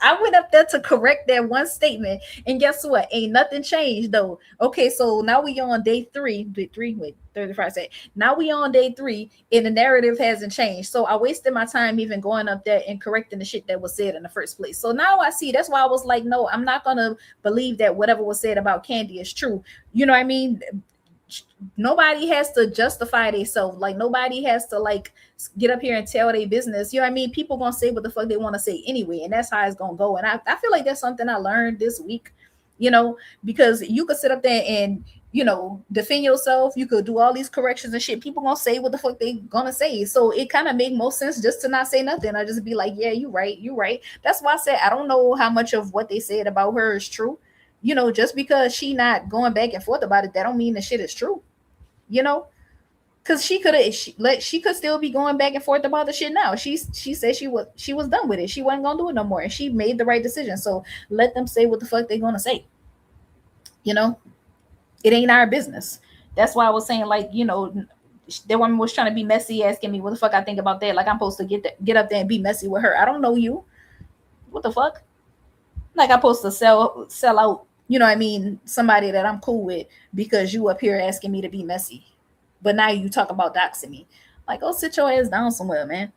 I went up there to correct that one statement. And guess what? Ain't nothing changed, though. Okay, so now we on day 3. Wait, 35 seconds. Now we on day 3, and the narrative hasn't changed. So I wasted my time even going up there and correcting the shit that was said in the first place. So now I see. That's why I was like, no, I'm not going to believe that whatever was said about Kandi is true. You know what I mean? Nobody has to justify themselves. Like nobody has to like get up here and tell their business. You know what I mean? People gonna say what the fuck they want to say anyway, and that's how it's gonna go. And I feel like that's something I learned this week, because you could sit up there and defend yourself. You could do all these corrections and shit. People gonna say what the fuck they gonna say. So it kind of make most sense just to not say nothing. I just be like, yeah, you right. That's why I said I don't know how much of what they said about her is true. Just because she not going back and forth about it, that don't mean the shit is true. Because she could still be going back and forth about the shit now. She said she was done with it. She wasn't gonna do it no more, and she made the right decision. So let them say what the fuck they gonna say. It ain't our business. That's why I was saying, like, that woman was trying to be messy, asking me what the fuck I think about that. Like I'm supposed to get up there and be messy with her. I don't know you. What the fuck? Like I'm supposed to sell out, somebody that I'm cool with because you up here asking me to be messy. But now you talk about doxing me. Like, go sit your ass down somewhere, man.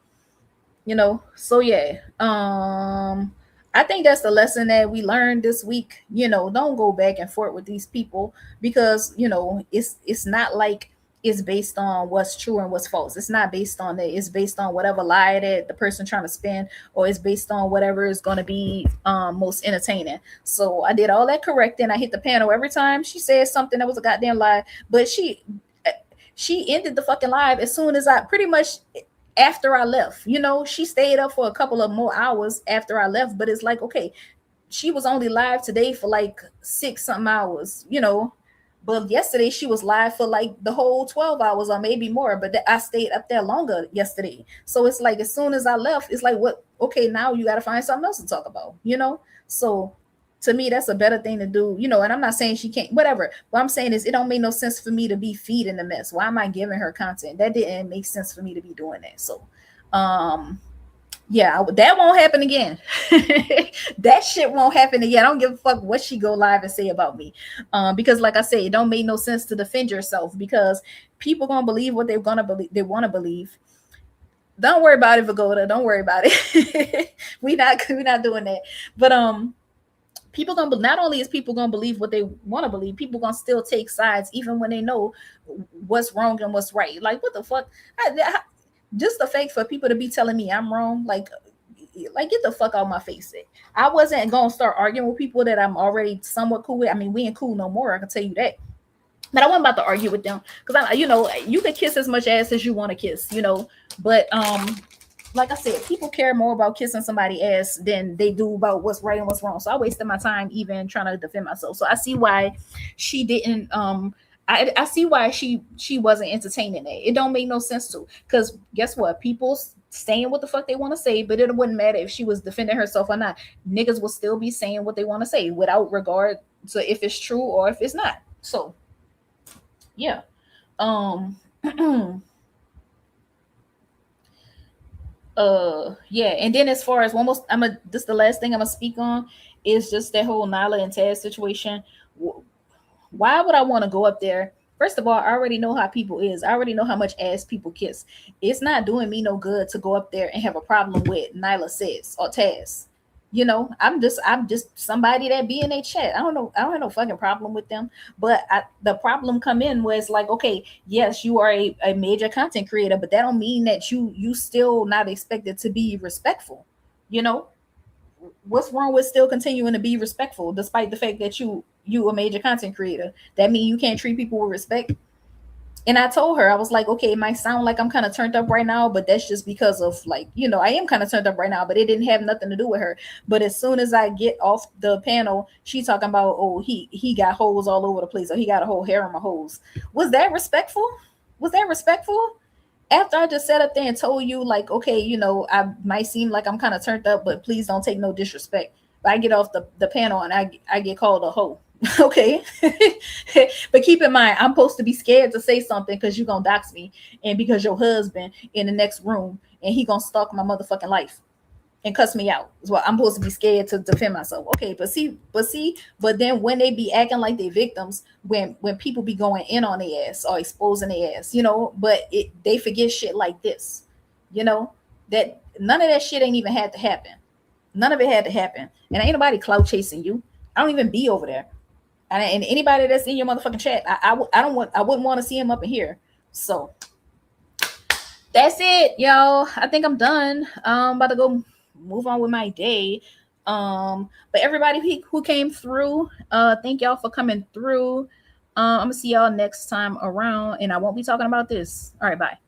So yeah. I think that's the lesson that we learned this week. Don't go back and forth with these people because, it's not like it's based on what's true and what's false. It's not based on that. It's based on whatever lie that the person trying to spin, or it's based on whatever is going to be most entertaining. So I did all that correcting. I hit the panel every time she said something that was a goddamn lie, but she ended the fucking live as soon as pretty much after I left. She stayed up for a couple of more hours after I left, but it's like, okay, she was only live today for like 6 something hours, but yesterday she was live for like the whole 12 hours or maybe more, but I stayed up there longer yesterday. So it's like, as soon as I left, it's like, what? Okay, now you got to find something else to talk about, So to me, that's a better thing to do, and I'm not saying she can't, whatever. What I'm saying is it don't make no sense for me to be feeding the mess. Why am I giving her content? That didn't make sense for me to be doing that. So, yeah, that won't happen again. That shit won't happen again. I don't give a fuck what she go live and say about me. Because like I say, it don't make no sense to defend yourself because people gonna believe what they're gonna believe. They want to believe. Don't worry about it, Vagoda. Don't worry about it. we're not doing that. But people gonna, not only is people gonna believe what they want to believe, people gonna still take sides even when they know what's wrong and what's right. Like, what the fuck? Just the fact for people to be telling me I'm wrong, like get the fuck out my face. I wasn't gonna start arguing with people that I'm already somewhat cool with. We ain't cool no more, I can tell you that. But I wasn't about to argue with them because you can kiss as much ass as you want to kiss, But like I said, people care more about kissing somebody's ass than they do about what's right and what's wrong. So I wasted my time even trying to defend myself. So I see why she didn't. I see why she wasn't entertaining it. It don't make no sense to, because guess what? People saying what the fuck they want to say, but it wouldn't matter if she was defending herself or not. Niggas will still be saying what they want to say without regard So if it's true or if it's not. So yeah. Yeah, and then as far as this the last thing I'm gonna speak on is just that whole Nyla and Taz situation. Why would I want to go up there? First of all, I already know how people is. I already know how much ass people kiss. It's not doing me no good to go up there and have a problem with Nyla says or Taz. You know, I'm just somebody that be in a chat. I don't have no fucking problem with them. But the problem come in was like, okay, yes, you are a major content creator, but that don't mean that you still not expected to be respectful. You know, what's wrong with still continuing to be respectful despite the fact that you a major content creator? That mean you can't treat people with respect? And I told her, I was like, okay, it might sound like I'm kind of turned up right now, but that's just because of like, you know, I am kind of turned up right now, but it didn't have nothing to do with her. But as soon as I get off the panel, she talking about, oh, he got holes all over the place, or he got a whole harem of holes. Was that respectful? Was that respectful? After I just sat up there and told you, like, okay, you know, I might seem like I'm kind of turned up, but please don't take no disrespect. But I get off the panel and I get called a hoe. Okay. But keep in mind, I'm supposed to be scared to say something because you're gonna dox me, and because your husband in the next room and he gonna stalk my motherfucking life and cuss me out. So I'm supposed to be scared to defend myself. Okay, but then when they be acting like they victims, when people be going in on their ass or exposing their ass, you know, but they forget shit like this, you know, that none of that shit ain't even had to happen. None of it had to happen. And ain't nobody clout chasing you. I don't even be over there. And anybody that's in your motherfucking chat, I wouldn't want to see him up in here. So that's it, y'all. I think I'm done. About to go move on with my day. But everybody who came through, thank y'all for coming through. I'm gonna see y'all next time around, and I won't be talking about this. All right, bye.